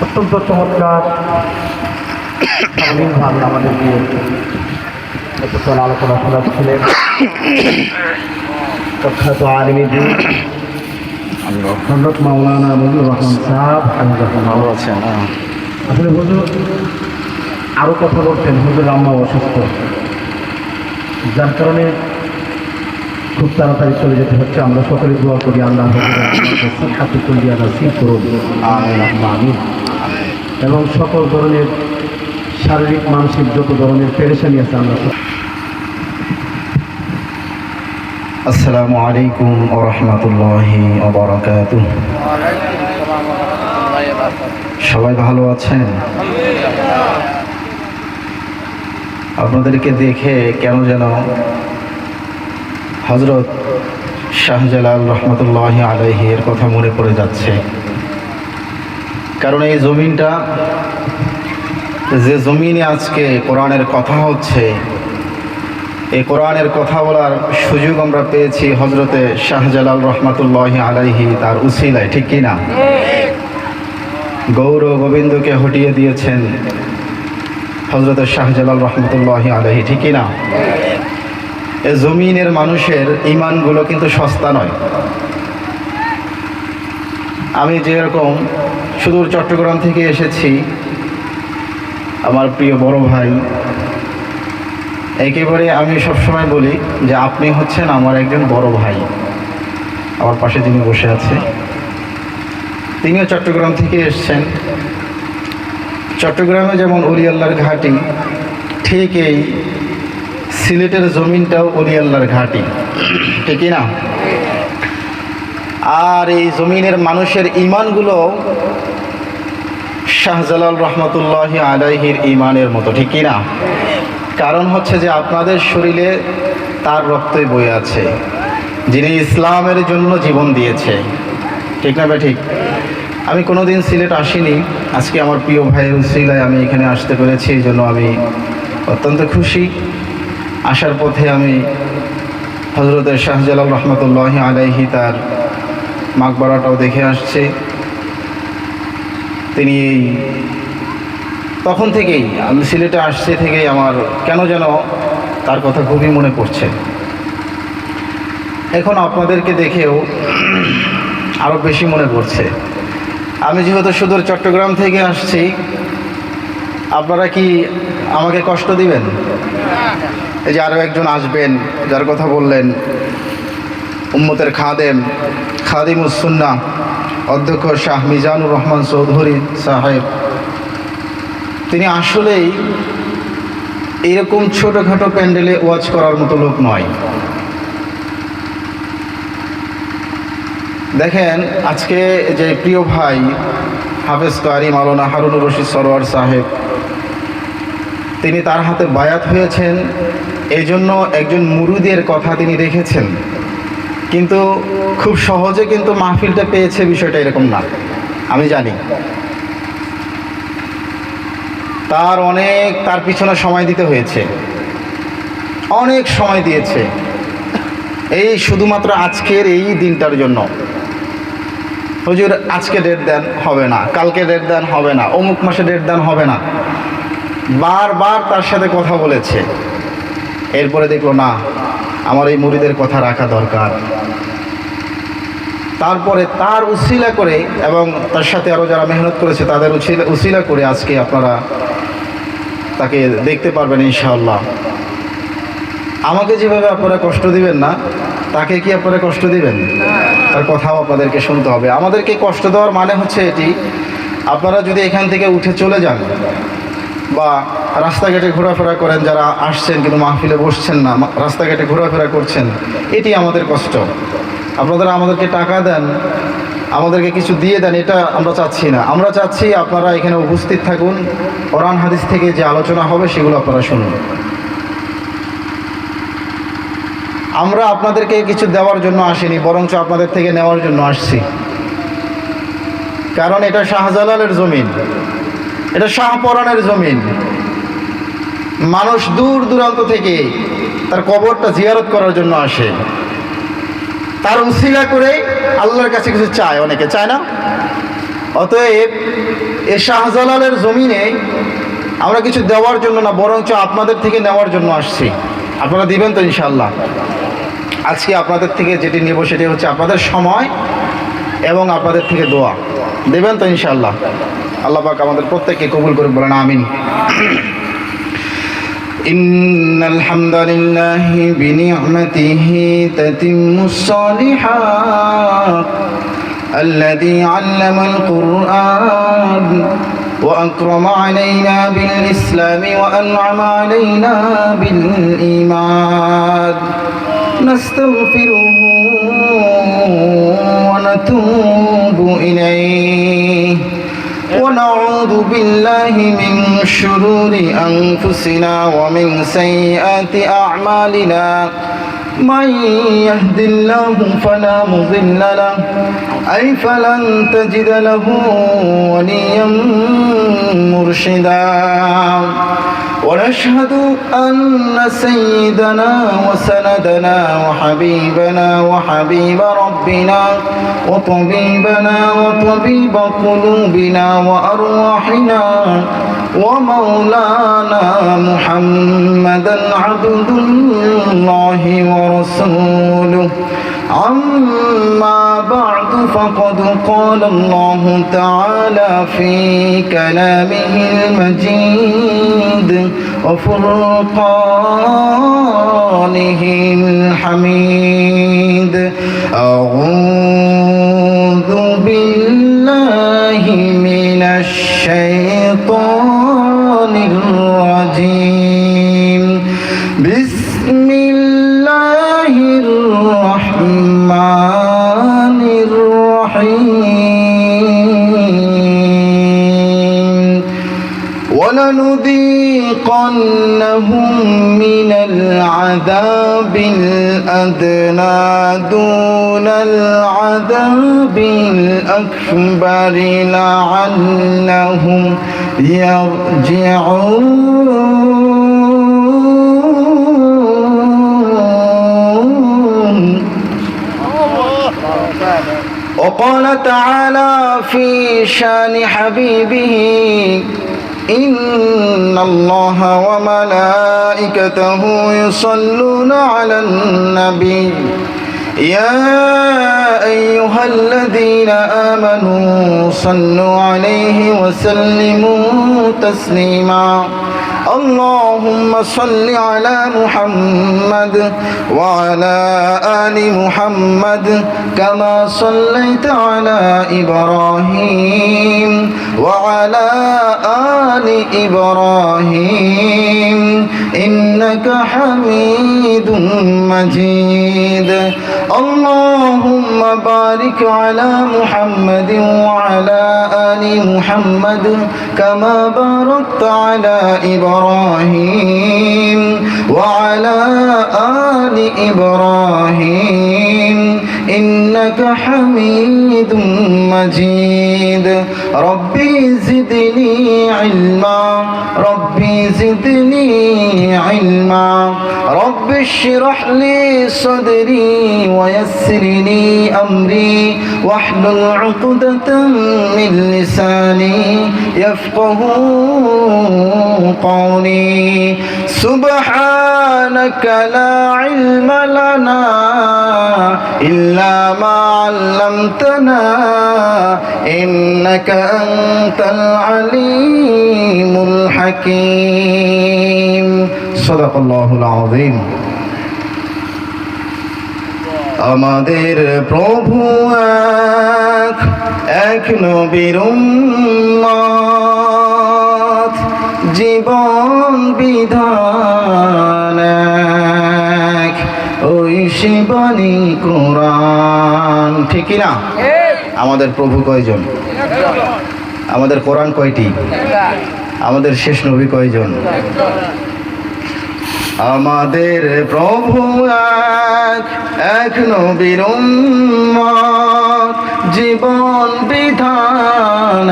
অত্যন্ত চমৎকার স্বাধীনভাবে আমাদেরকে একটু আলোচনা শোনাচ্ছিলেন প্রখ্যাত আলিমী হযরত মাওলানা মুজিবুর রহমান সাহেব। ভালো আছেন? আসলে হুজুর আরও কথা বলতেন, হুজুর আম্মা অসুস্থ, যার কারণে খুব তাড়াতাড়ি চলে যেতে হচ্ছে। আমরা সকলে দোয়া করি আল্লাহ হাতে করিয়া নসিব করুন, আমিন। এবং সকল ধরনের শারীরিক মানসিক যত ধরনের পেরেশানি আছে আমরা আসসালামু আলাইকুম ওয়া রাহমাতুল্লাহি ওয়া বারাকাতুহু। সবাই ভালো আছেন? আপনাদেরকে দেখে কেন যেন হযরত শাহজালাল রহমতুল্লাহি আলাইহি এর কথা মনে পড়ে যাচ্ছে। কারণ এই জমিনটা, যে জমিনে আজকে কোরআনের কথা হচ্ছে, এই কোরআনের কথা বলার সুযোগ আমরা পেয়েছি হযরতে শাহজালাল রহমতুল্লাহি আলাইহি তার উসিলায়, ঠিক কিনা? গৌর গোবিন্দকে হটিয়ে দিয়েছেন হযরতে শাহজালাল রহমতুল্লাহি আলাইহি, ঠিক কিনা? এই জমিনের মানুষের ঈমানগুলো কিন্তু সস্তা নয়। আমি যেরকম সুদূর চট্টগ্রাম থেকে এসেছি, আমার প্রিয় বড় ভাই, একেবারে আমি সবসময় বলি যে আপনি হচ্ছেন আমার একজন বড় ভাই। আমার পাশে যিনি বসে আছে তিনিও চট্টগ্রাম থেকে এসছেন। চট্টগ্রামে যেমন অলি আল্লাহর ঘাঁটি, ঠিক এই সিলেটের জমিনটাও অলি আল্লাহর ঘাঁটি, ঠিক না? আর এই জমিনের মানুষের ঈমানগুলো শাহজালাল রহমতুল্লাহি আলাইহির ঈমানের মতো, ঠিক না? কারণ হচ্ছে যে আপনাদের শরীরে তার রক্তই বয়ে আছে, যিনি ইসলামের জন্য জীবন দিয়েছে, ঠিক না ভাই? ঠিক। আমি কোনোদিন সিলেট আসিনি, আজকে আমার প্রিয় ভাইয়ের উসিলায় আমি এখানে আসতে পেরেছি, এই জন্য আমি অত্যন্ত খুশি। আসার পথে আমি হযরত শাহজালাল রহমতুল্লাহি আলাইহি তার মাকবারাটাও দেখে আসছি। তিনি তখন থেকেই, আমি সিলেটে আসছে থেকেই আমার কেন যেন তার কথা খুবই মনে পড়ছে। এখন আপনাদেরকে দেখেও আরও বেশি মনে পড়ছে। আমি যেহেতু সুদূর চট্টগ্রাম থেকে আসছি, আপনারা কি আমাকে কষ্ট দিবেন? এই যে আরও একজন আসবেন, যার কথা বললেন, উম্মতের খাদিমুস সুন্নাহ অধ্যক্ষ শাহ মিজানুর রহমান চৌধুরী সাহেব, তিনি আসলেই এরকম ছোটোখাটো প্যান্ডেলে ওয়াজ করার মতো লোক নয়। দেখেন, আজকে যে প্রিয় ভাই হাফেজ কারি মাওলানা হারুনুর রশিদ সরওয়ার সাহেব, তিনি তার হাতে বায়াত হয়েছেন, এই জন্য একজন মুরিদের কথা তিনি রেখেছেন, কিন্তু খুব সহজে কিন্তু মাহফিলটা পেয়েছে, বিষয়টা এরকম না। আমি জানি তার পিছনে সময় দিতে হয়েছে, অনেক সময় দিয়েছে, এই শুধুমাত্র আজকের এই দিনটার জন্য। হুজুর আজকে ডেট দেন, হবে না, কালকে ডেট দেন, হবে না, অমুক মাসে ডেট দেন, হবে না, বারবার তার সাথে কথা বলেছে। এরপরে দেখলো না, আমার এই মুরিদের কথা রাখা দরকার। তারপরে তার উসিলা করে এবং তার সাথে আরও যারা মেহনত করেছে তাদের উসিলা করে আজকে আপনারা তাকে দেখতে পারবেন ইনশাআল্লাহ। আমাকে যেভাবে আপনারা কষ্ট দিবেন না, তাকে কি আপনারা কষ্ট দিবেন? তার কথাও আপনাদেরকে শুনতে হবে। আমাদেরকে কষ্ট দেওয়ার মানে হচ্ছে এটি, আপনারা যদি এখান থেকে উঠে চলে যান বা রাস্তাঘাটে ঘোরাফেরা করেন, যারা আসছেন কিন্তু মাহফিলে বসছেন না, রাস্তাঘাটে ঘোরাফেরা করছেন, এটি আমাদের কষ্ট। আপনারা আমাদেরকে টাকা দেন, আমাদেরকে কিছু দিয়ে দেন, এটা আমরা চাচ্ছি না। আমরা চাচ্ছি আপনারা এখানে উপস্থিত থাকুন, কোরআন হাদিস থেকে যে আলোচনা হবে সেগুলো আপনারা শুনুন। আমরা আপনাদেরকে কিছু দেওয়ার জন্য আসিনি, বরঞ্চ আপনাদের থেকে নেওয়ার জন্য আসছি। কারণ এটা শাহজালালের জমিন, এটা শাহপরানের জমিন। মানুষ দূর দূরান্ত থেকে তার কবরটা জিয়ারত করার জন্য আসে। তার উসিলা করে আল্লাহর কাছে কিছু চায়, অনেকে চায় না। অতএব এ শাহজালালের জমিনে আমরা কিছু দেওয়ার জন্য না, বরঞ্চ আপনাদের থেকে নেওয়ার জন্য আসছি। আপনারা দিবেন তো ইনশাআল্লাহ? আজকে আপনাদের থেকে যেটি নেব সেটি হচ্ছে আপনাদের সময় এবং আপনাদের থেকে দোয়া। দেবেন তো ইনশাআল্লাহ? আল্লাহ পাক আমাদের প্রত্যেককে কবুল করে, বলেন আমিন। ইন্নাল হামদালিল্লাহি বিনি'মাতিহি তাতিম্মুস সালিহাত الذي علم القرآن وأكرم علينا بالإسلام وأنعم علينا بالإيمان نستغفره ونتوب إليه ونعوذ بالله من شرور أنفسنا ومن سيئات أعمالنا من يهد الله فلا مضل له أي فلن تجد له وليا مرشدا ونشهد أن سيدنا وسندنا وحبيبنا وحبيب ربنا وطبيبنا وطبيب قلوبنا وأرواحنا ومولانا محمدا عبد الله ورسوله أما بعد فقد قال الله تعالى في كلامه المجيد وفرقانه الحميد أعوذ بالله من الشيطان الرجيم بسم الله الرحمن الرحيم ولنذيقنهم من العذاب الأدنى دون العذاب الأكبر لعلهم يرجعون. وقال تعالى في شان حبيبه إن الله وملائكته يصلون على النبي يا أيها الذين آمنوا صلوا عليه وسلموا تسليما. اللهم صل على محمد وعلى آل محمد كما صليت على إبراهيم وعلى آل إبراهيم إنك حميد مجيد. اللهم بارك على محمد وعلى آل محمد كما باركت على إبراهيم وعلى آل إبراهيم إنك حميد مجيد. ربي زدني علما ربي زدني علما رب اشرح لي صدري ويسر لي أمري واحلل عقدة من لساني يفقه قولي. سبحانك لا علم لنا إلا ما علمتنا إنك أنت العليم الحكيم. صدق الله العظيم. আমাদের প্রভু এক নবীর উম্মত জীবন বিধান এক ওই শিবানী কোরআন। ঠিক না? আমাদের প্রভু কয়জন? আমাদের কোরআন কয়টি? আমাদের শেষ নবী কয়জন? আমাদের প্রভু এক নবীর উম্মত জীবন বিধান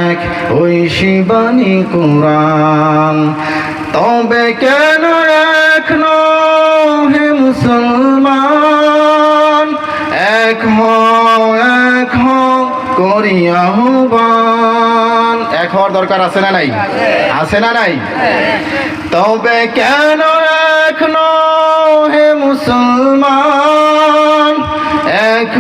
এক ওই শিবানী কোরআন। তবে কেন এখনো হে মুসলমান করি আহ্বান। এক হওয়ার দরকার আছে না নাই? আছে না নাই? তবে কেন এখনো হে মুসলমান এক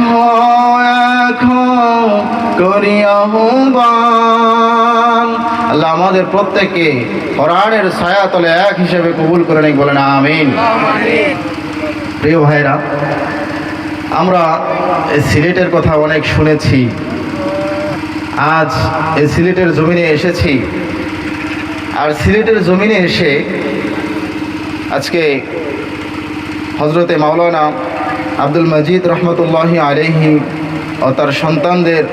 করি আহ্বান। আল্লাহ আমাদের প্রত্যেককে কোরআনের ছায়াতলে এক হিসেবে কবুল করে নিক, বলেন আমিন। প্রিয় ভাইরা, আমরা এই সিলেটের কথা অনেক শুনেছি। আজ এই সিলেটের জমিনে এসেছি, আর সিলেটের জমিনে এসে আজকে হজরতে মাওলানা আব্দুল মজিদ রহমতুল্লাহি আলাইহি ও তার সন্তানদের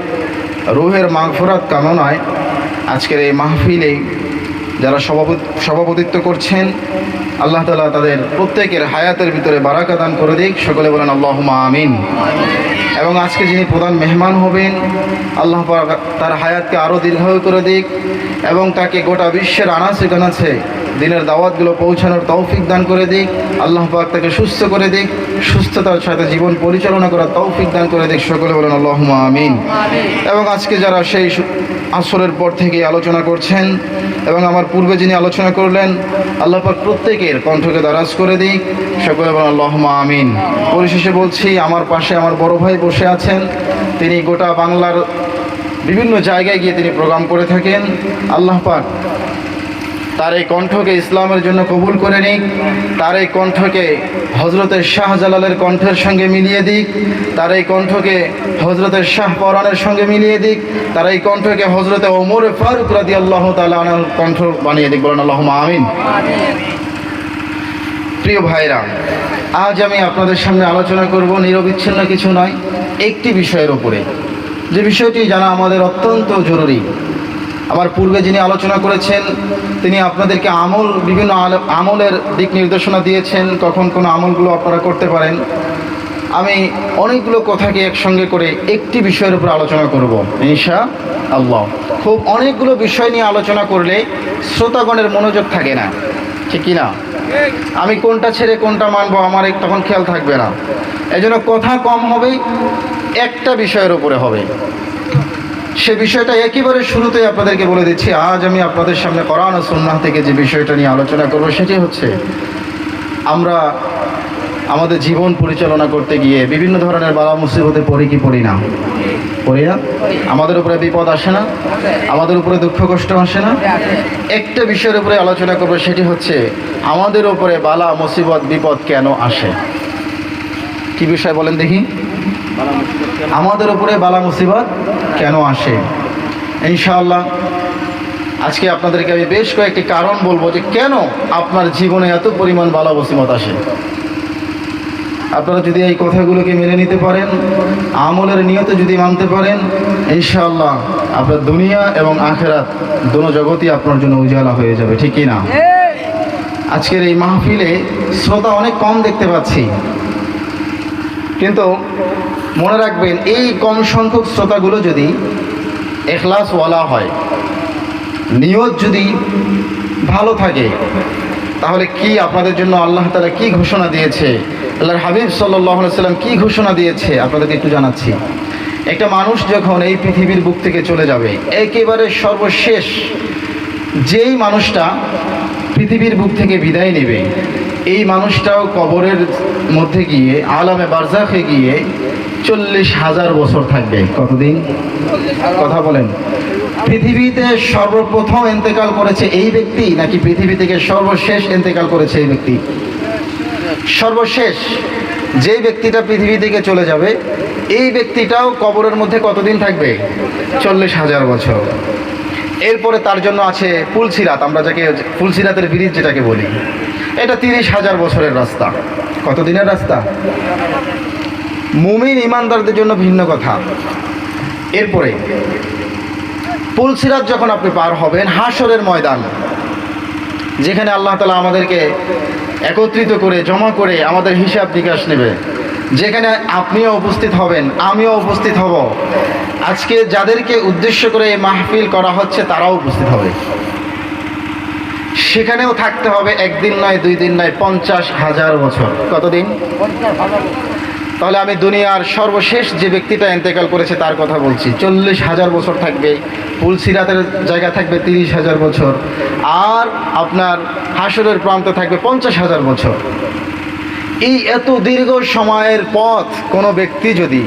রুহের মাগফিরাত কামনায় আজকের এই মাহফিলে যারা সভাপতিত্ব করছেন, আল্লাহ তাআলা তাদের প্রত্যেকের হায়াতের ভিতরে বারাকা দান করে দিক, সকলে বলেন আল্লাহুম্মা আমিন। এবং আজকে যিনি প্রধান মেহমান হবেন, আল্লাহ পাক তার হায়াতকে আরও দীর্ঘায়ু করে দিক এবং তাকে গোটা বিশ্বের আনাচে কানাচে দিনের দাওয়াতগুলো পৌঁছানোর তৌফিক দান করে দিক। আল্লাহ পাক তাকে সুস্থ করে দিক, সুস্থতার সাথে জীবন পরিচালনা করার তৌফিক দান করে দিক, সকলে বলেন আল্লাহুম্মা আমিন। এবং আজকে যারা সেই আসরের পর থেকে আলোচনা করছেন এবং আমার পূর্বে যিনি আলোচনা করলেন, আল্লাহ পাক প্রত্যেকের কণ্ঠকে দারাজ করে দিক, সকলে বলেন আল্লাহুম্মা আমিন। পরিশেষে বলছি, আমার পাশে আমার বড় ভাই বসে আছেন, তিনি গোটা বাংলার বিভিন্ন জায়গায় গিয়ে তিনি প্রোগ্রাম করে থাকেন। আল্লাহ পাক তার এই কণ্ঠকে ইসলামের জন্য কবুল করে নিক, তার এই কণ্ঠকে হজরতের শাহজালালের কণ্ঠের সঙ্গে মিলিয়ে দিক, তার এই কণ্ঠকে হজরতের শাহ পরানের সঙ্গে মিলিয়ে দিক, তার এই কণ্ঠকে হজরতে ওমর ফারুক রাদিয়াল্লাহু তাআলা আনহুর কণ্ঠ বানিয়ে দিক, বলেন আল্লাহুম্মা আমিন। প্রিয় ভাইরা, আজ আমি আপনাদের সামনে আলোচনা করব নিরবিচ্ছিন্ন কিছু নয়, একটি বিষয়ের উপরে, যে বিষয়টি জানা আমাদের অত্যন্ত জরুরি। আমার পূর্বে যিনি আলোচনা করেছেন তিনি আপনাদেরকে বিভিন্ন আমলের দিক নির্দেশনা দিয়েছেন, কখন কোন আমলগুলো আপনারা করতে পারেন। আমি অনেকগুলো কথাকে একসঙ্গে করে একটি বিষয়ের উপর আলোচনা করব ইনশাআল্লাহ। খুব অনেকগুলো বিষয় নিয়ে আলোচনা করলে শ্রোতাগণের মনোযোগ থাকে না, ঠিক কি না? আমি কোনটা ছেড়ে কোনটা মানবো আমার তখন খেয়াল থাকবে না। এজন্য কথা কম হবে, একটা বিষয়ের উপরে হবে। সে বিষয়টা একেবারে শুরুতেই আপনাদেরকে বলে দিচ্ছি। আজ আমি আপনাদের সামনে কোরআন ও সুন্নাহ থেকে যে বিষয়টা নিয়ে আলোচনা করব, সেটি হচ্ছে আমরা আমাদের জীবন পরিচালনা করতে গিয়ে বিভিন্ন ধরনের বালা মুসিবতে পড়ি কি পড়ি না? পড়ি না? আমাদের উপরে বিপদ আসে না? আমাদের উপরে দুঃখ কষ্ট আসে না? একটা বিষয়ের উপরে আলোচনা করব, সেটি হচ্ছে আমাদের উপরে বালা মুসিবত বিপদ কেন আসে। কি বিষয় বলেন দেখি? আমাদের উপরে বালা মুসিবত কেন আসে। ইনশাআল্লাহ আজকে আপনাদেরকে আমি বেশ কয়েকটি কারণ বলবো যে কেন আপনার জীবনে এত পরিমাণ বালা মুসিবত আসে। আপনারা যদি এই কথাগুলোকে মেনে নিতে পারেন, আমলের নিয়তে যদি মানতে পারেন, ইনশাআল্লাহ আপনার দুনিয়া এবং আখিরাত দোনো জগতই আপনার জন্য উজালা হয়ে যাবে, ঠিক কি না? আজকের এই মাহফিলে শ্রোতা অনেক কম দেখতে পাচ্ছি, কিন্তু মনে রাখবেন এই কম সংখ্যক শ্রোতাগুলো যদি ইখলাসওয়ালা হয়, নিয়ত যদি ভালো থাকে, তাহলে কি আপনাদের জন্য আল্লাহ তাআলা কি ঘোষণা দিয়েছে, আল্লাহর হাবিব সাল্লাল্লাহু আলাইহি সাল্লাম কি ঘোষণা দিয়েছে আপনাদেরকে একটু জানাচ্ছি। একটা মানুষ যখন এই পৃথিবীর বুক থেকে চলে যাবে, একেবারে সর্বশেষ যেই মানুষটা পৃথিবীর বুক থেকে বিদায় নেবে, এই মানুষটাও কবরের মধ্যে গিয়ে আলামে বারজাখে গিয়ে 40,000 বছর থাকবে। কতদিন? কথা বলেন। পৃথিবীতে সর্বপ্রথম ইন্তেকাল করেছে এই ব্যক্তি, নাকি পৃথিবী থেকে সর্বশেষ ইন্তেকাল করেছে এই ব্যক্তি? সর্বশেষ যেই ব্যক্তিটা পৃথিবী থেকে চলে যাবে, এই ব্যক্তিটাও কবরের মধ্যে কতদিন থাকবে? 40,000 বছর। এরপরে তার জন্য আছে পুলসিরাত, আমরা যাকে পুলসিরাতের ব্রিজ যেটাকে বলি, এটা 30,000 বছরের রাস্তা। কতদিনের রাস্তা? মুমিন ইমানদারদের জন্য ভিন্ন কথা। এরপরে পুলসিরাত যখন আপনি পার হবেন, হাশরের ময়দান, যেখানে আল্লাহ তাআলা আমাদেরকে একত্রিত করে জমা করে আমাদের হিসাব নিকাশ নেবে, যেখানে আপনিও উপস্থিত হবেন, আমিও উপস্থিত হব। আজকে যাদেরকে উদ্দেশ্য করে এই মাহফিল করা হচ্ছে তারাও উপস্থিত হবে। সেখানেও থাকতে হবে একদিন নয়, 2 দিন নয়, 50,000 বছর। কতদিন? তাহলে আমি দুনিয়ার সর্বশেষ যে ব্যক্তিটা ইন্তেকাল করেছে তার কথা বলছি। 40,000 বছর থাকবে, পুলসিরাতের জায়গা থাকবে 30,000 বছর, আর আপনার হাসরের প্রান্তে থাকবে 50,000 বছর। এই এত দীর্ঘ সময়ের পথ কোনো ব্যক্তি যদি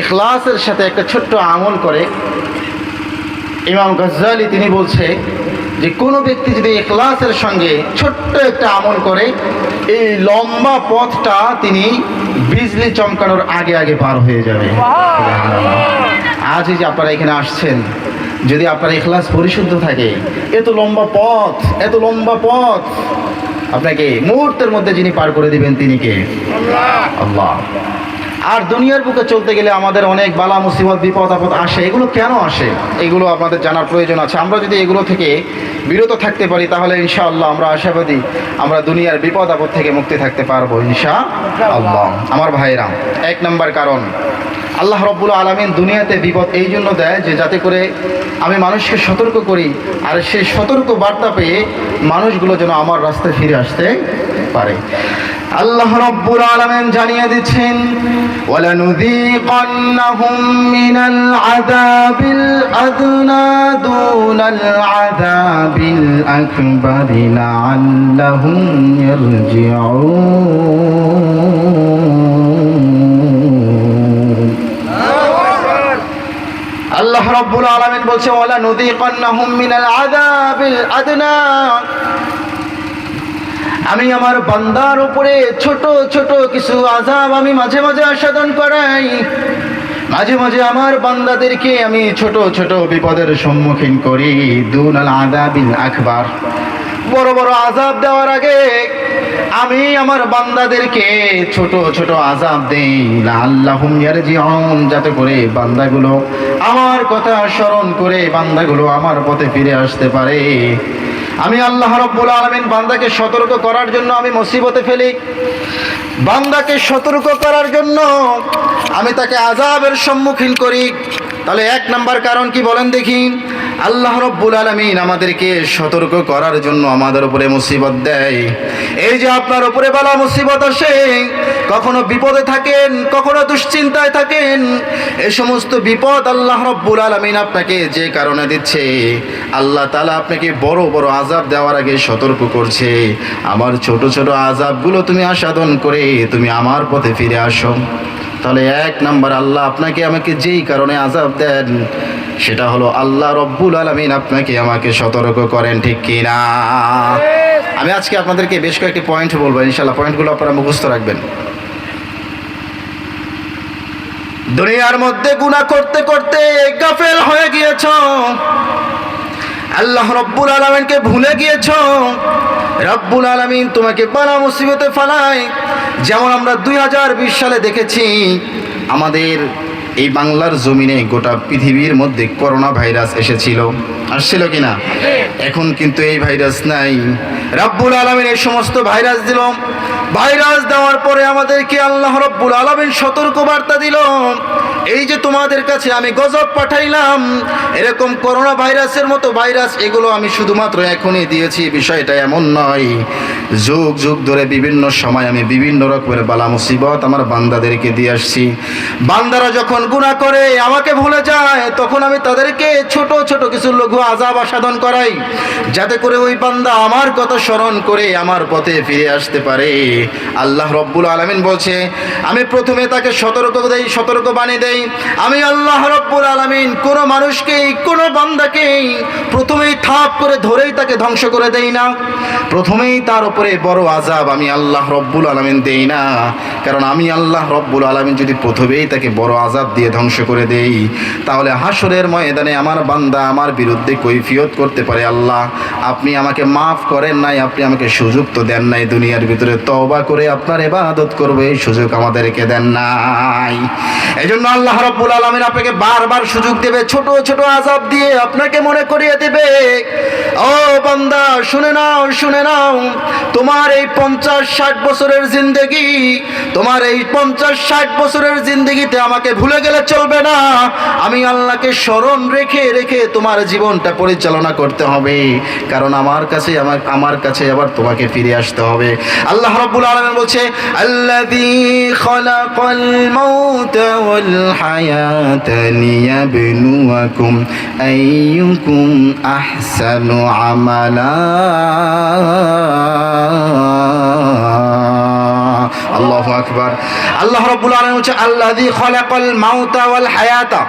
ইখলাসের সাথে একটা ছোট্ট আমল করে, ইমাম গজ্জালি তিনি বলছে যে কোনো ব্যক্তি যদি ইখলাসের সঙ্গে ছোট্ট একটা আমল করে, এই লম্বা পথটা তিনি বিজলি চমকানোর আগে আগে পার হয়ে যাবে। আজ এই যে আপনারা এখানে আসছেন, যদি আপনার ইখলাস পরিশুদ্ধ থাকে, এত লম্বা পথ, এত লম্বা পথ আপনাকে মুহূর্তের মধ্যে যিনি পার করে দিবেন তিনি কে? আল্লাহ। আর দুনিয়ার বুকে চলতে গেলে আমাদের অনেক বালা মুসিবত বিপদ আপদ আসে। এগুলো কেন আসে এগুলো আপনাদের জানার প্রয়োজন আছে। আমরা যদি এগুলো থেকে বিরত থাকতে পারি তাহলে ইনশাআল্লাহ আমরা আশাবাদী আমরা দুনিয়ার বিপদ আপদ থেকে মুক্তি থাকতে পারবো ইনশাআল্লাহ। আমার ভাইরা, 1 নম্বর কারণ, আল্লাহ রাব্বুল আলামিন দুনিয়াতে বিপদ এই জন্য দেয় যে যাতে করে আমি মানুষকে সতর্ক করি, আর সেই সতর্ক বার্তা পেয়ে মানুষগুলো যেন আমার রাস্তায় ফিরে আসতে পারে। আল্লাহ রাব্বুল আলামিন জানিয়ে দিচ্ছেন, ওয়ালানুযীকান্নাহুম মিনাল আযাবিল আদনা দুনাল আযাবিল আকবারি লাআল্লাহুম ইয়ারজিউন। আল্লাহ রাব্বুল আলামিন বলছে, ওয়ালানুযীকান্নাহুম মিনাল আযাবিল আদনা, আমি আমার বান্দার উপরে ছোট ছোট কিছু আযাব আমি মাঝে মাঝে আস্বাদন করাই। মাঝে মাঝে আমার বান্দাদেরকে আমি ছোট ছোট বিপদের সম্মুখীন করি। দুনাল আযাবিল আকবার, বড় বড় আযাব দেওয়ার আগে আমি আমার বান্দাদেরকে ছোট ছোট আযাব দেই। লাআল্লাহুম ইয়ারজিউন, যাতে করে বান্দাগুলো আমার কথা স্মরণ করে বান্দাগুলো আমার পথে ফিরে আসতে পারে। আমি আল্লাহ রাব্বুল আলামিন বান্দাকে সতর্ক করার জন্য আমি মুসিবতে ফেলি, বান্দাকে সতর্ক করার জন্য আমি তাকে আযাবের সম্মুখীন করি। তাহলে 1 নম্বর কারণ কি বলেন দেখি? আল্লাহ রাব্বুল আলামিন আমাদেরকে সতর্ক করার জন্য আমাদের উপরে মুসিবত দেয়। এই যে আপনার উপরে বালা মুসিবত আসে, কখনো বিপদে থাকেন, কখনো দুশ্চিন্তায় থাকেন, এই সমস্ত বিপদ আল্লাহ রাব্বুল আলামিন আপনাকে যে কারণে দিচ্ছে, আল্লাহ তাআলা আপনাকে বড় বড় আযাব দেওয়ার আগে সতর্ক করছে, আমার ছোট ছোট আযাবগুলো তুমি আস্বাদন করে তুমি আমার পথে ফিরে আসো। তাহলে 1 নম্বর আল্লাহ আপনাকে আমাকে যেই কারণে আযাব দেন সেটা হলো আল্লাহ রব্বুল আলামিন আপনাকে আমাকে সতর্ক করেন, ঠিক কি না? আমি আজকে আপনাদেরকে বেশ কয়েকটি পয়েন্ট বলবো, ইনশাআল্লাহ পয়েন্টগুলো আপনারা মুখস্থ রাখবেন। দুনিয়ার মধ্যে গুনাহ করতে করতে গাফেল হয়ে গিয়েছো, আল্লাহ রব্বুল আলামিনকে ভুলে গিয়েছো। রব্বুল আলামিন তোমাকে বালা মুসিবতে ফেলায়। যেমন আমরা 2020 সালে দেখেছি আমাদের এই বাংলার জমিনে গোটা পৃথিবীর মধ্যে করোনা ভাইরাস এসেছিল, আসছিল কিনা? এখন কিন্তু এই ভাইরাস নাই। রব্বুল আলামিন এই সমস্ত ভাইরাস দিল। ভাইরাস দেওয়ার পরে আমাদেরকে আল্লাহ রব্বুল আলামিন সতর্ক বার্তা দিল, এই যে তোমাদের কাছে আমি গজব পাঠাইলাম, এরকম করোনা ভাইরাসের মতো ভাইরাস এগুলো আমি শুধুমাত্র এখনই দিয়েছি, বিষয়টা এমন নয়। যুগ যুগ ধরে বিভিন্ন সময় আমি বিভিন্ন রকমের বালা মুসিবত আমার বান্দাদেরকে দিয়ে আসছি। বান্দারা যখন গুনাহ করে আমাকে ভুলে যায়, তখন আমি তাদেরকে ছোট ছোট কিছু লঘু আযাব আস্বাদন করাই, যাতে করে ওই বান্দা আমার কথা স্মরণ করে আমার পথে ফিরে আসতে পারে। আল্লাহ রব্বুল আলামিন বলছে, আমি প্রথমে তাকে সতর্ক দেই, সতর্ক বাণী দেই। আমি আল্লাহ রব্বুল আলামিন কোনো মানুষকেই, কোনো বান্দাকেই প্রথমেই থাপ করে ধরেই তাকে ধ্বংস করে দেই না, প্রথমেই তার উপরে বড় আযাব আমি আল্লাহ রব্বুল আলামিন দেই না। কারণ আমি আল্লাহ রব্বুল আলামিন যদি প্রথমেই তাকে বড় আযাব দিয়ে ধ্বংস করে দেই, তাহলে হাসরের ময়দানে আমার বান্দা আমার বিরুদ্ধে কৈফিয়ত করতে পারে, আল্লাহ আপনি আমাকে মাফ করেন নাই, আপনি আমাকে সুযোগ তো দেন নাই, দুনিয়ার ভিতরে তওবা করে আপনার ইবাদত করবে এই সুযোগ আমাদেরকে দেন নাই। এজন্য আল্লাহ রাব্বুল আলামিন আপনাকে বারবার সুযোগ দেবে, ছোট ছোট আযাব দিয়ে আপনাকে মনে করিয়ে দেবে, ও বান্দা শুনে নাও, শুনে নাও, তোমার এই 50-60 বছরের জিন্দেগি, তোমার এই 50-60 বছরের জিন্দেগিতে আমাকে ভুলে গেলে চলবে না। আমি আল্লাহকে স্মরণ রেখে রেখে তোমার জীবনটা পরিচালনা করতে হবে। হবে, কারণ আমার কাছে আবার তোমাকে ফিরে আসতে হবে। আল্লাহ রাব্বুল আলামিন বলছে আল্লাযী খালাকাল মাউতা ওয়াল হায়াতা লিয়াবলুয়াকুম আইয়ুকুম আহসানু আমালা। আল্লাহু আকবার। আল্লাহ রাব্বুল আলামিন বলছে আল্লাযী খালাকাল মাউতা ওয়াল হায়াতা,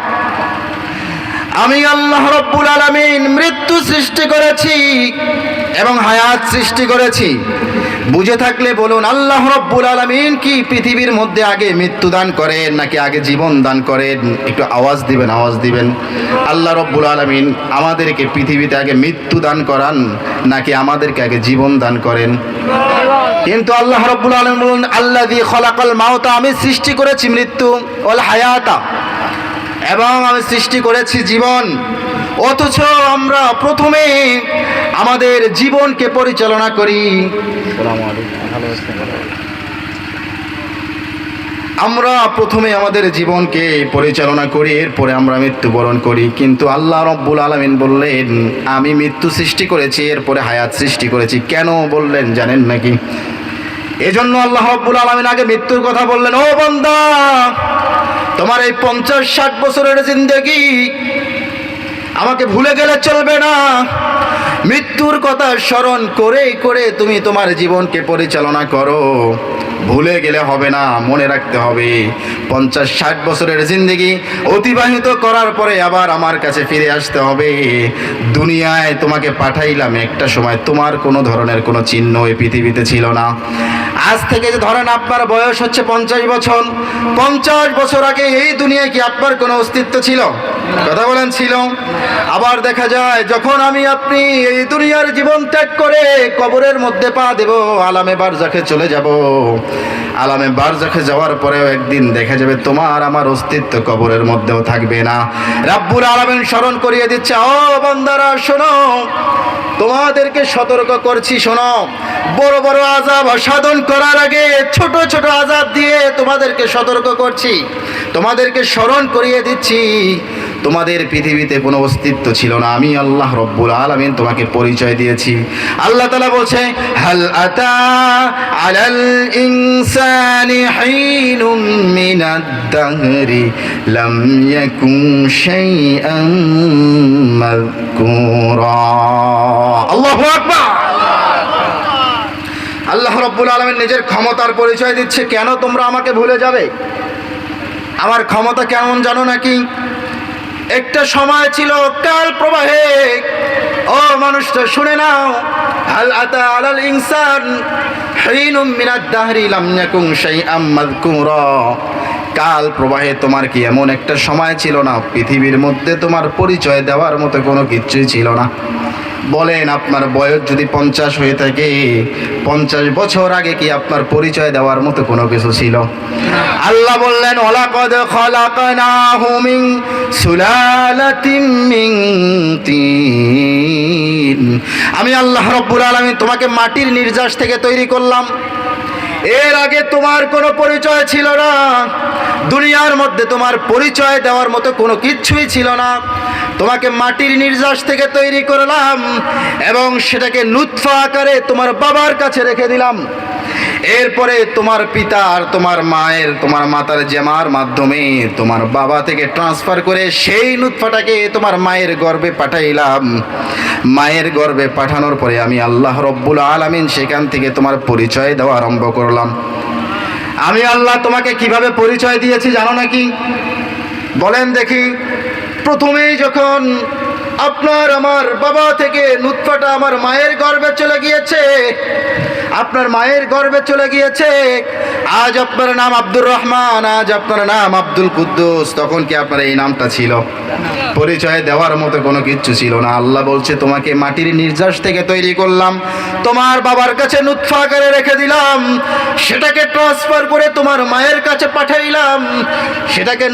আমি আল্লাহ রাব্বুল আলামিন মৃত্যু সৃষ্টি করেছি এবং হায়াত সৃষ্টি করেছি। বুঝে থাকলে বলুন, আল্লাহ রাব্বুল আলামিন কি পৃথিবীর মধ্যে আগে মৃত্যু দান করেন নাকি আগে জীবন দান করেন? একটু আওয়াজ দিবেন, আওয়াজ দিবেন। আল্লাহ রাব্বুল আলামিন আমাদেরকে পৃথিবীতে আগে মৃত্যু দান করান নাকি আমাদেরকে আগে জীবন দান করেন? কিন্তু আল্লাহ রাব্বুল আলামিন বলেন আল্লাযী খালাকাল মাউতা, আমি সৃষ্টি করেছি মৃত্যু, ওয়াল হায়াতা, এবং আমি সৃষ্টি করেছি জীবন। অথচ আমরা প্রথমে আমাদের জীবনকে পরিচালনা করি, আমরা প্রথমে আমাদের জীবনকে পরিচালনা করি, এরপরে আমরা মৃত্যুবরণ করি। কিন্তু আল্লাহ রাব্বুল আলামিন বললেন আমি মৃত্যু সৃষ্টি করেছি, এরপরে হায়াত সৃষ্টি করেছি। কেন বললেন জানেন নাকি? এজন্য আল্লাহ রাব্বুল আলামিন আগে মৃত্যুর কথা বললেন, ও বান্দা, তোমার এই 50-60 বছরের জিন্দেগি আমাকে ভুলে গেলে চলবে না। মৃত্যুর কথা স্মরণ করে করে তুমি তোমার জীবনকে পরিচালনা করো, ভুলে গেলে হবে না, মনে রাখতে হবে 50-60 বছরের জিন্দেগি অতিবাহিত করার পরে আবার আমার কাছে ফিরে আসতে হবে। দুনিয়ায় তোমাকে পাঠাইলাম একটা সময় তোমার কোনো ধরনের কোনো চিহ্ন এই পৃথিবীতে ছিল না। আজ থেকে যে ধরেন আপনার বয়স হচ্ছে 50 বছর, 50 বছর আগে এই দুনিয়ায় কি আপনার কোনো অস্তিত্ব ছিল? কথা বলেন ছিল? আবার দেখা যায় যখন আমি আপনি এই দুনিয়ার জীবন ত্যাগ করে কবরের মধ্যে পা দেব, আলামে বারজাখে চলে যাব, আলামে বারজাখে যাওয়ার পরেও একদিন দেখা যাবে তোমার আমার অস্তিত্ব কবরের মধ্যেও থাকবে না। রাব্বুল আলামিন স্মরণ করিয়ে দিচ্ছে, ও বান্দারা শোনো, তোমাদেরকে সতর্ক করছি, শোনো, বড় বড় আযাব সাধন করার আগে ছোট ছোট আযাব দিয়ে তোমাদেরকে সতর্ক করছি, তোমাদেরকে স্মরণ করিয়ে দিচ্ছি। তোমাদের পৃথিবীতে কোনো অস্তিত্ব ছিল না, আমি আল্লাহ রাব্বুল আলামিন তোমাকে পরিচয় দিয়েছি। আল্লাহ তাআলা বলছে হাল আতা আলাল ইনসানি হিনুম মিনাদ দাহরি লাম ইয়াকুন শাইআন মাযকুরা। আল্লাহু আকবার। আল্লাহ রাব্বুল আলামিন নিজের ক্ষমতার পরিচয় দিচ্ছে। কেন তোমরা আমাকে ভুলে যাবে? আমার ক্ষমতা কেমন জানো নাকি? একটা সময় ছিল কাল প্রবাহে, ও মানুষটা শুনে নাও, হাল আতা আলাল ইনসান হিনুম মিনাদ দাহরি লাম ইয়াকুন শাইআম মাযকুরা। কাল প্রবাহে তোমার কি এমন একটা সময় ছিল না পৃথিবীর মধ্যে তোমার পরিচয় দেওয়ার মতো কোনো কিছুই ছিল না? বলেন, আপনার বয়স যদি 50 হয়ে থাকে, 50 বছর আগে কি আপনার পরিচয় দেওয়ার মতো কোনো কিছু ছিল? আল্লাহ বললেন ওয়ালাকাদ খালাকনাহু মিন সুলালাতিন মিন তিন, আমি আল্লাহ রাব্বুল আলামিন তোমাকে মাটির নির্যাস থেকে তৈরি করলাম। এর আগে তোমার কোনো পরিচয় ছিল না, দুনিয়ার মধ্যে তোমার পরিচয় দেওয়ার মতো কোনো কিচ্ছুই ছিল না। তোমাকে মাটির নির্যাস থেকে তৈরি করলাম এবং সেটাকে নুতফা আকারে তোমার বাবার কাছে রেখে দিলাম। এরপরে তোমার পিতা আর তোমার মাতার জেমার মাধ্যমে তোমার বাবা থেকে ট্রান্সফার করে সেই নুতফাটাকে তোমার মায়ের গর্ভে পাঠাইলাম। মায়ের গর্ভে পাঠানোর পরে আমি আল্লাহ রাব্বুল আলামিন সেখান থেকে তোমার পরিচয় দেওয়া আরম্ভ করলাম। আমি আল্লাহ তোমাকে কিভাবে পরিচয় দিয়েছি জানো নাকি? বলেন দেখি। প্রথমেই যখন আপনার আমার বাবা থেকে নুতফাটা আমার মায়ের গর্ভে চলে গিয়েছে, আপনার মায়ের গর্ভে চলে গিয়েছে, আজ আপনার নাম আব্দুর রহমান, আজ আপনার নাম আব্দুল কুদ্দুস, তখন কি আপনার এই নামটা ছিল? পরিচয় দেওয়ার মতো কোনো কিচ্ছু ছিল না। আল্লাহ বলছে তোমাকে মাটির নির্যাস থেকে তৈরি করলাম, তোমার বাবার কাছে নুতফা আকারে রেখে দিলাম, সেটাকে ট্রান্সফার করে তোমার মায়ের কাছে পাঠাইলাম, সেটাকে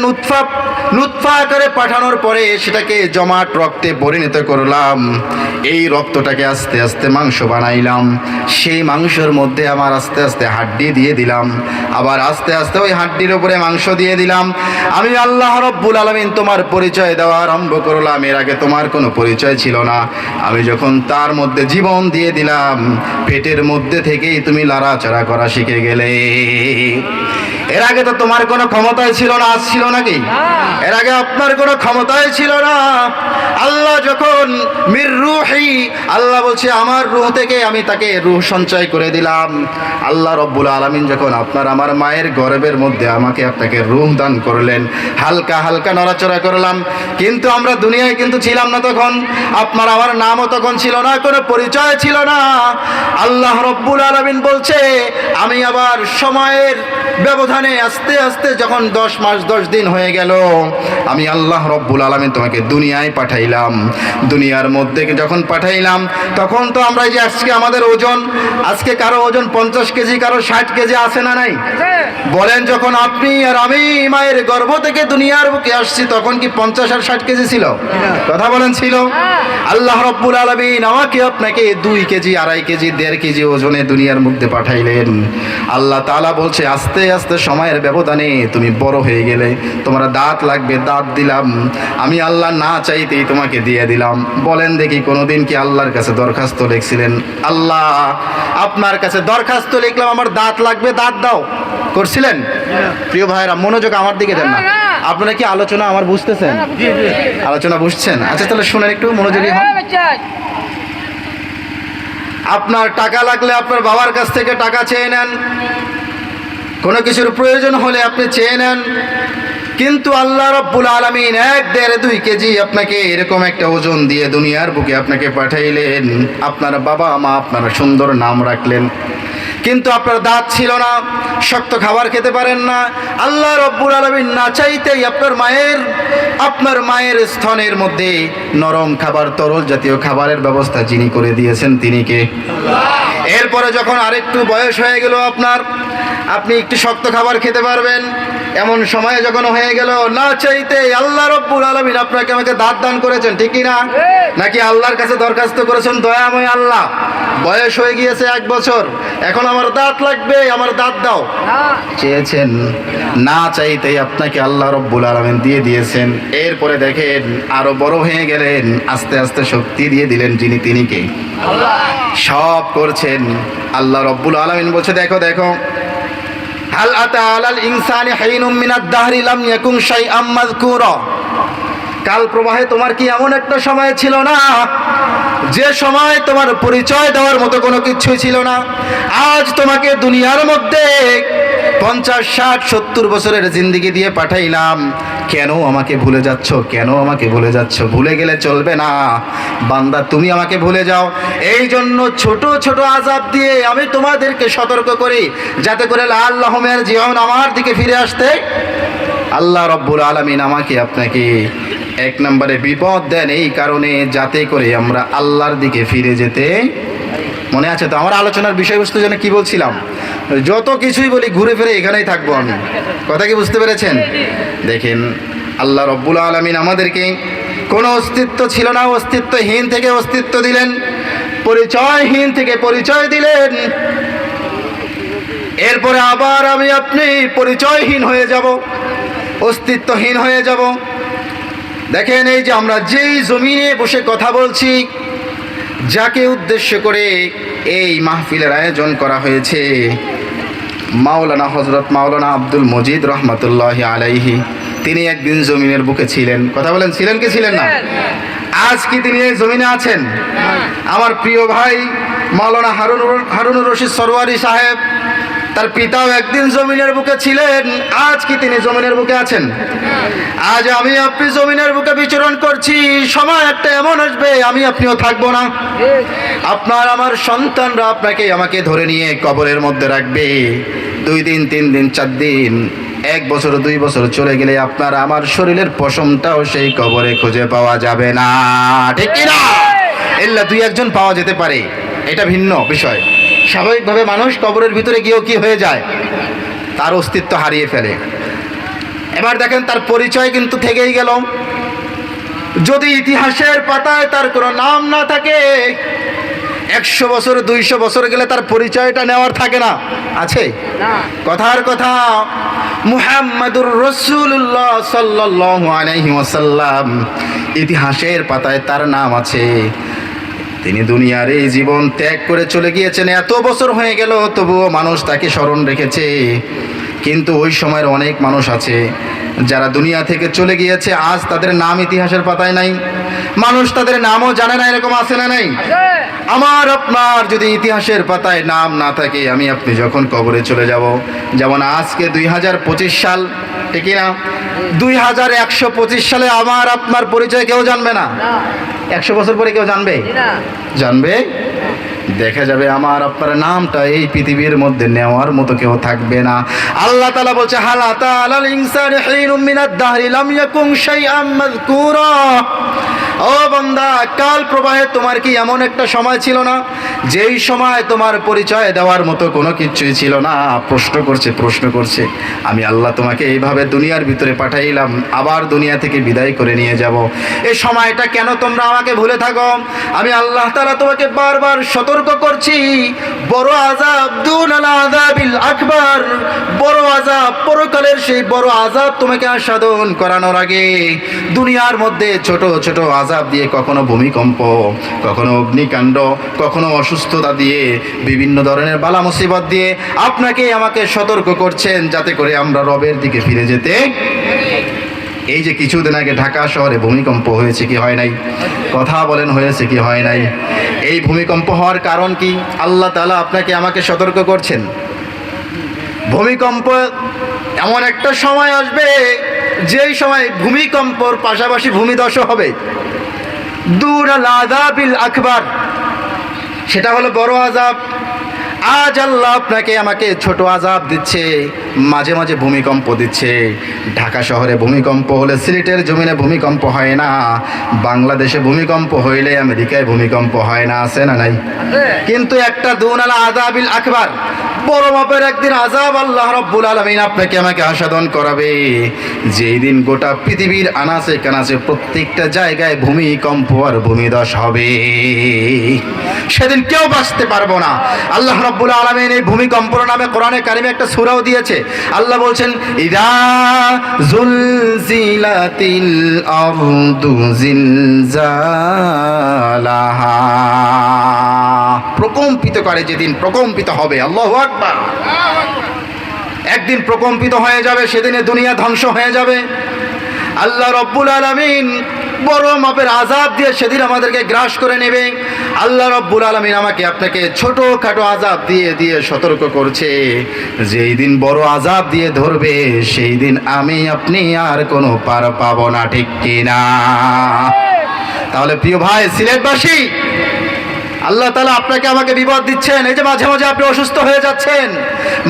নুতফা আকারে পাঠানোর পরে সেটাকে জমাট রক্তে পরিণত করলাম, এই রক্তটাকে আস্তে আস্তে মাংস বানাইলাম, সেই মাংসের মধ্যে আমার আস্তে আস্তে হাড্ডি দিয়ে দিলাম, আবার আস্তে আস্তে ওই হাড্ডির উপরে মাংস দিয়ে দিলাম। আমি আল্লাহ রব্বুল আলামিন তোমার পরিচয় দেওয়া আরম্ভ করলাম। এর আগে তোমার কোনো পরিচয় ছিল না। আমি যখন তার মধ্যে জীবন দিয়ে দিলাম, পেটের মধ্যে থেকেই তুমি লড়াচড়া করা শিখে গেলে। এর আগে তো তোমার কোনো ক্ষমতাই ছিল না, আজ ছিল নাকি? এর আগে আপনার কোনো ক্ষমতাই ছিল না। আল্লাহ যখন মির রূহি, আল্লাহ বলছে আমার রূহ থেকে আমি তাকে রূহ সঞ্চয় করে দিলাম। আল্লাহ রব্বুল আলামিন যখন আপনার আমার মায়ের গর্ভের মধ্যে আমাকে আপনাকে রূহ দান করলেন, হালকা হালকা নড়াচড়া করলাম, কিন্তু আমরা দুনিয়ায় কিন্তু ছিলাম না তখন। আপনার আমার নামও তখন ছিল না, কোনো পরিচয় ছিল না। আল্লাহ রব্বুল আলামিন বলছে আমি আবার সময়ের ব্যবধানে আস্তে আস্তে যখন 10 মাস 10 দিন হয়ে গেল, আমি আল্লাহ রব্বুল আলামিন তোমাকে দুনিয়ায় পাঠাইলাম। দুনিয়ার মধ্যে যখন পাঠাইলাম তখন তো আমরা এই যে আজকে আমাদের ওজন, আজকে কারো ওজন 50 কেজি, কারো 60 কেজি আছে না নাই? বলেন, যখন আপনি আর আমি মায়ের গর্ভ থেকে দুনিয়ার বুকে আসছি তখন কি 50 আর 60 কেজি ছিল? কথা বলেন, ছিল? আল্লাহ রব্বুল আলামিন আমাকে আপনাকে 2 কেজি 2.5 কেজি 1.5 কেজি ওজনে দুনিয়ার মধ্যে পাঠাইলেন। আল্লাহ তাআলা বলছে আস্তে আস্তে সময়ের ব্যবধানে তুমি বড় হয়ে গেলে, তোমার দাঁত লাগবে, দাঁত দিলাম। আমি আল্লাহ না চাইতেই তোমাকে দিয়ে দিলাম। বলেন দেখি, কোনোদিন কি আল্লাহর কাছে দরখাস্ত লিখছিলেন, আল্লাহ আপনার কাছে দরখাস্ত লিখলাম আমার দাঁত লাগবে, দাঁত দাও, করছিলেন? প্রিয় ভাইরা, মনোযোগ আমার দিকে দেন না। আপনারা কি আলোচনা আমার বুঝতেছেন? আলোচনা বুঝছেন? আচ্ছা তাহলে শুনেন, একটু মনোযোগী হন। আপনার টাকা লাগলে আপনার বাবার কাছ থেকে টাকা চেয়ে নেন, কোনো কিছুর প্রয়োজন হলে আপনি চেয়ে নেন, কিন্তু আল্লাহ রব্বুল আলামিন 1, 1.5, 2 কেজি আপনাকে এরকম একটা ওজন দিয়ে দুনিয়ার বুকে আপনাকে পাঠাইলেন। আপনার বাবা মা আপনার সুন্দর নাম রাখলেন, কিন্তু আপনার দাঁত ছিল না, শক্ত খাবার খেতে পারেন না। আল্লাহ রব্বুল আলামিন না চাইতেই আপনার মায়ের স্তনের মধ্যে নরম খাবার, তরল জাতীয় খাবারের ব্যবস্থা যিনি করে দিয়েছেন তিনি কে? এরপরে যখন আরেকটু বয়স হয়ে গেল আপনার, আপনি একটু শক্ত খাবার খেতে পারবেন, এমন সময়ে যখন হয়ে গেল, না চাইতে আল্লাহ রব্বুল আলামিন আপনাকে আমাকে দাঁত দান করেছেন, ঠিক কি না? নাকি আল্লাহর কাছে দরখাস্ত করেছেন, দয়াময় আল্লাহ বয়স হয়ে গিয়েছে 1 বছর, এখন আমার দাঁত লাগবে, আমার দাঁত দাও? চেয়েছেন? না চাইতেই আপনাকে আল্লাহ রব্বুল আলামিন দিয়ে দিয়েছেন। এরপরে দেখেন আরো বড় হয়ে গেলেন, আস্তে আস্তে শক্তি দিয়ে দিলেন যিনি, তিনি কে? সব করছেন আল্লাহ রব্বুল আলামিন। বলছে দেখো দেখো, হাল আতা আলাল ইনসানি হাইনুম মিনাদ দাহরি লাম ইয়াকুন শাইআম মাযকুরা। কাল প্রবাহে তোমার কি এমন একটা সময় ছিল না যে সময় তোমার পরিচয় দেওয়ার মতো কোনো কিছুই ছিল না? আজ তোমাকে দুনিয়ার মধ্যে 50, 60, 70 বছরের জিন্দেগি দিয়ে পাঠাইলাম, কেন আমাকে ভুলে যাচ্ছ? কেন আমাকে ভুলে যাচ্ছ? ভুলে গেলে চলবে না বান্দা, তুমি আমাকে ভুলে যাও। এই জন্য ছোট ছোট আযাব দিয়ে আমি তোমাদেরকে সতর্ক করি, যাতে করে লাআল্লাহুম ইয়ারজিউন, আমার দিকে ফিরে আসতে। আল্লাহ রব্বুল আলামিন আমাকে আপনাকে 1 নম্বরে বিপদ দেন এই কারণে, যাতে করে আমরা আল্লাহর দিকে ফিরে যেতে। মনে আছে তো আমার আলোচনার বিষয়বস্তু যেন কি বলছিলাম? যত কিছুই বলি ঘুরে ফিরে এখানেই থাকবো আমি। কথা কি বুঝতে পেরেছেন? দেখেন আল্লাহ রব্বুল আলামিন আমাদেরকে কোনো অস্তিত্ব ছিল না, অস্তিত্বহীন থেকে অস্তিত্ব দিলেন, পরিচয়হীন থেকে পরিচয় দিলেন। এরপরে আবার আমি আপনি পরিচয়হীন হয়ে যাব, অস্তিত্বহীন হয়ে যাব। দেখেন এই যে আমরা যেই জমিনে বসে কথা বলছি, যাকে উদ্দেশ্য করে এই মাহফিলের আয়োজন করা হয়েছে, মাওলানা হযরত মাওলানা আব্দুল মজিদ রহমাতুল্লাহি আলাইহি, তিনি একদিন জমিনের বুকে ছিলেন। কথা বলেন, ছিলেন কি ছিলেন না? আজ কি তিনি এই জমিনে আছেন? আমার প্রিয় ভাই মাওলানা হারুনুর রশিদ সরওয়ারি সাহেব, তার পিতাও একদিন জমিনের বুকে ছিলেন। আজ কি তিনি জমিনের বুকে আছেন? আজ আমি আপনি জমিনের বুকে বিচরণ করছি, সময় একটা এমন আসবে আমি আপনিও থাকবো না। আপনার আমার সন্তানরা আপনাকে আমাকে ধরে নিয়ে কবরের মধ্যে রাখবে। 2 দিন 3 দিন 4 দিন 1 বছর 2 বছর চলে গেলে আপনার আমার শরীরের পশমটাও সেই কবরে খুঁজে পাওয়া যাবে না, ঠিক কি না? এল্লা 2-1 জন পাওয়া যেতে পারে, এটা ভিন্ন বিষয়। স্বাভাবিকভাবে মানুষ কবরের ভিতরে গিয়েও কি হয়ে যায়? তার অস্তিত্ব হারিয়ে ফেলে। এবার দেখেন তার পরিচয় কিন্তু থেকেই গেল। যদি ইতিহাসের পাতায় তার কোনো নাম না থাকে, 100 বছর 200 বছর গেলে তার পরিচয়টা নেওয়ার থাকে না, আছে? কথার কথা, মুহাম্মাদুর রাসূলুল্লাহ সাল্লাল্লাহু আলাইহি ওয়াসাল্লাম, ইতিহাসের পাতায় তার নাম আছে। তিনি দুনিয়ার এই জীবন ত্যাগ করে চলে গিয়েছেন, এত বছর হয়ে গেল তবুও মানুষ তাকে স্মরণ রেখেছে। কিন্তু ওই সময়ের অনেক মানুষ আছে যারা দুনিয়া থেকে চলে গিয়েছে, আজ তাদের নাম ইতিহাসের পাতায় নাই, মানুষ তাদের নামও জানে না, এরকম আছে না নাই? আমার আপনার যদি ইতিহাসের পাতায় নাম না থাকে, আমি আপনি যখন কবরে চলে যাব, যেমন আজকে 2025 সাল, ঠিক না? 2125 সালে আমার আপনার পরিচয় কেউ জানবে না। 100 বছর পরে কেউ জানবে? জানবে? দেখা যাবে আমার আপনার নামটা এই পৃথিবীর মধ্যে নেওয়ার মতো কেউ থাকবে না। আল্লাহ তাআলা বলছে, হাল আতা আলাল ইনসানি হিনুম মিনাদ দাহরি লাম ইয়াকুন শাইআম মাযকুরা। ও বান্দা, কাল প্রবাহে তোমার কি এমন একটা সময় ছিল না যেই সময় তোমার পরিচয় দেওয়ার মতো কোনো কিছুই ছিল না? প্রশ্ন করছে। আমি আল্লাহ তোমাকে এইভাবে দুনিয়ার ভিতরে পাঠাইলাম, আবার দুনিয়া থেকে বিদায় করে নিয়ে যাব। এই সময়টা কেন তোমরা আমাকে ভুলে থাকো? আমি আল্লাহ তাআলা তোমাকে বারবার সতর্ক করছি, বড় আযাব, দুনাল আযাবিল আকবার, বড় আযাব, পরকালের সেই বড় আযাব তোমাকে আস্বাদন করানোর আগে দুনিয়ার মধ্যে ছোট ছোট আযাব দিয়ে, কখনো ভূমিকম্প, কখনো অগ্নিকাণ্ড, কখনো অসুস্থতা দিয়ে, বিভিন্ন ধরনের বালা মুসিবত দিয়ে আপনাকে আমাকে সতর্ক করছেন, যাতে করে আমরা রবের দিকে ফিরে যেতে। এই যে কিছুদিন আগে ঢাকা শহরে ভূমিকম্প হয়েছে কি হয় নাই? কথা বলেন, হয়েছে কি হয় নাই? এই ভূমিকম্প হওয়ার কারণ কি? আল্লাহ তাআলা আপনাকে আমাকে সতর্ক করছেন, ভূমিকম্প এমন একটা সময় আসবে যেই সময় ভূমিকম্পর পাশাপাশি ভূমিধসও হবে। দুনাল আযাবিল আকবার, সেটা হলো বড় আযাব। আজ আল্লাহ আপনাকে আমাকে ছোট আযাব দিচ্ছে, মাঝে মাঝে ভূমিকম্প দিচ্ছে। ঢাকা শহরে ভূমিকম্প হলে সিলেটের জমিনে ভূমিকম্প হয় না, বাংলাদেশে ভূমিকম্প হইলে আমেরিকায় ভূমিকম্প হয় না, আছে না নাই? কিন্তু একটা দুনাল আযাবিল আকবার, বড় মাপের একদিন আযাব আল্লাহ রাব্বুল আলামিন আপনাকে আমাকে আস্বাদন করাবে, যেই দিন গোটা পৃথিবীর আনাচে কানাচে প্রত্যেকটা জায়গায় ভূমিকম্প আর ভূমিধস হবে। সেদিন কেউ বাঁচতে পারবো না। আল্লাহ রাব্বুল আলামিন এই ভূমিকম্পর নামে কোরআনে কারিমে একটা সূরাও দিয়েছে। আল্লাহ বলছেন, ইদা জুলজিলাতিল আরদু জিলজালাহা, প্রকম্পিত করে যেদিন প্রকম্পিত হবে। আল্লাহু আকবার। একদিন প্রকম্পিত হয়ে যাবে, সেদিনে দুনিয়া ধ্বংস হয়ে যাবে। আল্লাহ রাব্বুল আলামিন বড় মাপের আযাব দিয়ে সেদিন আমাদেরকে গ্রাস করে নেবে। আল্লাহ রাব্বুল আলামিন আমাকে আপনাকে ছোটখাটো আযাব দিয়ে দিয়ে সতর্ক করছে, যেই দিন বড় আযাব দিয়ে ধরবে সেই দিন আমি আপনি আর কোনো পার পাবো না, ঠিক কিনা? তাহলে প্রিয় ভাই সিলেটবাসী, আল্লাহ তাআলা আপনাকে আমাকে বিপদ দিচ্ছেন। এই যে মাঝে মাঝে আপনি অসুস্থ হয়ে যাচ্ছেন,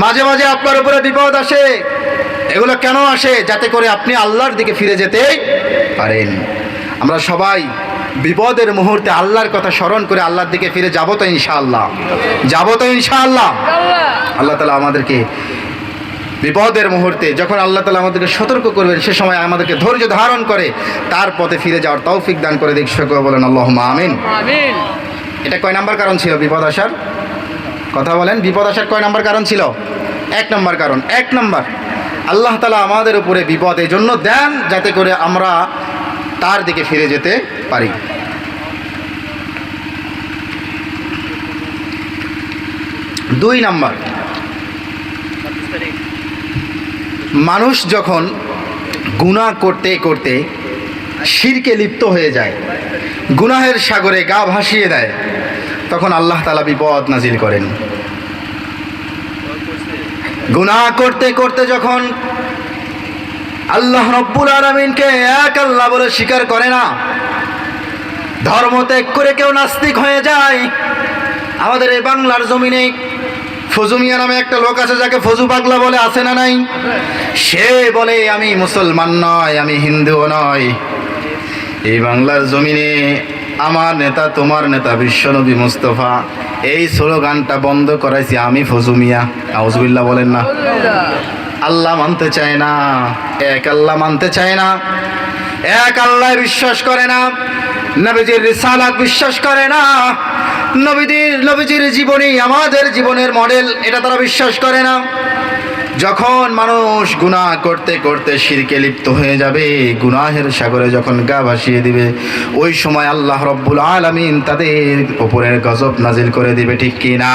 মাঝে মাঝে আপনার উপরে বিপদ আসে, এগুলো কেন আসে? যাতে করে আপনি আল্লাহর দিকে ফিরে যেতে পারেন। আমরা সবাই বিপদের মুহূর্তে আল্লাহর কথা স্মরণ করে আল্লাহর দিকে ফিরে যাব তো ইনশাআল্লাহ, যাব তো ইনশাআল্লাহ। আল্লাহ তাআলা আমাদেরকে বিপদের মুহূর্তে যখন আল্লাহ তাআলা আমাদেরকে সতর্ক করবেন, সে সময় আমাদেরকে ধৈর্য ধারণ করে তার পথে ফিরে যাওয়ার তৌফিক দান করে দিক। সকলে বলেন আল্লাহুম্মা আমিন। এটা কয় নাম্বার কারণ ছিল বিপদ আসার? কথা বলেন, বিপদ আসার কয় নাম্বার কারণ ছিল? 1 নম্বর কারণ। 1 নম্বর, আল্লাহ তাআলা আমাদের উপরে বিপদ এই জন্য দেন যাতে করে আমরা তার দিকে ফিরে যেতে পারি। 2 নম্বর, মানুষ যখন গুনাহ করতে করতে শিরকে লিপ্ত হয়ে যায়, গুনাহের সাগরে গা ভাসিয়ে দেয়, তখন আল্লাহ তাআলা বিপদ নাজিল করেন। গুনাহ করতে করতে যখন আল্লাহ রাব্বুল আলামিনকে এক আল্লাহ বলে স্বীকার করে না, ধর্ম ত্যাগ করে কেউ নাস্তিক হয়ে যায়। আমাদের এই বাংলার জমিনে ফজু মিয়া নামে একটা লোক আছে, যাকে ফজু পাগলা বলে, আছে না নাই? সে বলে আমি মুসলমান নয়, আমি হিন্দুও নয়। এই বাংলার জমিনে আমার নেতা, তোমার নেতা বিশ্বনবী মুস্তাফা, এই স্লোগানটা বন্ধ করাইছি আমি ফজু মিয়া। আউযুবিল্লাহ বলেন না। আল্লাহ মানতে চায় না, এক আল্লাহ মানতে চায় না, এক আল্লাহ বিশ্বাস করে না, নবীজির রিসালাত বিশ্বাস করে না, নবীজির জীবনী আমাদের জীবনের মডেল, এটা তারা বিশ্বাস করে না। যখন মানুষ গুনাহ করতে করতে শিরকে লিপ্ত হয়ে যাবে, গুনাহের সাগরে যখন গা ভাসিয়ে দিবে, ওই সময় আল্লাহ রব্বুল আলামিন তাদের উপরের গজব নাজিল করে দিবে, ঠিক কি না?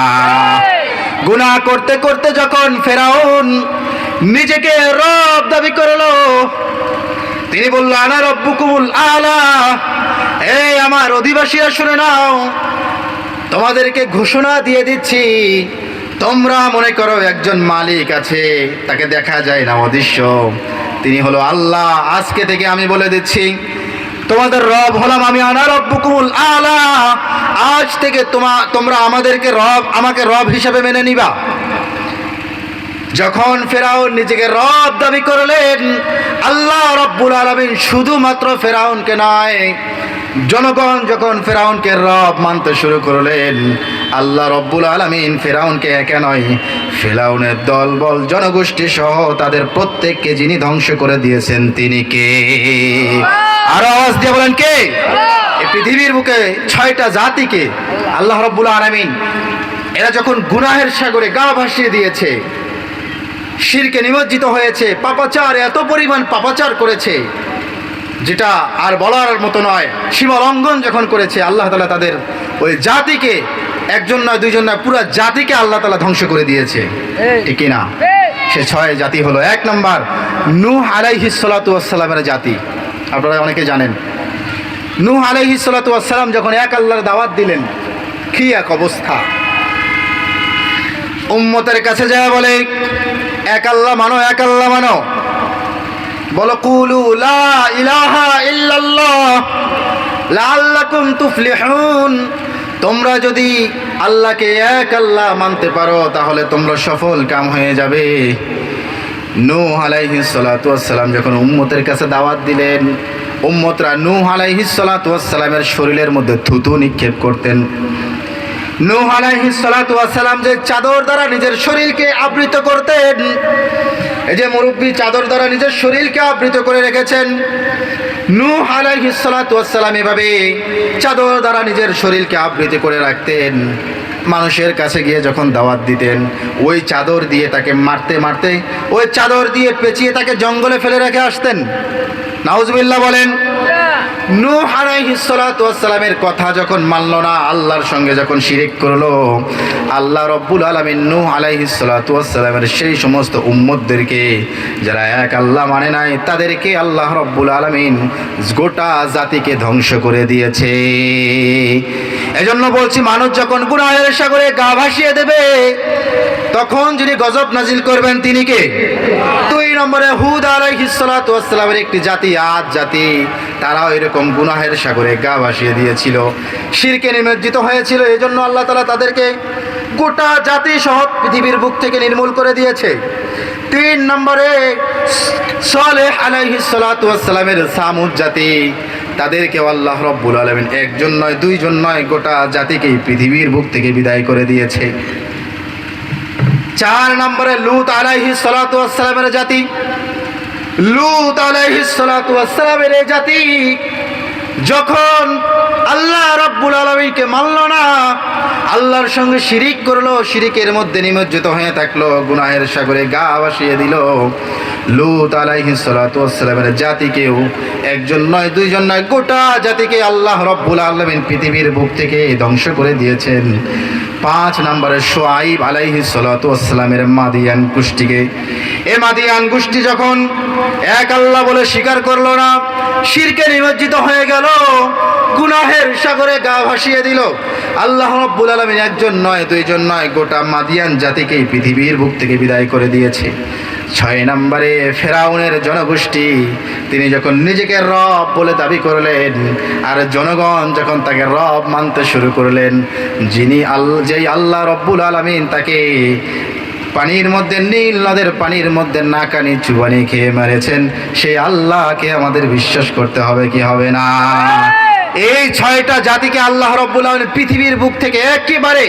গুনাহ করতে করতে যখন ফেরাউন নিজেকে রব দাবি করলো, তিনি বলল আনা রব্বুকুমুল আলা, এই আমার অধিবাসীরা শুনে নাও, তোমাদেরকে ঘোষণা দিয়ে দিচ্ছি, তোমরা মনে করো একজন মালিক আছে, তাকে দেখা যায় না, অদৃশ্য, তিনি হলো আল্লাহ। আজকে থেকে আমি বলে দিচ্ছি, তোমাদের রব হলাম আমি, আনা রব্বুকুমুল আলা। আজ থেকে তোমরা আমাকে রব হিসেবে মেনে নিবা। যখন ফেরাউন নিজেকে রব দাবি করলেন, আল্লাহ রব্বুল আলামিন শুধুমাত্র ফেরাউনকে নয়, জনগণ যখন ফেরাউনকে রব মানতে শুরু করলেন, আল্লাহ রব্বুল আলামিন ফেরাউনকে একা নয়, ফেরাউনের দলবল জনগোষ্ঠী সহ তাদের প্রত্যেককে যিনি ধ্বংস করে দিয়েছেন তিনি কে? আরো আওয়াজ দিয়ে বলেন কে? এই পৃথিবীর বুকে 6টা জাতিকে আল্লাহ রব্বুল আলামিন এরা যখন গুনাহের সাগরে গা ভাসিয়ে দিয়েছে, শিরকে নিমজ্জিত হয়েছে, পাপাচার, এত পরিমাণ পাপাচার করেছে যেটা আর বলার মতো নয়, সীমা লঙ্ঘন যখন করেছে, আল্লাহ তাআলা তাদের ওই জাতিকে, একজন নয় দুইজন নয়, পুরো জাতিকে আল্লাহ তাআলা ধ্বংস করে দিয়েছে, ঠিক না? সে 6 জাতি হলো, 1 নম্বর নূহ আলাইহিস সালাতু ওয়াস সালামের জাতি। আপনারা অনেকে জানেন, নূহ আলাইহিস সালাতু ওয়াস সালাম যখন এক আল্লাহর দাওয়াত দিলেন, কি এক অবস্থা! উম্মতের কাছে যায় বলে, এক আল্লাহ মানো, এক আল্লাহ মানো, বলো কুলু লা ইলাহা ইল্লাল্লাহ লাআল্লাকুম তুফলিহুন। তোমরা যদি আল্লাহকে এক আল্লাহ মানতে পারো তাহলে তোমরা সফল কাম হয়ে যাবে। নূহ আলাইহিস সালাতু ওয়াস সালাম যখন উম্মতের কাছে দাওয়াত দিলেন, উম্মতরা নূহ আলাইহিস সালাতু ওয়াস সালামের শরীরের মধ্যে থুতু নিক্ষেপ করতেন। নূহ আলাইহিস সালাতু ওয়াস সালাম যে চাদর দ্বারা নিজের শরীরকে আবৃত করতেন, এই যে মুরব্বী চাদর দ্বারা নিজের শরীরকে আবৃত করে রেখেছেন, নূহ আলাইহিস সালাতু ওয়াস সালাম এভাবে চাদর দ্বারা নিজের শরীরকে আবৃত করে রাখতেন। মানুষের কাছে গিয়ে যখন দাওয়াত দিতেন, ওই চাদর দিয়ে তাকে মারতে মারতে, ওই চাদর দিয়ে পেঁচিয়ে তাকে জঙ্গলে ফেলে রেখে আসতেন। নাউজুবিল্লাহ বলেন। নূহ আলাইহিস সালাতু ওয়াস সালামের কথা যখন মানল না, আল্লাহর সঙ্গে যখন শিরিক করলো, আল্লাহ রব্বুল আলামিন নূহ আলাইহিস সালাতু ওয়াস সালামের সেই সমস্ত উম্মতদেরকে যারা এক আল্লাহ মানে নাই, তাদেরকে আল্লাহ রব্বুল আলামিন গোটা জাতিকে ধ্বংস করে দিয়েছে। এজন্য বলছি, মানুষ যখন গুনাহের সাগরে গা ভাসিয়ে দেবে, তখন যিনি গজব নাজিল করবেন তিনি কে? 2 নম্বরে হুদ আলাইহিস সালাতু ওয়াস সালামের একটি জাতি, আদ জাতি, তারাও এরকম গুনাহের সাগরে গা ভাসিয়ে দিয়েছিল, শিরকে নিমজ্জিত হয়েছিল। এজন্য আল্লাহ তাআলা তাদেরকে গোটা জাতি সহ পৃথিবীর বুক থেকে নির্মূল করে দিয়েছে। 3 নম্বরে সালেহ আলাইহিস সালাতু ওয়াস সালামের সামুদ জাতি, তাদেরকেও আল্লাহ রব্বুল আলামিন একজন নয় দুইজন নয়, গোটা জাতিকে পৃথিবীর বুক থেকে বিদায় করে দিয়েছে। 4 নম্বরে লূত আলাইহিস সালাতু ওয়াস সালামের জাতি, লূত আলাইহিস সালাতু ওয়াস সালামের এই জাতি যখন আল্লাহ রাব্বুল আলামিনকে মানল না, আল্লাহর সঙ্গে শিরিক করলো, শিরিকের মধ্যে নিমজ্জিত হয়ে থাকলো, গুনাহের সাগরে গা ভাসিয়ে দিল, লূত আলাইহিস সালাতু ওয়াস সালামের জাতিকেও একজন নয় দুইজন নয়, গোটা জাতিকে আল্লাহ রাব্বুল আলামিন পৃথিবীর বুক থেকে ধ্বংস করে দিয়েছেন। 5 নম্বরে শুআইব আলাইহিস সালাতু ওয়াস সালামের মাদিয়ান গোষ্ঠীকে, এই মাদিয়ান গোষ্ঠী যখন এক আল্লাহ বলে স্বীকার করলো না, শিরকে নিমজ্জিত হয়ে গেল, গুনাহের সাগরে গা ভাসিয়ে দিল, আল্লাহ রাব্বুল আলামিন একজন নয় দুইজন নয়, গোটা মাদিয়ান জাতিকে পৃথিবীর বুক থেকে বিদায় করে দিয়েছে। 6 নম্বরে ফেরাউনের জনগোষ্ঠী, তিনি যখন নিজেকে রব বলে দাবি করলেন, আর জনগণ যখন তাকে রব মানতে শুরু করলেন, যেই আল্লাহ রব্বুল আলামিন তাকে পানির মধ্যে, নীল নদের পানির মধ্যে নাকানি চুবানি খেয়ে মেরেছেন, সেই আল্লাহকে আমাদের বিশ্বাস করতে হবে কি হবে না? এই 6টা জাতিকে আল্লাহ রাব্বুল আলামিন পৃথিবীর বুক থেকে একেবারে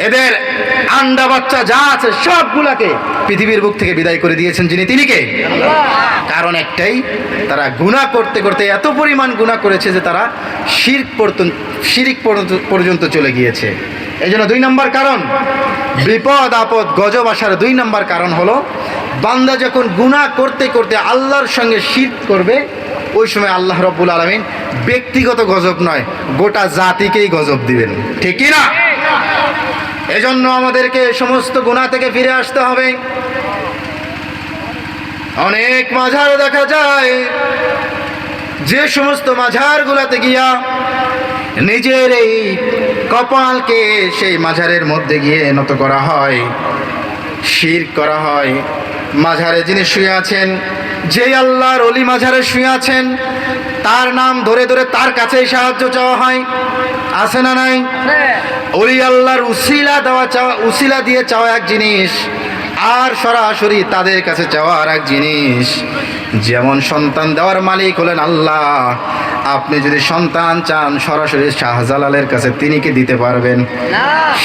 এদের আন্ডা বাচ্চা যা আছে সবগুলাকে পৃথিবীর বুক থেকে বিদায় করে দিয়েছেন যিনি, তিনি কে? কারণ একটাই, তারা গুনাহ করতে করতে এত পরিমাণ গুনাহ করেছে যে তারা শিরক পর্যন্ত চলে গিয়েছে। এই জন্য 2 নম্বর কারণ, বিপদ আপদ গজব আসার 2 নম্বর কারণ হলো, বান্দা যখন গুনাহ করতে করতে আল্লাহর সঙ্গে শিরক করবে, ওই সময় আল্লাহ রাব্বুল আলামিন ব্যক্তিগত গজব নয়, গোটা জাতিকেই গজব দিবেন, ঠিক কি না? এজন্য আমাদেরকে সমস্ত গুনাহ থেকে ফিরে আসতে হবে। অনেক মাঝার দেখা যায়, যে সমস্ত মাঝারগুলাতে গিয়া নিজের এই কপালকে সেই মাঝারের মধ্যে গিয়ে নত করা হয়, শিরক করা হয়। মাঝারে যিনি শুয়ে আছেন, যে আল্লাহর ওলি মাঝারে শুয়ে আছেন, তার নাম ধরে ধরে তার কাছেই সাহায্য চাওয়া হয়, আছে না নাই? ওলি আল্লাহর উসিলা দেওয়া চাওয়া, উসিলা দিয়ে চাওয়া এক জিনিস, আর সরাসরি তাদের কাছে চাওয়া আর এক জিনিস। যেমন সন্তান দেওয়ার মালিক হলেন আল্লাহ, আপনি যদি সন্তান চান সরাসরি শাহজালালের কাছে, তিনি কি দিতে পারবেন?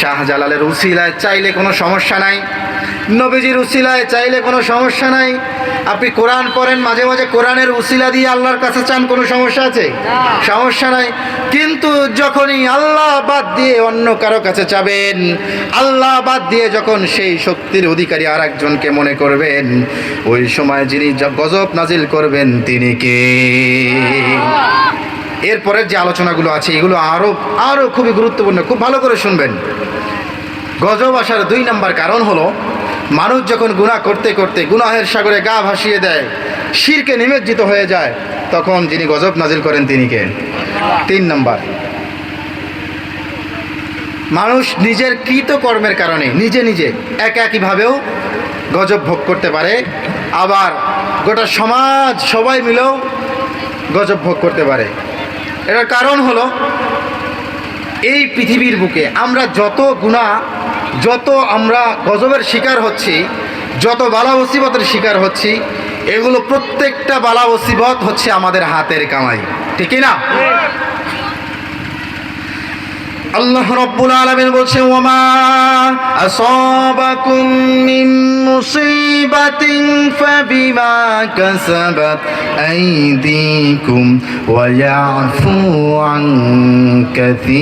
শাহজালালের উসিলায় চাইলে কোনো সমস্যা নাই, নবীজির উসিলায় চাইলে কোনো সমস্যা নাই। আপনি কোরআন পড়েন, মাঝে মাঝে কোরআনের উসিলা দিয়ে আল্লাহর কাছে চান, কোনো সমস্যা আছে? সমস্যা নাই। কিন্তু যখনই আল্লাহ বাদ দিয়ে অন্য কারো কাছে চাবেন, আল্লাহ বাদ দিয়ে যখন সেই শক্তির অধিকারী আর একজনকে মনে করবেন, ওই সময় যিনি গজব নাজিল করবেন তিনি কে? এরপরের যে আলোচনাগুলো আছে এগুলো আরো খুবই গুরুত্বপূর্ণ, খুব ভালো করে শুনবেন। গজব আসার 2 নম্বর কারণ হলো, মানুষ যখন গুনাহ করতে করতে গুনাহের সাগরে গা ভাসিয়ে দেয়, শিরকে নিমজ্জিত হয়ে যায়, তখন যিনি গজব নাজিল করেন তিনি কে? 3 নম্বর, মানুষ নিজের কৃত কর্মের কারণে নিজে নিজে একইভাবেও গজব ভোগ করতে পারে, আবার গোটা সমাজ সবাই মিলেও গজব ভোগ করতে পারে। এটার কারণ হলো, এই পৃথিবীর বুকে আমরা যত আমরা গজবের শিকার হচ্ছি, যত বালা মুসিবতের শিকার হচ্ছি, এগুলো প্রত্যেকটা বালা মুসিবত হচ্ছে আমাদের হাতের কামাই, ঠিক না? আল্লাহ রাব্বুল আলামিন বলছেন, ওয়ামা আসাবাকুম মিন মুসিবাতিন ফাবিমা কাসাবাত আইদিকুম ওয়া ইয়াফু আন কাসীর।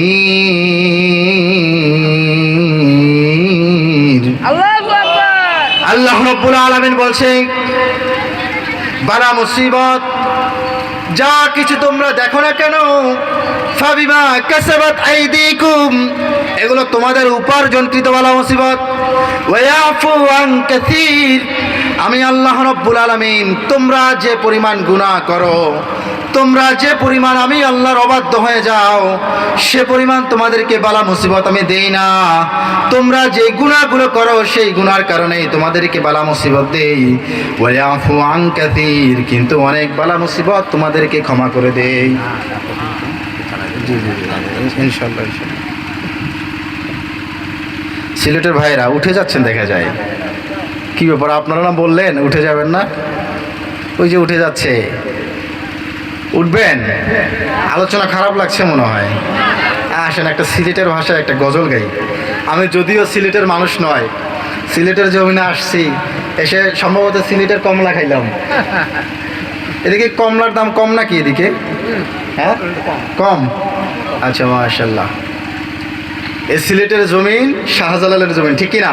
আল্লাহু আকবার। আল্লাহ রাব্বুল আলামিন বলছেন, বালা মুসিবত যা কিছু তোমরা দেখো না কেন, ফাবিমা কাসাবাত আইদিকুম, এগুলো তোমাদের উপার্জনকৃত বালা মুসিবত। ওয়া ইয়াফু আন কাসীর, আমি আল্লাহ রাব্বুল আলামিন তোমরা যে পরিমাণ গুনাহ করো, তোমরা যে পরিমাণ আমি আল্লাহর অবাধ্য হয়ে যাও, সে পরিমাণ তোমাদেরকে বালা মুসিবত আমি দেই না। তোমরা যে গুনাহগুলো করো সেই গুনার কারণেই তোমাদেরকে বালা মুসিবত দেই। ওয়া ইয়াফু আন কাসীর, কিন্তু অনেক বালা মুসিবত তোমাদেরকে ক্ষমা করে দেই। ইনশাআল্লাহ। সিলেটের ভাইরা উঠে যাচ্ছেন দেখা যায়, কি ব্যাপার? আপনারা না বললেন উঠে যাবেন না? ওই যে উঠে যাচ্ছে, উঠবেন? আলোচনা খারাপ লাগছে মনে হয়। আসেন একটা সিলেটের ভাষায় একটা গজল গাই। আমি যদিও সিলেটের মানুষ নয়, সিলেটের জমিনে আসছি, এসে সম্ভবত সিলেটের কমলা খাইলাম। এদিকে কমলার দাম কম নাকি এদিকে? হ্যাঁ কম, আচ্ছা মাশাআল্লাহ। এই সিলেটের জমিন শাহজালালের জমিন, ঠিক কিনা?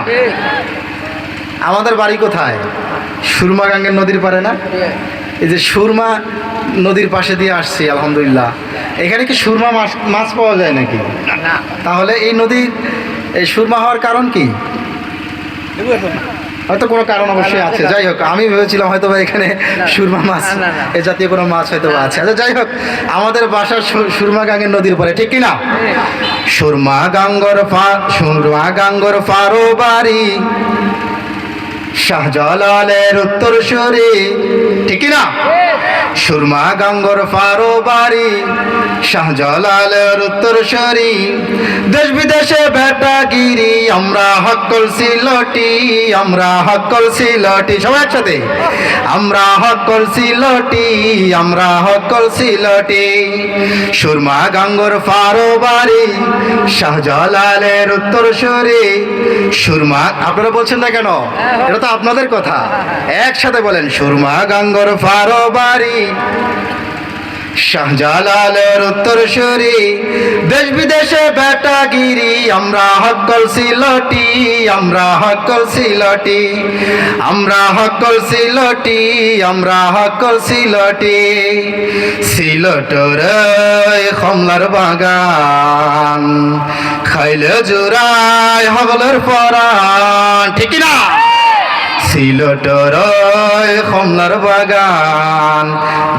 আমাদের বাড়ি কোথায়? সুরমা গাঙ্গের নদীর পারে না? এই যে সুরমা নদীর পাশে দিয়ে আসছি আলহামদুলিল্লাহ। এখানে কি সুরমা মাছ পাওয়া যায় নাকি? তাহলে এই নদীর এই সুরমা হওয়ার কারণ কি? হয়তো কোনো কারণ অবশ্যই আছে। যাই হোক, আমি ভেবেছিলাম হয়তো বা এখানে সুরমা মাছ, এ জাতীয় কোনো মাছ হয়তো আছে। আচ্ছা যাই হোক, আমাদের বাসার সুরমা গাঙ্গের নদীর পরে, ঠিক কিনা? সুরমা গাঙ্গর ফারো বাড়ি, শাহজালালের উত্তরসূরি, ঠিক না? সুরমা গাঙ্গর ফারো বাড়ি, শাহজালালের উত্তরসূরি, দেশ বিদেশে বেটাগিরি, আমরা হক্কল সিলটি, আমরা হক্কল সিলটি, সবাই একসাথে, আমরা হক্কল সিলটি, আমরা হক্কল সিলটি। সুরমা গাঙ্গর ফারো বাড়ি, শাহজালালের উত্তরসূরি, সুরমা। আপনারা বলছেন না কেন? এটা তো আপনাদের কথা, একসাথে বলেন, সুরমা গাঙ্গর ফারো বাড়ি, শাহজালালের উত্তরসূরি, দেশ বিদেশে বেটাগিরি, আমরা হক্কল সিলটি, আমরা হক্কল সিলটি, আমরা হক্কল সিলটি, আমরা হক্কল সিলটি। সিলটর কমলার বাগান, খাইলে জোড়ায় হগলের পরাণ, ঠিক না? সিলটর কমলার বাগান,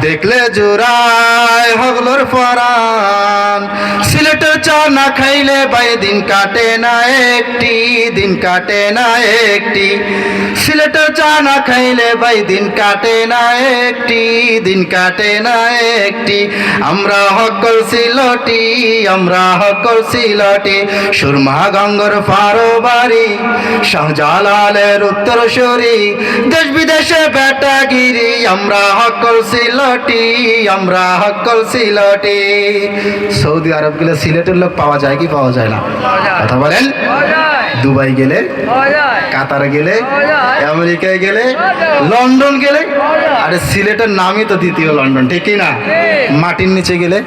দেখলে জোড়ায় হগলোর পরাণ। সিলেটের চা না খাইলে ভাই দিন কাটে না একটি, দিন কাটে না একটি। সিলেটের চা না খাইলে ভাই দিন কাটে না একটি, দিন কাটে না একটি। আমরা হক্কল সিলটি, আমরা হক্কল সিলটি। সুরমা গাঙ্গর ফারো বাড়ি, শাহজালালের উত্তরসূরি, দেশ বিদেশে বেটাগিরি, আমরা হক্কল সিলটি, আমরা হক্কল সিলটি। সৌদি আরব গেলে সিলেটের লোক পাওয়া যায় কি পাওয়া যায় না? কথা বলেন। দুবাই গেলে, কাতার গেলে, আমেরিকায় গেলে, লন্ডন গেলে, আরে সিলেটের নামই তো দ্বিতীয় লন্ডন, ঠিক না? মাটির নিচে গেলে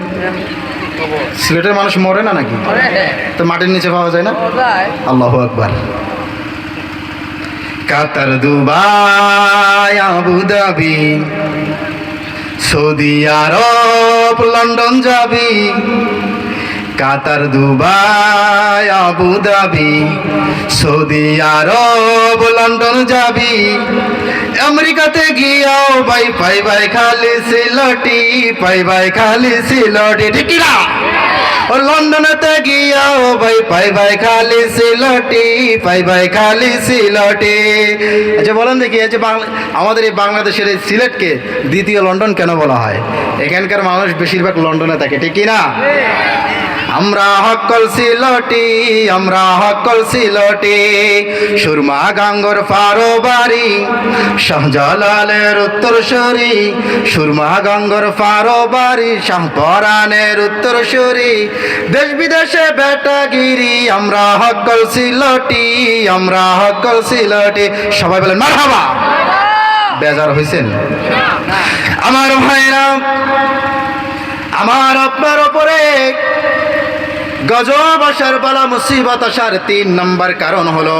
সিলেটের মানুষ মরে না নাকি? তো মাটির নিচে পাওয়া যায় না? আল্লাহু আকবার। কাতার, দুবাই, আবুধাবি, সৌদি আরব, লন্ডন যাবি। কাতার, দুবাই, আবুধাবি, সৌদি আরব, লন্ডন যাবি। আমেরিকাতে গিয়াও ভাই পাই ভাই খালি সিলটি, পাই ভাই খালি সিলটি, ঠিক না? ও লন্ডনেতে গিয়াও ভাই পাই ভাই খালি সিলটি, পাই ভাই খালি সিলটি। আচ্ছা বলেন দেখি, এই যে আমাদের এই বাংলাদেশের এই সিলেটকে দ্বিতীয় লন্ডন কেন বলা হয়? এখানকার মানুষ বেশিরভাগ লন্ডনে থাকে, ঠিক না? আমরা হক্কল সিলটি, আমরা হক্কল সিলটি। সুরমা গাঙ্গর ফারো বাড়ি, শাহজালালের উত্তরসূরি, সুরমা গাঙ্গর ফারো বাড়ি, শাহপরানের উত্তরসূরি, দেশ বিদেশে বেটাগিরি, আমরা হক্কল সিলটি, আমরা হক্কল সিলটি। সবাই বলেন মারহাবা। বেজার হয়েছেন আমার ভাইরা? আমার আপনার ওপরে গজব আসার, বালা মুসিবত আসার 3 নম্বর কারণ হলো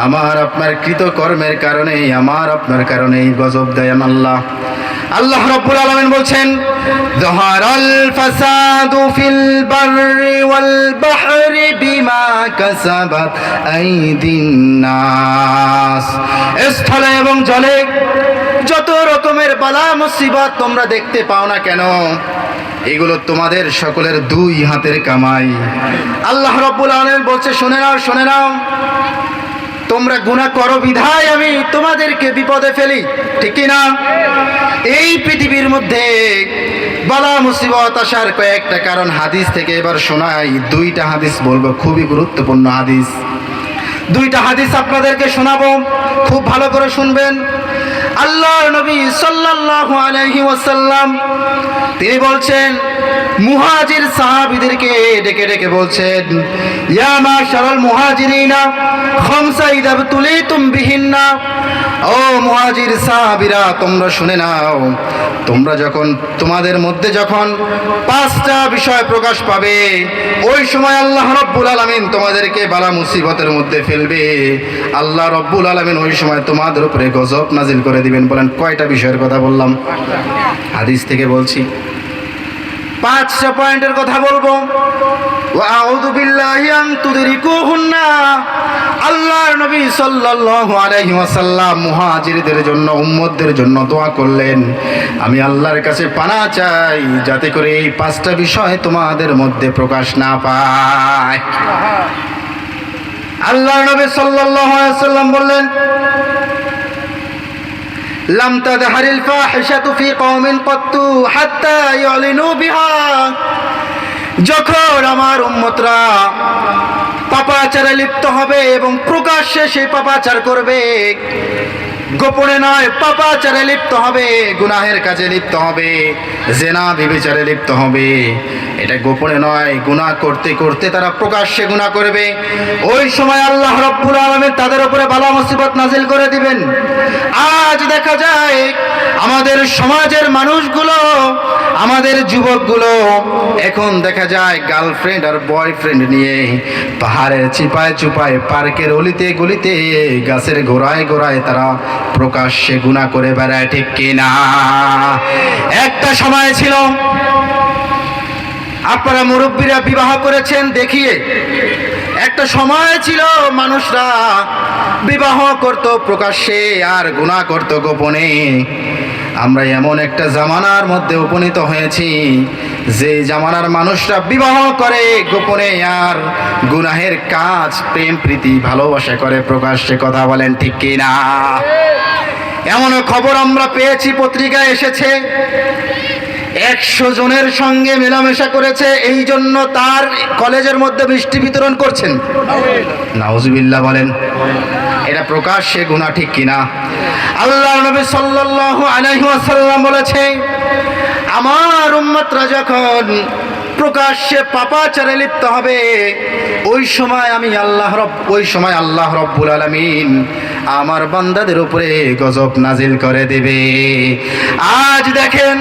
আমার আপনার কৃতকর্মের কারণে, আমার আপনার কারণেই গজব দেয় আল্লাহ। আল্লাহ রাব্বুল আলামিন বলছেন, যাহারাল ফাসাদু ফিল বাররি ওয়াল বাহরি বিমা কাসাবাত আইদিন নাস। স্থলে এবং জলে যত রকমের বালা মুসিবত তোমরা দেখতে পাও না কেন, এগুলো তোমাদের সকলের 2 হাতের কামাই। আল্লাহ রাব্বুল আলামিন বলছে, শুনে নাও, শুনে নাও, তোমরা গুনাহ করো বিধায় আমি তোমাদেরকে বিপদে ফেলি, ঠিক না? এই পৃথিবীর মধ্যে বালা মুসিবত আসার কয়েকটা কারণ হাদিস থেকে এবার শোনাই। 2টা হাদিস বলবো, খুবই গুরুত্বপূর্ণ হাদিস। 2টা হাদিস আপনাদেরকে শোনাবো, খুব ভালো করে শুনবেন। আল্লাহর নবী সাল্লাল্লাহু আলাইহি ওয়াসাল্লাম তিনি বলছেন, মুহাজির সাহাবীদেরকে ডেকে ডেকে বলছেন, ইয়া মাশারাল মুহাজিরিনা খামসা ইযা তুলিতুম বিহিন্না। ও মুহাজির সাহাবীরা, তোমরা শুনে নাও, তোমরা যখন তোমাদের মধ্যে যখন 5টা বিষয় প্রকাশ পাবে, ওই সময় আল্লাহ রাব্বুল আলামিন তোমাদেরকে বালা মুসিবতের মধ্যে ফেলবে। আল্লাহ রাব্বুল আলামিন ওই সময় তোমাদের উপরে গজব নাজিল করে দিবেন। বলেন কয়টা বিষয়ের কথা বললাম? হাদিস থেকে বলছি, 5টা পয়েন্টের কথা বলবো। ওয়া আউযু বিল্লাহি আন তুদরিকুহুন্না। আল্লাহর নবী সাল্লাল্লাহু আলাইহি ওয়াসাল্লাম মুহাজিরদের জন্য, উম্মতদের জন্য দোয়া করলেন, আমি আল্লাহর কাছে পানাহ চাই যাতে করে এই 5টা বিষয় তোমাদের মধ্যে প্রকাশ না পায়। আল্লাহ নবী সাল্লাল্লাহু আলাইহি ওয়াসাল্লাম বললেন, লাম তাদহারিল ফাহিশাতু ফি কওমিন ক্বাত্তু হাত্তা ইউলিনু বিহা। যখন আমার উম্মতরা পাপাচারে লিপ্ত হবে এবং প্রকাশ্যে সেই পাপাচার করবে, গোপনে নয়, পাপাচারে লিপ্ত হবে, গুনাহের কাজে লিপ্ত হবে, জেনা ব্যভিচারে লিপ্ত হবে, এটা গোপনে নয়, গুনাহ করতে করতে তারা প্রকাশ্যে গুনাহ করবে, ওই সময় আল্লাহ রাব্বুল আলামিন তাদের উপরে বালা মুসিবত নাজিল করে দিবেন। আজ দেখা যায় আমাদের সমাজের মানুষগুলো, আমাদের যুবকগুলো এখন দেখা যায় গার্লফ্রেন্ড আর বয়ফ্রেন্ড নিয়ে পাহাড়ের চিপায় চুপায়, পার্কের অলিতে গলিতে, গাছের গোড়ায় গোড়ায় তারা প্রকাশ্যে গুনাহ করে বেড়ায়, ঠিক কিনা? একটা সময় ছিল আপনারা মুরব্বীরা বিবাহ করেছেন দেখিয়ে, একটা সময় ছিল মানুষরা বিবাহ করত প্রকাশ্যে আর গুনাহ করত গোপনে। আমরা এমন একটা জামানার মধ্যে উপনীত হয়েছি যে জামানার মানুষরা বিবাহ করে গোপনে আর গুনাহের কাজ, প্রেম প্রীতি ভালোবাসা করে প্রকাশ্যে। কথা বলেন ঠিক কি না? এমনও খবর আমরা পেয়েছি, পত্রিকায় এসেছে, 100 জনের সঙ্গে মেলামেশা করেছে, এই জন্য তার কলেজের মধ্যে বৃষ্টি বিতরণ করছেন। নাউজুবিল্লাহ বলেন, এটা প্রকাশ্যে গুনাহ, ঠিক কিনা? আল্লাহ নবী সাল্লাল্লাহু আলাইহি ওয়াসাল্লাম বলেছে, আমার উম্মতরা যখন প্রকাশ্যে পাপাচারে লিপ্ত হবে, ওই সময় আল্লাহ রাব্বুল আলামিন আমার বান্দাদের উপরে গজব নাজিল করে দেবে। আজ দেখেন,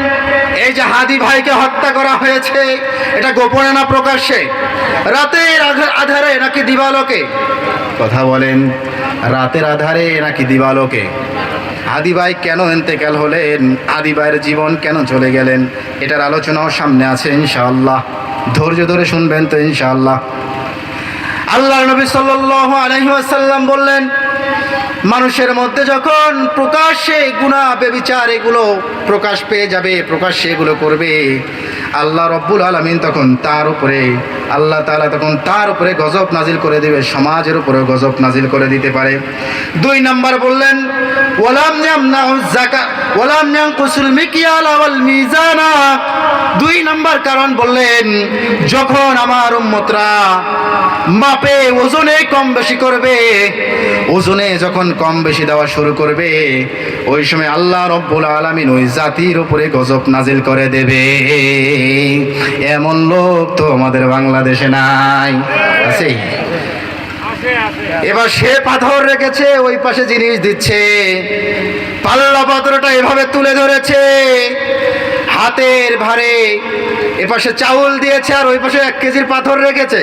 এই যে হাদি ভাইকে হত্যা করা হয়েছে, এটা গোপনে না প্রকাশ্যে? রাতের আধারে নাকি দিবালোকে? কথা বলেন, রাতের আধারে নাকি দিবালোকে? হাদি ভাই কেন ইন্তেকাল হলেন, হাদি ভাইয়ের জীবন কেন চলে গেলেন, এটার আলোচনাও সামনে আছে ইনশাআল্লাহ। ধৈর্য ধরে শুনবেন তো ইনশাআল্লাহ। আল্লাহ নবী সাল্লাল্লাহু আলাইহি ওয়াসাল্লাম বললেন, মানুষের মধ্যে যখন প্রকাশ্যে গুনাহ ব্যভিচার এগুলো প্রকাশ পেয়ে যাবে, প্রকাশ্যে এগুলো করবে, আল্লাহ রাব্বুল আলামিন তখন তার উপরে, আল্লাহ তাআলা তখন তার উপরে গজব নাজিল করে দেবে, সমাজের উপরে গজব নাজিল করে দিতে পারে। 2 নাম্বার বললেন, ওয়ালাম ইয়ামনাউ যাকাত ওয়ালাম ইয়ানকুসুল মিকিয়াল ওয়াল মিজানা। 2 নাম্বার কারণ বললেন, যখন আমার উম্মতরা মাপে ওজনে কম বেশি করবে, ওজনে যখন কম বেশি দেওয়া শুরু করবে, ওই সময় আল্লাহ রাব্বুল আলামিন ওই জাতির উপরে গজব নাজিল করে দেবে। এমন লোক তো আমাদের বাংলাদেশে নাই, আছে? এবার সে পাথর রেখেছে, ওই পাশে জিনিস দিচ্ছে, পাল্লা পাথরটা এভাবে তুলে ধরেছে হাতের ভারে, এপাশে চাউল দিয়েছে আর ওই পাশে 1 কেজির পাথর রেখেছে,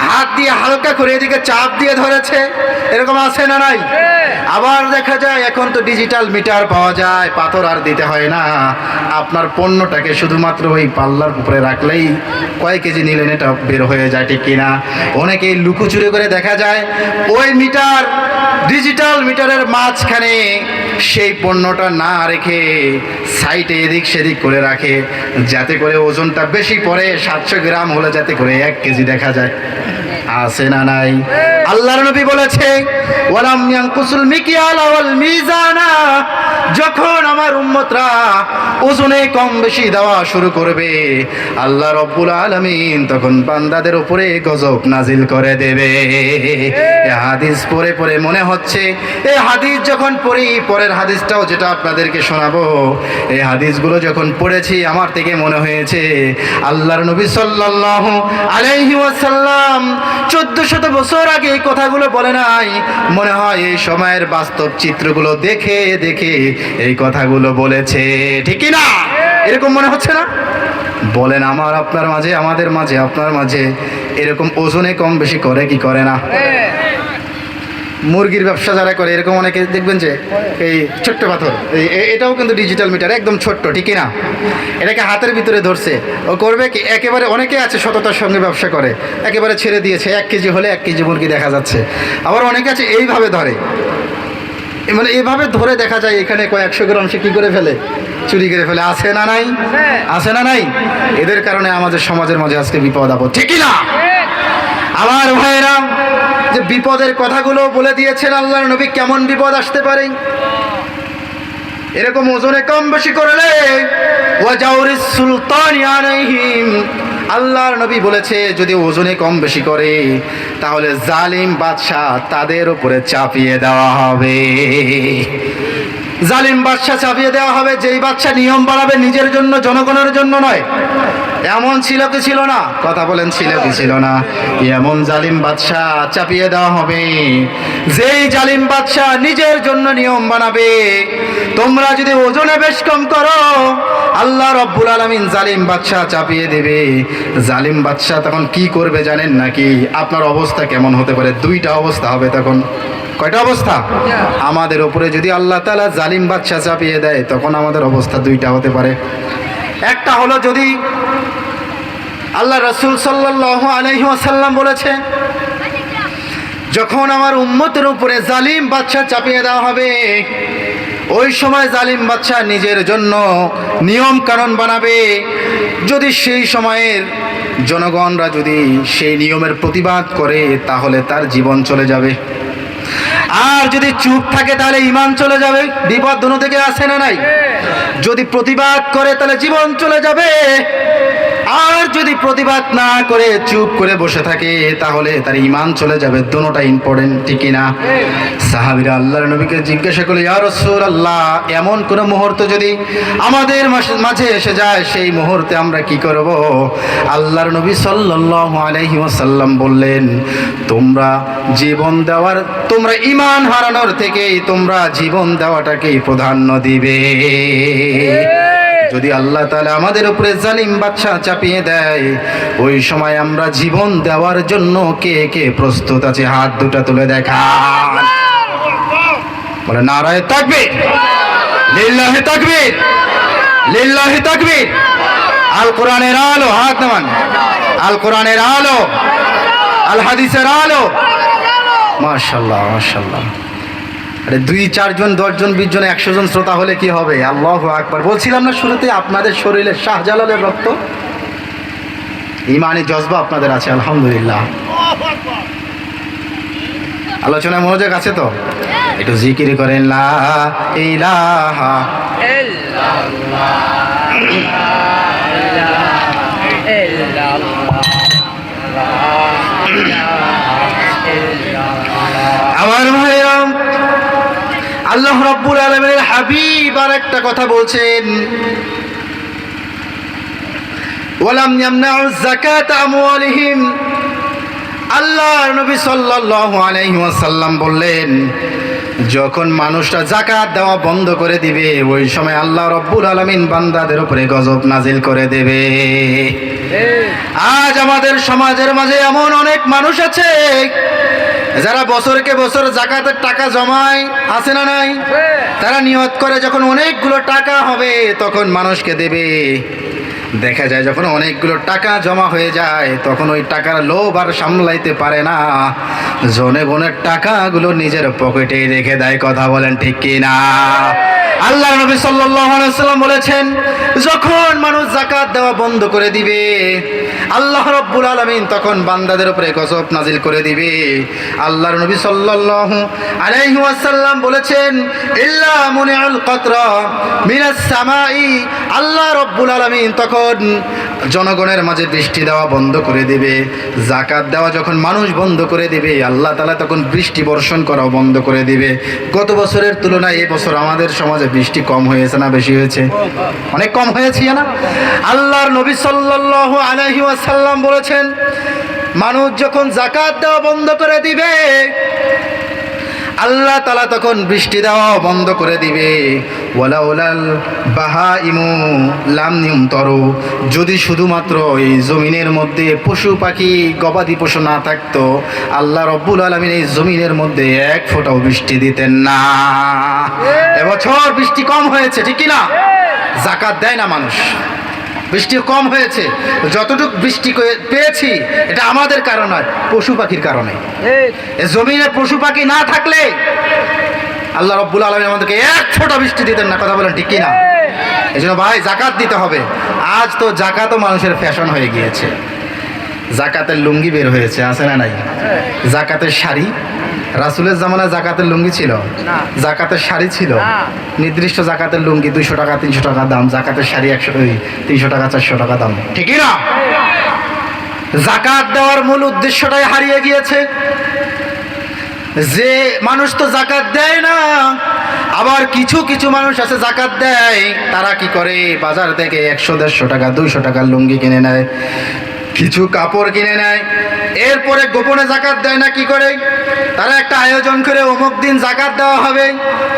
হাত দিয়ে হালকা করে এদিকে চাপ দিয়ে ধরেছে। এরকম আছে না নাই? আবার দেখা যায় এখন তো ডিজিটাল মিটার পাওয়া যায়, পাথর আর দিতে হয় না, আপনার পণ্যটাকে শুধুমাত্র ওই পাল্লার উপরে রাখলেই কয় কেজি নিলেন এটা বের হয়ে যায়, ঠিক কিনা? অনেকেই লুকোচুরি করে দেখা যায় ওই মিটার, ডিজিটাল মিটারের মাঝখানে সেই পণ্যটা না রেখে সাইডে এদিক সেদিক করে রাখে, যাতে করে ওজনটা বেশি পড়ে, 700 গ্রাম হলে যাতে করে 1 কেজি দেখা যায়। আছে না নাই? আল্লাহর নবী বলেছে, ওয়ালাম ইয়ানকুসুল মিকিয়াল ওয়াল মিজানা। যখন আমার উম্মতরা ওজনে কম বেশি দেওয়া শুরু করবে, আল্লাহ রাব্বুল আলামিন তখন বান্দাদের উপরে গজব নাজিল করে দেবে। এই হাদিস পড়ে পড়ে মনে হচ্ছে, এই হাদিস যখন পড়ি, পরের হাদিসটাও যেটা আপনাদেরকে শোনাবো, এই হাদিসগুলো যখন পড়েছি আমার থেকে মনে হয়েছে আল্লাহর নবী সাল্লাল্লাহু আলাইহি ওয়াসাল্লাম 1400 বছর আগে এই কথাগুলো বলে নাই। মনে হয় এই সময়ের বাস্তব চিত্রগুলো দেখে দেখে এই কথাগুলো বলেছে, ঠিক না? এরকম মনে হচ্ছে না? বলেন, আমার আপনার মাঝে, আমাদের মাঝে, আপনার মাঝে এরকম ওজনে কম বেশি করে কি করে না? মুরগির ব্যবসা যারা করে, এরকম অনেকে দেখবেন যে এই ছোট্ট পাথর, এটাও কিন্তু ডিজিটাল মিটার, একদম ছোট্ট, ঠিক না? এটাকে হাতের ভিতরে ধরছে, ও করবে কি, একেবারে অনেকে আছে সততার সঙ্গে ব্যবসা করে, একেবারে ছেড়ে দিয়েছে, 1 কেজি হলে 1 কেজি মুরগি দেখা যাচ্ছে। আবার অনেকে আছে এইভাবে ধরে, মানে এভাবে ধরে দেখা যায় এখানে কয়েকশো গ্রাম সে কী করে ফেলে, চুরি করে ফেলে। আছে না নাই? আছে না নাই? এদের কারণে আমাদের সমাজের মাঝে আজকে বিপদ আপদ, ঠিক না? আমার ভাইয়েরা, যে বিপদের কথাগুলো বলে দিয়েছেন আল্লাহর নবী কেমন বিপদ আসতে পারে। এরকম ওজনে কম বেশি করলে ওয়াজাউরিস সুলতানি আলাইহিম, আল্লাহর নবী বলেছে যদি ওজনে কম বেশি করে তাহলে জালিম বাদশা তাদের উপরে চাপিয়ে দেওয়া হবে। জালিম বাদশা চাপিয়ে দেওয়া হবে, যেই বাদশা নিয়ম বানাবে নিজের জন্য, জনগণের জন্য নয়। এমন ছিল কি ছিল না? কথা বলেন, ছিল কি ছিল না? এমন জালিম বাদশা চাপিয়ে দেওয়া হবে, যেই জালিম বাদশা নিজের জন্য নিয়ম বানাবে। তোমরা যদি ওজনে বেশ কম করো, আল্লাহ রব্বুল আলামিন জালিম বাদশা চাপিয়ে দেবে। জালিম বাদশা তখন কি করবে জানেন নাকি? আপনার অবস্থা কেমন হতে পারে? দুইটা অবস্থা হবে তখন। কয়টা অবস্থা? আমাদের উপরে যদি আল্লাহ তাআলা জালিম বাদশা চাপিয়ে দেয় তখন আমাদের অবস্থা দুইটা হতে পারে। একটা হলো যদি আল্লাহ রাসূল সাল্লাল্লাহু আলাইহি ওয়াসাল্লাম বলেছে যখন আমার উম্মতের উপরে জালিম বাদশা চাপিয়ে দেওয়া হবে, ওই সময় জালিম বাদশা নিজের জন্য নিয়ম কানুন বানাবে। যদি সেই সময়ের জনগণরা যদি সেই নিয়মের প্রতিবাদ করে তাহলে তার জীবন চলে যাবে, আর যদি চুপ থাকে তাহলে ঈমান চলে যাবে। বিপদ দুনো থেকে আসে না নাই? যদি প্রতিবাদ করে তাহলে জীবন চলে যাবে, আর যদি প্রতিবাদ না করে চুপ করে বসে থাকে তাহলে তার ঈমান চলে যাবে। দুটোটা ইম্পর্টেন্ট, ঠিক না? সাহাবীরা আল্লাহর নবীকে জিজ্ঞাসা করলো, ইয়া রাসূলুল্লাহ, এমন কোন মুহূর্ত যদি আমাদের মাঝে এসে যায় সেই মুহূর্তে আমরা কি করব? আল্লাহর নবী সাল্লাল্লাহু আলাইহি ওয়াসাল্লাম বললেন, তোমরা ঈমান হারানোর থেকে তোমরা জীবন দেওয়াটাকেই প্রাধান্য দিবে। যদি আল্লাহ তাআলা আমাদের উপরে জালিম বাদশা চাপিয়ে দেয়, ওই সময় আমরা জীবন দেওয়ার জন্য কে কে প্রস্তুত আছে? হাত দুটো তুলে দেখান। বলে নারায়ে তাকবীর, লিল্লাহি তাকবীর, লিল্লাহি তাকবীর। আল কোরআনের আলো, হাত নামান। আল কোরআনের আলো, আল হাদিসের আলো। মাশাআল্লাহ, মাশাআল্লাহ। আরে 2, 4 জন, 10 জন, 20 জন, 100 জন শ্রোতা হলে কি হবে? আল্লাহু আকবার। বলছিলাম না শুরুতে, আপনাদের শরীরে শাহজালালের রক্ত, ইমানি জজবা আপনাদের আছে, আলহামদুলিল্লাহ। আলোচনায় মনোযোগ আছে তো? একটু জিকির করেন, লা ইলাহা আমার ভাইরা, আল্লাহ রাব্বুল আলামিনের হাবিব আর একটা কথা বলছেন, ওয়ালাম ইয়ামনাউ যাকাত আমওয়ালিহিম। আল্লাহর নবী সাল্লাল্লাহু আলাইহি ওয়াসাল্লাম বললেন, যখন মানুষরা যাকাত দেওয়া বন্ধ করে দিবে ওই সময় আল্লাহ রাব্বুল আলামিন বান্দাদের উপরে গজব নাজিল করে দেবে। আজ আমাদের সমাজের মাঝে এমন অনেক মানুষ আছে যারা বছরকে বছর যাকাতের টাকা জমায়, আছে না নাই? তারা নিয়ত করে যখন অনেকগুলো টাকা হবে তখন মানুষকে দেবে। দেখা যায় যখন অনেকগুলো টাকা জমা হয়ে যায় তখন ওই টাকার লোভ আর সামলাইতে পারে না, জনগণের টাকাগুলো নিজের পকেটে রেখে দেয়। কথা বলেন ঠিক কি না? আল্লাহ নবী সাল্লাল্লাহু আলাইহি ওয়াসাল্লাম বলেছেন, যখন মানুষ যাকাত দেওয়া বন্ধ করে দিবে আল্লাহ রাব্বুল আলামিন তখন বান্দাদের উপরে গজব নাজিল করে দিবে। আল্লাহর নবী সাল্লাল্লাহু আলাইহি ওয়াসাল্লাম বলেছেন, ইল্লা মুনিউল কতরা মিনাস সামাই। আল্লাহ রাব্বুল আলামিন তখন জনগণের মাঝে বৃষ্টি দেওয়া বন্ধ করে দিবে। যাকাত দেওয়া যখন মানুষ বন্ধ করে দিবে আল্লাহ তাআলা তখন বৃষ্টি বর্ষণ করাও বন্ধ করে দিবে। গত বছরের তুলনায় এই বছর আমাদের সমাজে বৃষ্টি কম হয়েছে না বেশি হয়েছে? অনেক কম হয়েছে না? আল্লাহর নবী সাল্লাল্লাহু আলাইহি ওয়াসাল্লাম বলেছেন, মানুষ যখন যাকাত দেওয়া বন্ধ করে দিবে আল্লাহ তাআলা তখন বৃষ্টি দেওয়াও বন্ধ করে দিবে। ওয়ালাউলাল বাহাইমু লাম ইউমতারু। যদি শুধুমাত্র এই জমিনের মধ্যে পশু পাখি গবাদি পশু না থাকতো আল্লাহ রাব্বুল আলামিন এই জমিনের মধ্যে এক ফোঁটাও বৃষ্টি দিতেন না। এবছর বৃষ্টি কম হয়েছে, ঠিক কি না? যাকাত দেয় না মানুষ, বৃষ্টি কম হয়েছে। যতটুকু বৃষ্টি পেয়েছি এটা আমাদের কারণ নয়, পশু পাখির কারণে। জমিনে পশু পাখি না থাকলে আল্লাহ রাব্বুল আলামিন আমাদেরকে এক ফোঁটা বৃষ্টি দিতেন না। কথা বলেন ঠিক কি না? এই জন্য ভাই যাকাত দিতে হবে। আজ তো যাকাতও মানুষের ফ্যাশন হয়ে গিয়েছে। জাকাতের লুঙ্গি বের হয়েছে, আছে না নাই? জাকাতের শাড়ি, রাসূলের জামানায় জাকাতের লুঙ্গি ছিল? জাকাতের শাড়ি ছিল, নির্দিষ্ট জাকাতের লুঙ্গি 200 টাকা 300 টাকা দাম, জাকাতের শাড়ি 300 টাকা 400 টাকা দাম, ঠিকই না? জাকাত দেওয়ার মূল উদ্দেশ্যটাই হারিয়ে গিয়েছে। যে মানুষ তো জাকাত দেয় না, আবার কিছু কিছু মানুষ আছে জাকাত দেয়, তারা কি করে বাজার থেকে 100-150 টাকা 200 টাকার লুঙ্গি কিনে নেয়, কিছু কাপড় কিনে নেয়, এরপরে গোপনে জাকাত দেয় না। কি করে? তারা একটা আয়োজন করে অমুক দিন জাকাত দেওয়া হবে,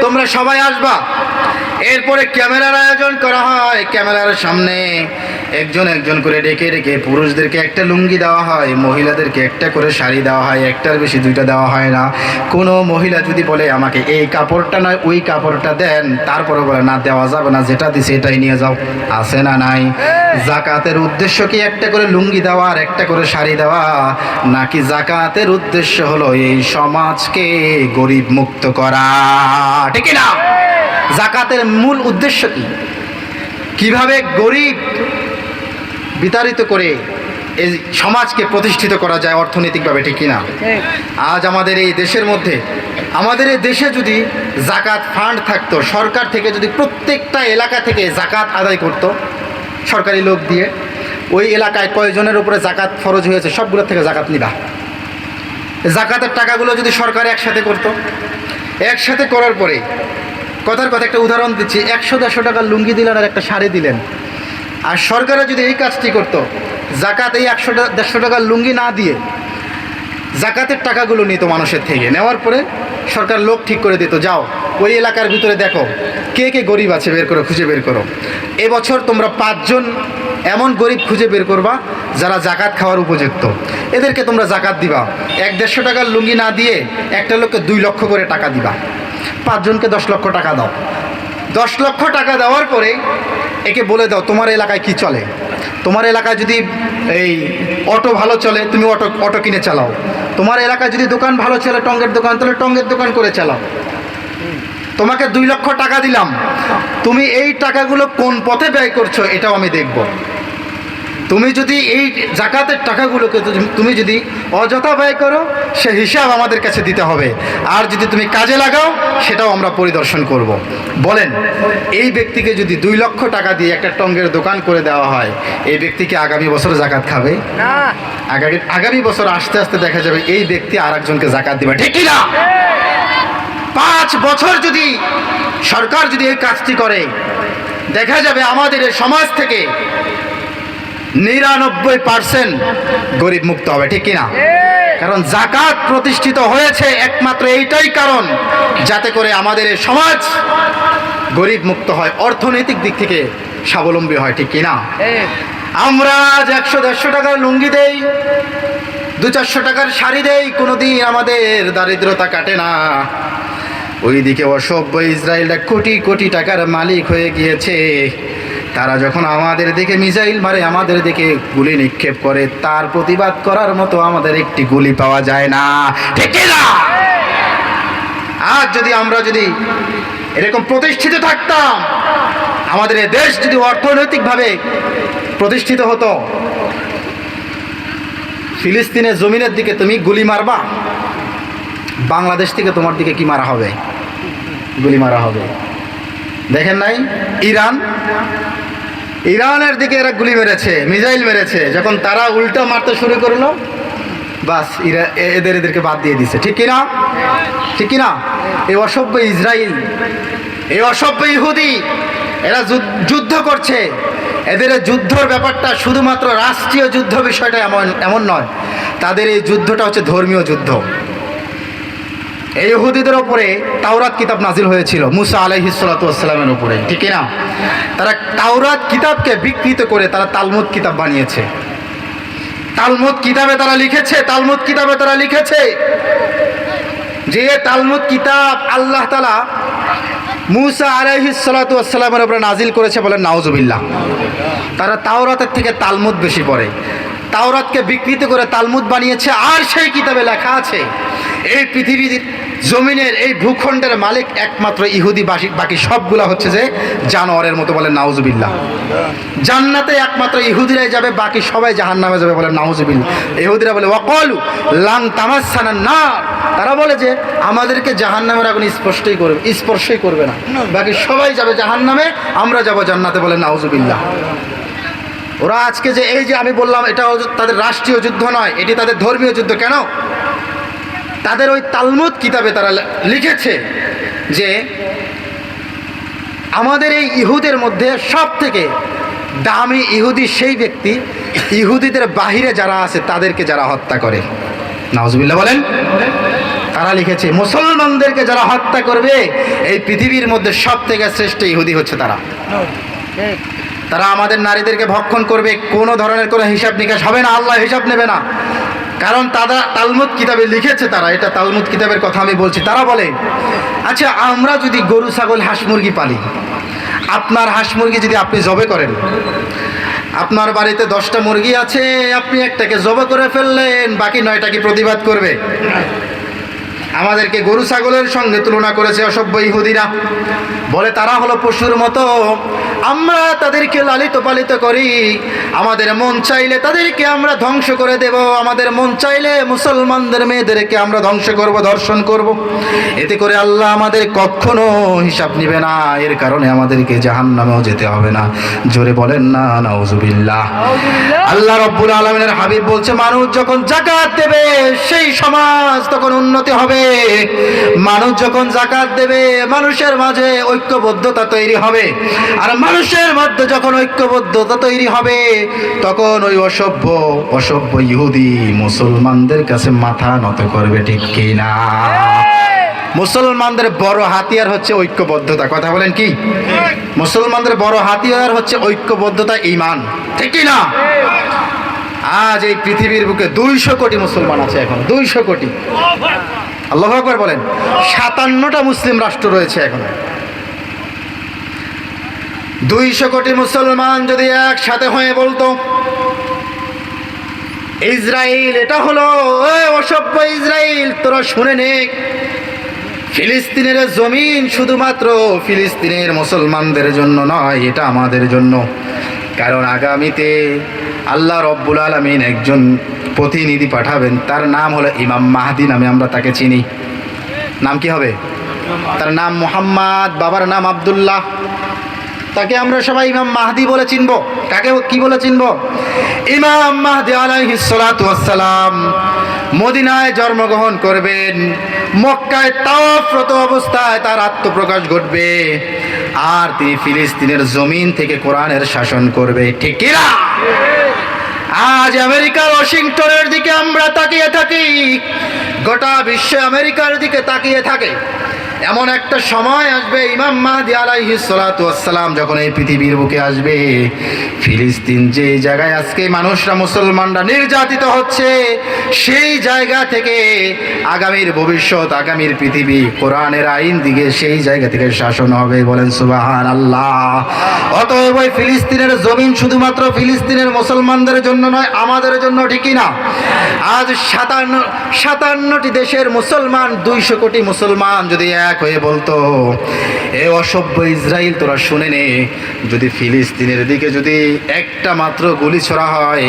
তোমরা সবাই আসবা। এরপরে ক্যামেরার আয়োজন করা হয়, ক্যামেরার সামনে একজন একজন করে ডেকে ডেকে পুরুষদেরকে একটা লুঙ্গি দেওয়া হয়, মহিলাদেরকে একটা করে শাড়ি দেওয়া হয়, একটার বেশি দুইটা দেওয়া হয় না। কোনো মহিলা যদি বলে আমাকে এই কাপড়টা নয় ওই কাপড়টা দেন, তারপরে বলে না দেওয়া যাবে না, যেটা দিছে এটাই নিয়ে যাও, আছে না নাই? জাকাতের উদ্দেশ্য কি একটা করে লুঙ্গি দেওয়া আর একটা করে শাড়ি দেওয়া, নাকি জাকাতের উদ্দেশ্য হলো এই সমাজকে গরিব মুক্ত করা? ঠিক না? জাকাতের মূল উদ্দেশ্য কি? কিভাবে গরিব বিতাড়িত করে এই সমাজকে প্রতিষ্ঠিত করা যায় অর্থনৈতিকভাবে, ঠিক কিনা? আজ আমাদের এই দেশের মধ্যে, আমাদের এই দেশে যদি জাকাত ফান্ড থাকতো, সরকার থেকে যদি প্রত্যেকটা এলাকা থেকে জাকাত আদায় করতো সরকারি লোক দিয়ে, ওই এলাকায় কয়জনের উপরে জাকাত ফরজ হয়েছে সবগুলোর থেকে জাকাত নিবা। জাকাতের টাকাগুলো যদি সরকার একসাথে করতো, একসাথে করার পরে কথার কথা একটা উদাহরণ দিচ্ছি, 100-150 টাকার লুঙ্গি দিলেন আর একটা শাড়ি দিলেন, আর সরকারে যদি এই কাজটি করতো, জাকাত এই 100-150 টাকার লুঙ্গি না দিয়ে জাকাতের টাকাগুলো নিত মানুষের থেকে, নেওয়ার পরে সরকার লোক ঠিক করে দিত, যাও ওই এলাকার ভিতরে দেখো কে কে গরিব আছে, বের করো, খুঁজে বের করো। এবছর তোমরা 5 জন এমন গরিব খুঁজে বের করবা যারা জাকাত খাওয়ার উপযুক্ত, এদেরকে তোমরা জাকাত দিবা। 100-150 টাকার লুঙ্গি না দিয়ে একটা লোককে 2 লক্ষ করে টাকা দিবা, 5 জনকে 10 লক্ষ টাকা দাও। 10 লক্ষ টাকা দেওয়ার পরে একে বলে দাও তোমার এলাকায় কি চলে। তোমার এলাকায় যদি এই অটো ভালো চলে, তুমি অটো কিনে চালাও। তোমার এলাকায় যদি দোকান ভালো চলে, টঙ্গের দোকান, তাহলে টঙ্গের দোকান করে চালাও। তোমাকে 2 লক্ষ টাকা দিলাম, তুমি এই টাকাগুলো কোন পথে ব্যয় করছো এটাও আমি দেখব। তুমি যদি এই জাকাতের টাকাগুলোকে তুমি যদি অযথা ব্যয় করো, সে হিসাব আমাদের কাছে দিতে হবে, আর যদি তুমি কাজে লাগাও সেটাও আমরা পরিদর্শন করব। বলেন, এই ব্যক্তিকে যদি 2 লক্ষ টাকা দিয়ে একটা টঙ্গের দোকান করে দেওয়া হয়, এই ব্যক্তিকে আগামী বছর জাকাত খাবে না? আগামী বছর আস্তে আস্তে দেখা যাবে এই ব্যক্তি আর একজনকে জাকাত দিবে, ঠিক কি না? 5 বছর যদি সরকার যদি এই কাজটি করে, দেখা যাবে আমাদের এই সমাজ থেকে 99% গরিব মুক্ত হবে, ঠিক কিনা? কারণ জাকাত প্রতিষ্ঠিত হয়েছে একমাত্র এইটাই কারণ, যাতে করে আমাদের এই সমাজ গরিব মুক্ত হয়, অর্থনৈতিক দিক থেকে স্বাবলম্বী হয়, ঠিক কিনা? আমরা আজ 100-150 টাকার লুঙ্গি দেই, 200-400 টাকার শাড়ি দেই, কোনোদিন আমাদের দারিদ্রতা কাটে না। ওইদিকে অসভ্য ইসরায়েলরা কোটি কোটি টাকার মালিক হয়ে গিয়েছে, তারা যখন আমাদের দিকে মিসাইল মারে, আমাদের দিকে গুলি নিক্ষেপ করে, তার প্রতিবাদ করার মতো আমাদের একটি গুলি পাওয়া যায় না, ঠিক না? আজ যদি আমরা যদি এরকম প্রতিষ্ঠিত থাকতাম, আমাদের এই দেশ যদি অর্থনৈতিকভাবে প্রতিষ্ঠিত হতো, ফিলিস্তিনের জমিনের দিকে তুমি গুলি মারবা, বাংলাদেশ থেকে তোমার দিকে কি মারা হবে? গুলি মারা হবে। দেখেন নাই ইরানের দিকে এরা গুলি মেরেছে, মিসাইল মেরেছে, যখন তারা উল্টা মারতে শুরু করলো, বাস এদেরকে বাদ দিয়ে দিছে, ঠিক কিনা? ঠিক কিনা? এই অসভ্য ইসরায়েল, এই অসভ্য ইহুদি, এরা যুদ্ধ করছে। এদের যুদ্ধর ব্যাপারটা শুধুমাত্র রাষ্ট্রীয় যুদ্ধ, বিষয়টা এমন নয়, তাদের এই যুদ্ধটা হচ্ছে ধর্মীয় যুদ্ধ। এই ইহুদিদের ওপরে তাওরাত কিতাব নাজিল হয়েছিল মুসা আলাইহিস সালাতু ওয়াস সালামের উপরে, ঠিক না? তারা তাওরাত কিতাবকে বিকৃত করে তারা তালমুদ কিতাব বানিয়েছে। তালমুদ কিতাবে তারা লিখেছে যে তালমুদ কিতাব আল্লাহ তাআলা মুসা আলাইহিস সালাতু ওয়াস সালামের উপরে নাজিল করেছে, বলেন নাউজুবিল্লাহ। তারা তাওরাতের থেকে তালমুদ বেশি পড়ে। তাওরাতকে বিকৃত করে তালমুদ বানিয়েছে। আর সেই কিতাবে লেখা আছে এই পৃথিবীর জমিনের এই ভূখণ্ডের মালিক একমাত্র ইহুদি, বাকি সবগুলা হচ্ছে যে জানোয়ারের মতো। বলেন নাউজুবিল্লাহ। জান্নাতে একমাত্র ইহুদিরাই যাবে, বাকি সবাই জাহান্নামে যাবে। বলেন নাউজুবিল্লাহ। ইহুদিরা বলে ওয়াকালু লান তামাসসানা নার, তারা বলে যে আমাদেরকে জাহান্নামের আগুন স্পর্শই করবে না, বাকি সবাই যাবে জাহান্নামে, আমরা যাব জান্নাতে। বলেন নাউজুবিল্লাহ। ওরা আজকে যে এই যে আমি বললাম, এটা তাদের রাষ্ট্রীয় যুদ্ধ নয়, এটি তাদের ধর্মীয় যুদ্ধ। কেন? তাদের ওই তালমুদ কিতাবে তারা লিখেছে যে আমাদের এই ইহুদের মধ্যে সব থেকে দামি ইহুদি সেই ব্যক্তি ইহুদিদের বাহিরে যারা আছে তাদেরকে যারা হত্যা করে। নাউজুবিল্লাহ বলেন। তারা লিখেছে মুসলমানদেরকে যারা হত্যা করবে এই পৃথিবীর মধ্যে সব থেকে শ্রেষ্ঠ ইহুদি হচ্ছে তারা। তারা আমাদের নারীদেরকে ভক্ষণ করবে, কোনো ধরনের কোনো হিসাব নিকাশ হবে না, আল্লাহ হিসাব নেবে না। কারণ তারা তালমুদ কিতাবে লিখেছে, তারা এটা তালমুদ কিতাবের কথা আমি বলছি। তারা বলে আচ্ছা আমরা যদি গরু ছাগল হাঁস মুরগি পালি, আপনার হাঁস মুরগি যদি আপনি জবে করেন, আপনার বাড়িতে 10টা মুরগি আছে, আপনি একটাকে জবে করে ফেললেন, বাকি 9টা কি প্রতিবাদ করবে? আমাদেরকে গরু ছাগলের সঙ্গে তুলনা করেছে অসভ্য ইহুদিরা। বলে তারা হলো পশুর মতো, আমরা তাদেরকে লালিত পালিত করি, আমাদের মন চাইলে তাদেরকে আমরা ধ্বংস করে দেব, আমাদের মন চাইলে মুসলমানদের মেয়েদেরকে আমরা ধ্বংস করব, ধর্ষণ করব। এতে করে আল্লাহ আমাদের কখনো হিসাব নিবে না, এর কারণে আমাদেরকে জাহান্নামেও যেতে হবে না। জোরে বলেন না নাউজুবিল্লাহ। আল্লাহ রাব্বুল আলামিনের হাবিব বলছে মানুষ যখন যাকাত দেবে সেই সমাজ তখন উন্নতি হবে। মানুষ যখন যাকাত দেবে মানুষের মাঝে ঐক্যবদ্ধতা তৈরি হবে, আর মানুষের মধ্যে যখন ঐক্যবদ্ধতা তৈরি হবে তখন ওই অসভ্য ইহুদি মুসলমানদের কাছে মাথা নত করবে। ঠিক কি না? মুসলমানদের বড় হাতিয়ার হচ্ছে ঐক্যবদ্ধতা। কথা বলেন কি? মুসলমানদের বড় হাতিয়ার হচ্ছে ঐক্যবদ্ধতা, ঈমান। ঠিক কি না? আজ এই পৃথিবীর বুকে 200 কোটি মুসলমান আছে, এখন 200 কোটি। আল্লাহু আকবার বলেন। 57টা মুসলিম রাষ্ট্র রয়েছে এখন। 200 কোটি মুসলমান যদি একসাথে হয়ে বলতো ইসরায়েল এটা হলো, অসভ্য ইসরায়েল তোরা শুনে নে, ফিলিস্তিনের জমিন শুধুমাত্র ফিলিস্তিনের মুসলমানদের জন্য নয়, এটা আমাদের জন্য। কারণ আগামীতে আল্লাহ রব্বুল আলামিন একজন প্রতিনিধি পাঠাবেন, তার নাম হলো ইমাম মাহদি নামে আমরা তাকে চিনি। নাম কি হবে? তার নাম মুহাম্মদ, বাবার নাম আব্দুল্লাহ। তাকে আমরা সবাই ইমাম মাহদি বলে চিনব। কাকে কি বলে চিনব? ইমাম মাহদি আলাইহিস সালাতু ওয়াস সালাম মদিনায় জন্মগ্রহণ করবেন, মক্কায় তাওয়াফরত অবস্থায় তার আত্মপ্রকাশ ঘটবে, আর তিনি ফিলিস্তিনের জমিন থেকে কোরআনের শাসন করবে। ঠিক কি না? আজ আমেরিকার ওয়াশিংটনের দিকে আমরা তাকিয়ে থাকি, গোটা বিশ্ব আমেরিকার দিকে তাকিয়ে থাকে। এমন একটা সময় আসবে ইমাম মাহদি আলাইহিস সালাতু ওয়াস সালাম যখন এই পৃথিবীর বুকে আসবে, ফিলিস্তিন যে জায়গায় আজকে মানুষরা মুসলমানরা নির্যাতিত হচ্ছে সেই জায়গা থেকে আগামীর ভবিষ্যৎ, আগামীর পৃথিবী কোরআনের আইন দিকে সেই জায়গা থেকে শাসন হবে। বলেন সুবহানাল্লাহ। অতএব ওই ফিলিস্তিনের জমিন শুধুমাত্র ফিলিস্তিনের মুসলমানদের জন্য নয়, আমাদের জন্য। ঠিকই না? আজ 57টি দেশের মুসলমান, 200 কোটি মুসলমান যদি এক হয়ে বলতো এ অসভ্য ইসরায়েল তোরা শুনে নে, যদি ফিলিস্তিনের দিকে যদি একটা মাত্র গুলি ছোড়া হয়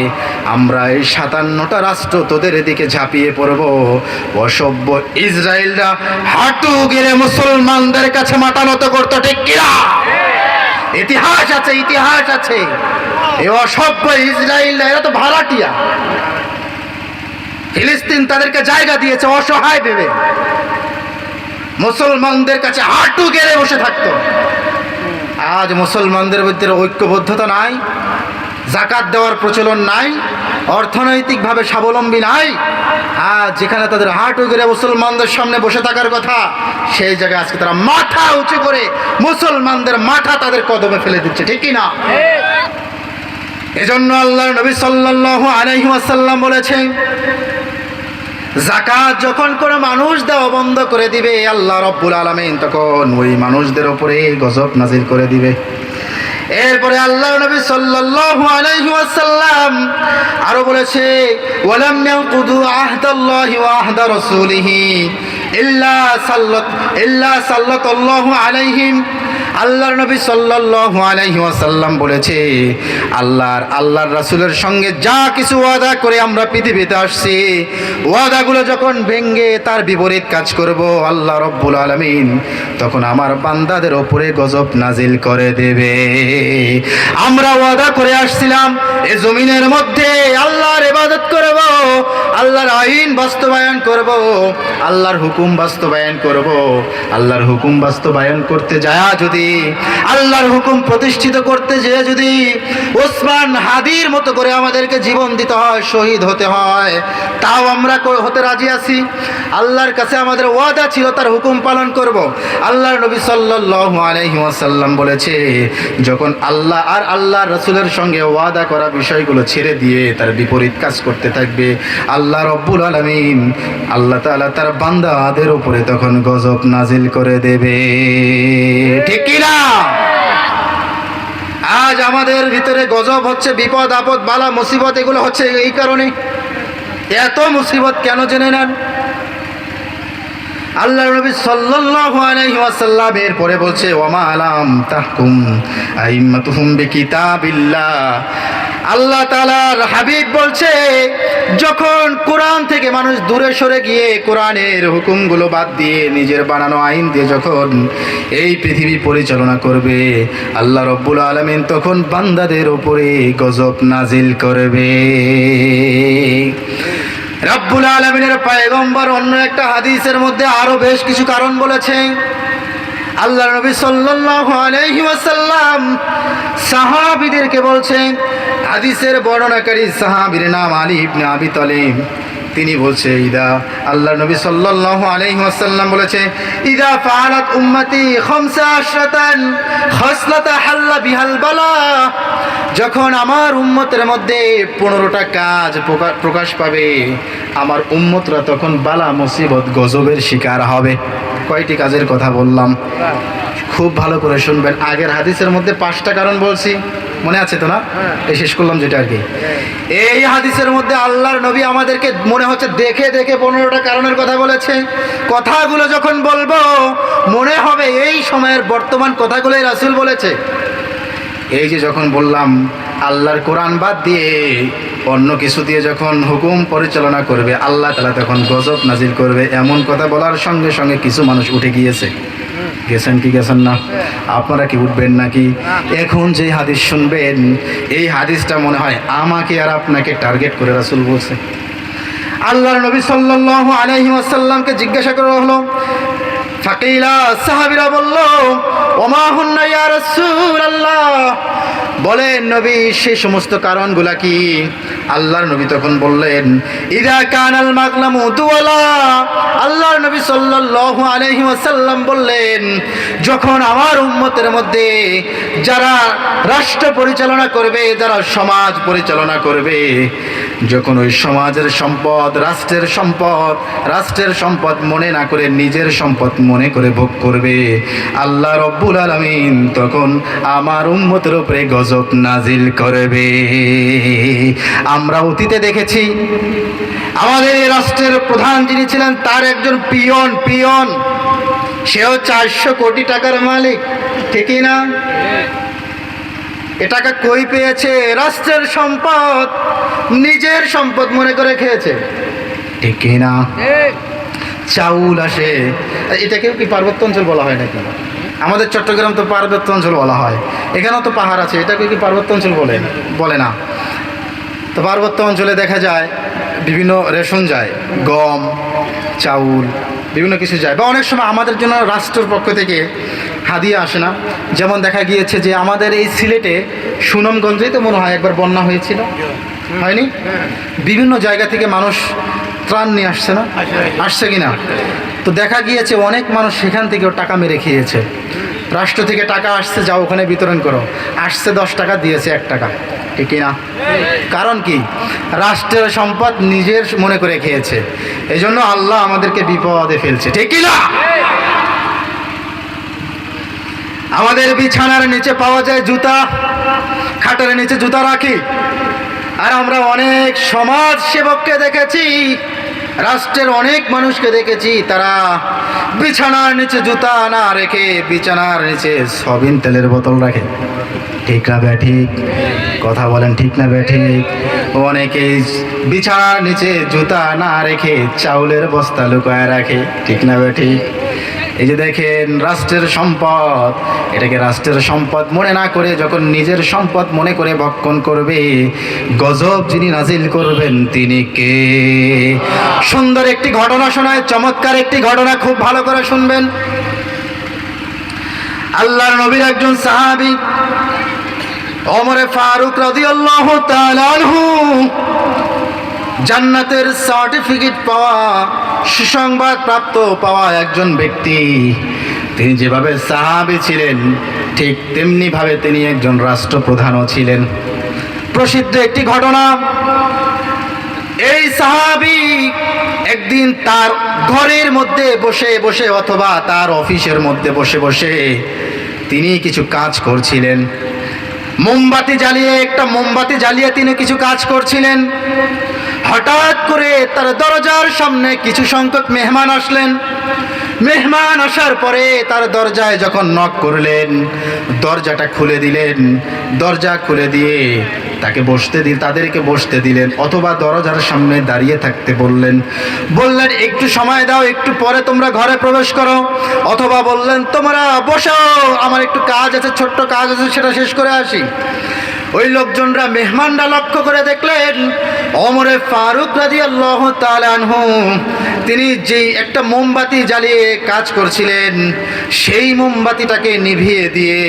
আমরা এই 57টা রাষ্ট্র তোদের দিকে ঝাঁপিয়ে পড়ব, অসভ্য ইসরায়েলরা হাঁটু গেড়ে মুসলমানদের কাছে মাথা নত করতো। ঠিক কিনা? ইতিহাস আছে, ইতিহাস আছে। এ অসভ্য ইসরায়েলরা এরা তো ভাড়াটিয়া, ফিলিস্তিন তাদেরকে জায়গা দিয়েছে অসহায় ভেবে, মুসলমানদের কাছে হাঁটু গেড়ে বসে থাকতো। আজ মুসলমানদের মধ্যে ঐক্যবদ্ধতা নাই, যাকাত দেওয়ার প্রচলন নাই, অর্থনৈতিকভাবে স্বাবলম্বী নাই। আজ যেখানে তাদের হাঁটু গেড়ে মুসলমানদের সামনে বসে থাকার কথা, সেই জায়গায় আজকে তারা মাথা উঁচু করে মুসলমানদের মাথা তাদের কদমে ফেলে দিচ্ছে। ঠিক কি না? এজন্য আল্লাহর নবী সাল্লাল্লাহু আলাইহি ওয়াসাল্লাম বলেছেন যাকাত যখন কোনো মানুষ দেওয়া বন্ধ করে দিবে আল্লাহ রব্বুল আলামিন তখন ওই মানুষদের উপরে গজব নাজিল করে দিবে। এরপরে আল্লাহর নবী সাল্লাল্লাহু আলাইহি ওয়াসাল্লাম আরো বলেছে, ওয়ালাম ইয়ানকুদু আহদাল্লাহি ওয়া আহদা রাসূলিহি ইল্লা সাল্লাতাল্লাহু আলাইহিম। আল্লাহর নবী সাল্লাল্লাহু আলাইহি ওয়াসাল্লাম বলেছে, আল্লাহর রাসূলের সঙ্গে যা কিছু ওয়াদা করে আমরা পৃথিবীতে আসছি, ওয়াদাগুলো যখন ভেঙে তার বিপরীত কাজ করব, আল্লাহ রব্বুল আলামিন তখন আমার বান্দাদের ওপরে গজব নাজিল করে দেবে। আমরা ওয়াদা করে আসছিলাম এই জমিনের মধ্যে আল্লাহর ইবাদত করব, আল্লাহর আইন বাস্তবায়ন করব, আল্লাহর হুকুম বাস্তবায়ন করব। আল্লাহর হুকুম বাস্তবায়ন করতে যায় যদি, আল্লাহর হুকুম প্রতিষ্ঠিত করতে যেয়ে যদি ওসমান হাদির মতো করে আমাদেরকে জীবন দিতে হয়, শহীদ হতে হয়, তাও আমরা হতে রাজি আছি। আল্লাহর কাছে আমাদের ওয়াদা ছিল তার হুকুম পালন করব। আল্লাহর নবী সাল্লাল্লাহু আলাইহি ওয়াসাল্লাম বলেছে, যখন আল্লাহ আর আল্লাহর রাসূলের সঙ্গে ওয়াদা করা বিষয়গুলো ছেড়ে দিয়ে তার বিপরীত কাজ করতে থাকবে, আল্লাহ রব্বুল আলামিন আল্লাহ তাআলা তার বান্দাদের উপরে তখন গজব নাজিল করে দেবে। ঠিক কি না? আজ আমাদের ভিতরে গজব হচ্ছে, বিপদ আপদ বালা মুসিবত এগুলো হচ্ছে এই কারণে। এত মুসিবত কেন জেনে নেন? আল্লাহ নবী সাল্লাল্লাহু আলাইহি ওয়াসাল্লাম এরপরে বলছে, ওয়ামা আলাম তাহকুম আইম্মাতুহুম বিকিতাবিল্লাহ। আল্লাহ তাআলার হাবিব বলছে, যখন কোরআন থেকে মানুষ দূরে সরে গিয়ে কোরআনের হুকুমগুলো বাদ দিয়ে নিজের বানানো আইন দিয়ে যখন এই পৃথিবী পরিচালনা করবে, আল্লাহ রব্বুল আলামিন তখন বান্দাদের উপরে গজব নাজিল করবে। রব্বুল আলামিনের পয়গম্বর অন্য একটা হাদিসের মধ্যে আরো বেশ কিছু কারণ বলেছেন। আল্লাহ নবী সাল্লাল্লাহু আলাইহি ওয়াসাল্লাম সাহাবীদেরকে বলছেন, হাদিসের বর্ণনাকারী সাহাবীর নাম আলী ইবনে আবি তালিব। তিনি বলছে, আল্লাহ নবী সাল্লাল্লাহু আলাইহি ওয়াসাল্লাম বলেছে, ইদা ফাআলাত উম্মতি 15 খাসলাতা হাল্লা বিহাল বালা। যখন আমার উম্মতের মধ্যে 15টা কাজ প্রকাশ পাবে, আমার উম্মতরা তখন বালা মুসিবত গজবের শিকার হবে। কয়টি কাজের কথা বললাম? খুব ভালো করে শুনবেন। আগের হাদিসের মধ্যে 5টা কারণ বলছি, মনে আছে তো না? এই শেষ করলাম যেটা আর কি। এই হাদিসের মধ্যে আল্লাহর নবী আমাদেরকে মনে হচ্ছে দেখে দেখে 15টা কারণের কথা বলেছে। কথাগুলো যখন বলবো মনে হবে এই সময়ের বর্তমান কথাগুলোই রাসূল বলেছে। এই যে যখন বললাম আল্লাহর কোরআন বাদ দিয়ে অন্য কিছু দিয়ে যখন হুকুম পরিচালনা করবে, আল্লাহ তাআলা তখন গজব নাজিল করবে, এমন কথা বলার সঙ্গে সঙ্গে কিছু মানুষ উঠে গিয়েছে। গেছেন কি গেছেন না? আপনারা কি উঠবেন নাকি? এখন যে হাদিস শুনবেন, এই হাদিসটা মনে হয় আমাকে আর আপনাকে টার্গেট করে রাসূল বলছে। আল্লাহর নবী সাল্লাল্লাহু আলাইহি ওয়াসাল্লামকে জিজ্ঞাসা করা হলো, ফাকিলা, সাহাবীরা বলল, ওমা হুন্না ইয়া রাসূলুল্লাহ, বলেন নবী সেই সমস্ত কারণগুলা কি? আল্লাহর নবী তখন বললেন, ইদা কানাল মাগলামু দুওয়ালা। আল্লাহর নবী সাল্লাল্লাহু আলাইহি ওয়াসাল্লাম বললেন, যখন আমার উম্মতের মধ্যে যারা রাষ্ট্র পরিচালনা করবে, যারা সমাজ পরিচালনা করবে, যখন ওই সমাজের সম্পদ, রাষ্ট্রের সম্পদ মনে না করে নিজের সম্পদ মনে করে ভোগ করবে, আল্লাহ রব্বুল আলামিন তখন আমার উম্মতের উপরে গজব নাজিল করবে। আমরা অতীতে দেখেছি আমাদের এই রাষ্ট্রের প্রধান যিনি ছিলেন তার একজন পিয়ন, সেও 400 কোটি টাকার মালিক। ঠিকই না? এ টাকা কই পেয়েছে? রাষ্ট্রের সম্পদ নিজের সম্পদ মনে করে খেয়েছে। ঠিকই না? চাউল আসে, এটাকেও কি পার্বত্য অঞ্চল বলা হয় নাকি? আমাদের চট্টগ্রাম তো পার্বত্য অঞ্চল বলা হয়, এখানেও তো পাহাড় আছে, এটাকে কি পার্বত্য অঞ্চল বলে না? তো পার্বত্য অঞ্চলে দেখা যায় বিভিন্ন রেশন যায়, গম, চাউল, বিভিন্ন কিছু যায়, বা অনেক সময় আমাদের জন্য রাষ্ট্রের পক্ষ থেকে হাদিয়া আসে না? যেমন দেখা গিয়েছে যে আমাদের এই সিলেটে সুনামগঞ্জেই তো মনে হয় একবার বন্যা হয়েছিল, হয়নি? বিভিন্ন জায়গা থেকে মানুষ ত্রাণ নিয়ে আসছে না? আসছে কি না? তো দেখা গিয়েছে অনেক মানুষ সেখান থেকেও টাকা মেরে খেয়েছে। রাষ্ট্র থেকে টাকা আসছে, যাও ওখানে বিতরণ করো, আসছে 10 টাকা, দিয়েছে 1 টাকা। ঠিক না? কারণ কি? রাষ্ট্রের সম্পদ নিজের মনে করে খেয়েছে। এই জন্য আল্লাহ আমাদেরকে বিপদে ফেলছে। ঠিক না? আমাদের বিছানার নিচে পাওয়া যায় জুতা, খাটের নিচে জুতা রাখি। আর আমরা অনেক সমাজ সেবককে দেখেছি, রাষ্ট্রের অনেক মানুষকে দেখেছি, তারা বিছানার নিচে জুতা না রেখে বিছানার নিচে সয়াবিন তেলের বোতল রাখে। ঠিক না ব্যাঠিক? কথা বলেন ঠিক না ব্যাঠিক? অনেকে বিছানার নিচে জুতা না রেখে চাউলের বস্তা লুকায় রাখে। ঠিক না ব্যাঠিক? এই যে দেখেন রাষ্ট্রের সম্পদ, এটাকে রাষ্ট্রের সম্পদ মনে না করে যখন নিজের সম্পদ মনে করে ভক্ষণ করবে, গজব যিনি নাজিল করবেন তিনি কে? সুন্দর একটি ঘটনা শোনায়, চমৎকার একটি ঘটনা, খুব ভালো করে শুনবেন। আল্লাহর নবীর একজন সাহাবী ওমরে ফারুক রাদিয়াল্লাহু তাআলা আনহু, জান্নাতের সার্টিফিকেট পাওয়া, সুসংবাদ প্রাপ্ত পাওয়া একজন ব্যক্তি। তিনি যেভাবে সাহাবী ছিলেন ঠিক তেমনি ভাবে তিনি একজন রাষ্ট্রপ্রধানও ছিলেন। প্রসিদ্ধ একটি ঘটনা, এই সাহাবী একদিন তার ঘরের মধ্যে বসে বসে অথবা তার অফিসের মধ্যে বসে বসে তিনি কিছু কাজ করছিলেন। একটা মোমবাতি জ্বালিয়ে তিনি কিছু কাজ করছিলেন। হঠাৎ করে তার দরজার সামনে কিছু সংখ্যক মেহমান আসলেন। মেহমান আসার পরে তার দরজায় যখন নক করলেন, দরজাটা খুলে দিলেন। দরজা খুলে দিয়ে তাদেরকে বসতে দিলেন, অথবা দরজার সামনে দাঁড়িয়ে থাকতে বললেন। একটু সময় দাও, একটু পরে তোমরা ঘরে প্রবেশ করো। অথবা বললেন তোমরা বসো, আমার একটু কাজ আছে, ছোট্ট কাজ আছে, সেটা শেষ করে আসি। ওই লোকজনরা, মেহমানরা লক্ষ্য করে দেখলেন ওমরে ফারুক রাদিয়াল্লাহু তাআলা আনহু তিনি যেই একটা মোমবাতি জ্বালিয়ে কাজ করছিলেন, সেই মোমবাতিটাকে নিভিয়ে দিয়ে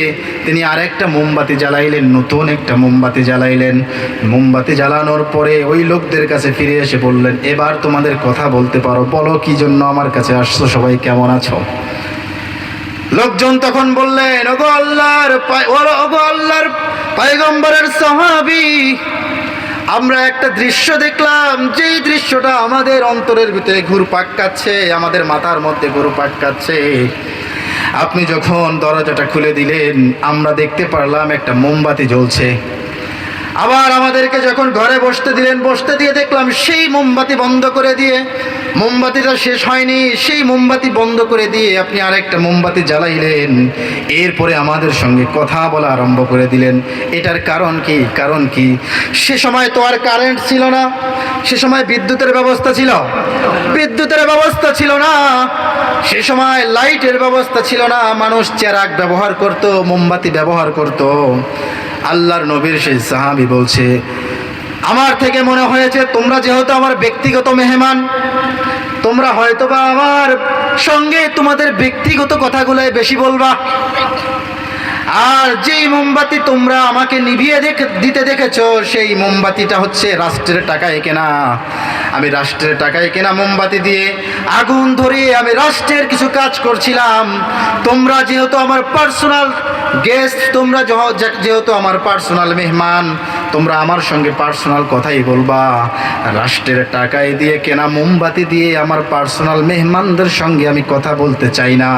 তিনি আরেকটা মোমবাতি জ্বালাইলেন, নতুন একটা মোমবাতি জ্বালাইলেন। মোমবাতি জ্বালানোর পরে ওই লোকদের কাছে ফিরে এসে বললেন, এবার তোমাদের কথা বলতে পারো, বলো কি জন্য আমার কাছে আসছো, সবাই কেমন আছো? লোকজন তখন বললেন, ওগো আল্লাহর পয়গম্বরের সাহাবী, আমরা একটা দৃশ্য দেখলাম, যেই দৃশ্যটা আমাদের অন্তরের ভিতরে ঘুরপাক খাচ্ছে, আমাদের মাথার মধ্যে ঘুরপাক খাচ্ছে। আপনি যখন দরজাটা খুলে দিলেন, আমরা দেখতে পারলাম একটা মোমবাতি জ্বলছে। আবার আমাদেরকে যখন ঘরে বসতে দিলেন, বসতে দিয়ে দেখলাম সেই মোমবাতি বন্ধ করে দিয়ে, মোমবাতিটা শেষ হয়নি, সেই মোমবাতি বন্ধ করে দিয়ে আপনি আরেকটা মোমবাতি জ্বালাইলেন। এরপরে আমাদের সঙ্গে কথা বলা আরম্ভ করে দিলেন। এটার কারণ কি? কারণ কি? সে সময় তো আর কারেন্ট ছিল না, সে সময় বিদ্যুতের ব্যবস্থা ছিল? বিদ্যুতের ব্যবস্থা ছিল না, সে সময় লাইটের ব্যবস্থা ছিল না। মানুষ চেরাগ ব্যবহার করত, মোমবাতি ব্যবহার করত। আল্লাহর নবীর সেই সাহাবী বলছে, আমার থেকে মনে হয়েছে তোমরা যেহেতু আমার ব্যক্তিগত মেহমান, তোমরা হয়তোবা আমার সঙ্গে তোমাদের ব্যক্তিগত কথাগুলোই বেশি বলবা। আর যেই মোমবাতি তোমরা আমাকে নিভিয়ে দিতে দেখেছো, সেই মোমবাতিটা হচ্ছে রাষ্ট্রের টাকায় কেনা। আমি রাষ্ট্রের টাকায় কেনা মোমবাতি দিয়ে আগুন ধরিয়ে আমি রাষ্ট্রের কিছু কাজ করছিলাম। তোমরা যেহেতু আমার পার্সোনাল গেস্ট, তোমরা যেহেতু আমার পার্সোনাল মেহমান, তোমরা আমার সঙ্গে পার্সোনাল কথাই বলবা। রাষ্ট্রের টাকায় দিয়ে কেনা মোমবাতি দিয়ে আমার পার্সোনাল মেহমানদের সঙ্গে আমি কথা বলতে চাই না।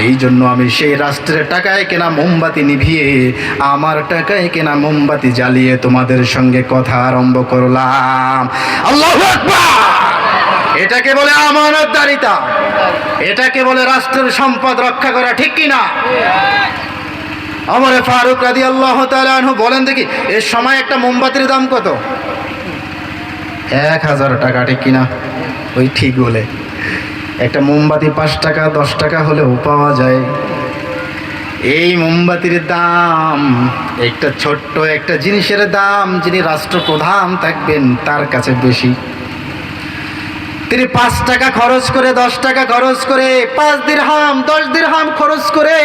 এই জন্য আমি সেই রাষ্ট্রের টাকায় কেনা মোমবাতি নিভিয়ে আমার টাকায় কেনা মোমবাতি জ্বালিয়ে তোমাদের সঙ্গে কথা আরম্ভ করলাম। আল্লাহু আকবার! এটাকে বলে আমানতদারিতা, এটাকে বলে রাষ্ট্রের সম্পদ রক্ষা করা, ঠিক কিনা? ওমর ফারুক রাদিয়াল্লাহু তাআলা আনহু বলেন দেখি, এর সময় একটা মোমবাতির দাম কত? 1000 টাকা, ঠিক কিনা? ওই ঠিক বলে, একটা মোমবাতি 5 টাকা 10 টাকা হলেও পাওয়া যায়। এই মোমবাতির দাম, একটা ছোট্ট একটা জিনিসের দাম যিনি রাষ্ট্রপ্রধান থাকবেন তার কাছে বেশি। তিনি 5 টাকা খরচ করে, 10 টাকা খরচ করে, 5 দিরহাম 10 দিরহাম খরচ করে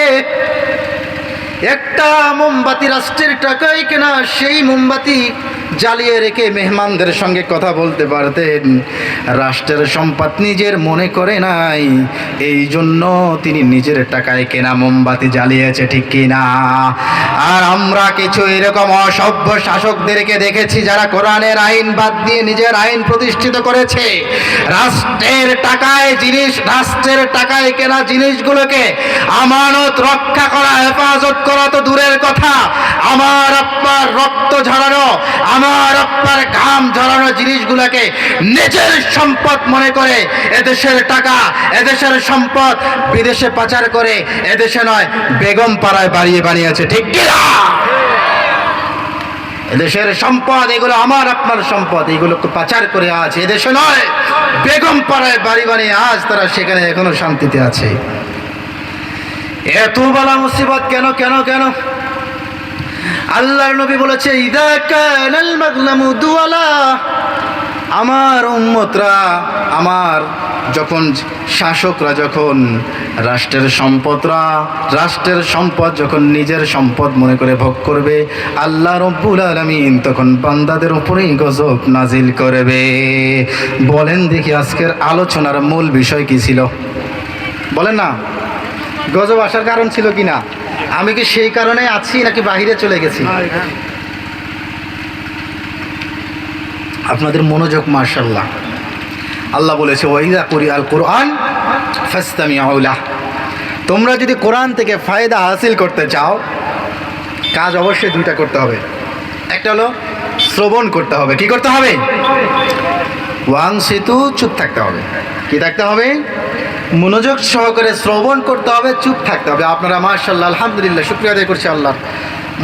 একটা মোমবাতি রাষ্ট্রের টাকায় কেনা, সেই মোমবাতি জ্বালিয়ে রেখে মেহমানদের সঙ্গে কথা বলতে পারতেন। রাষ্ট্রের সম্পদ নিজের মনে করে নাই, এই জন্য তিনি নিজের টাকায় কেনা মোমবাতি জ্বালিয়েছে, ঠিক কিনা? আর আমরা কিছু এরকম অসভ্য শাসকদেরকে দেখেছি যারা কোরআনের আইন বাদ দিয়ে নিজের আইন প্রতিষ্ঠিত করেছে। রাষ্ট্রের টাকায় রাষ্ট্রের টাকায় কেনা জিনিসগুলোকে আমানত রক্ষা করা, হেফাজত করা তো দূরের কথা, আমার আপনার রক্ত ঝরানো, আমার আপনার ঘাম ঝরানো জিনিসগুলোকে নিজের সম্পদ মনে করে এদেশের টাকা, এদেশের সম্পদ বিদেশে পাচার করে এদেশে নয় বেগম পাড়ায় বানিয়েছে, ঠিক কিনা? এদেশের সম্পদ এগুলো আমার আপনার সম্পদ, এগুলোকে পাচার করে আছে এদেশে নয় বেগম পাড়ায় বাড়ি বানিয়ে আজ তারা সেখানে এখনো শান্তিতে আছে। এত বলা মুসিবত কেন কেন কেন? আল্লাহর নবী বলেছে, ইদা কানাল মাগনামু দুয়ালা, আমার উম্মতরা, আমার যখন শাসকরা যখন রাষ্ট্রের সম্পদ যখন নিজের সম্পদ মনে করে ভোগ করবে, আল্লাহ রব্বুল আলামিন তখন বান্দাদের উপরেই গজব নাজিল করবে। বলেন দেখি আজকের আলোচনার মূল বিষয় কি ছিল? বলেন না, গজব আসার কারণ ছিল কি না? আমি কি সেই কারণে আছি নাকি বাহিরে চলে গেছি? আপনাদের মনোযোগ মাশাআল্লাহ। আল্লাহ বলেছে, ওয়াইদা কুরিআল কুরআন ফাসতামিউ লাহ, তোমরা যদি কোরআন থেকে ফায়দা হাসিল করতে চাও, কাজ অবশ্যই দুইটা করতে হবে। একটা হলো শ্রবণ করতে হবে। কি করতে হবে? ওয়াংসিতু, চুপ থাকতে হবে। কি থাকতে হবে? মনোযোগ সহকারে শ্রবণ করতে হবে, চুপ থাকতে হবে। আপনারা মাশাআল্লাহ আলহামদুলিল্লাহ শুকরিয়া আদায় করছি আল্লাহ,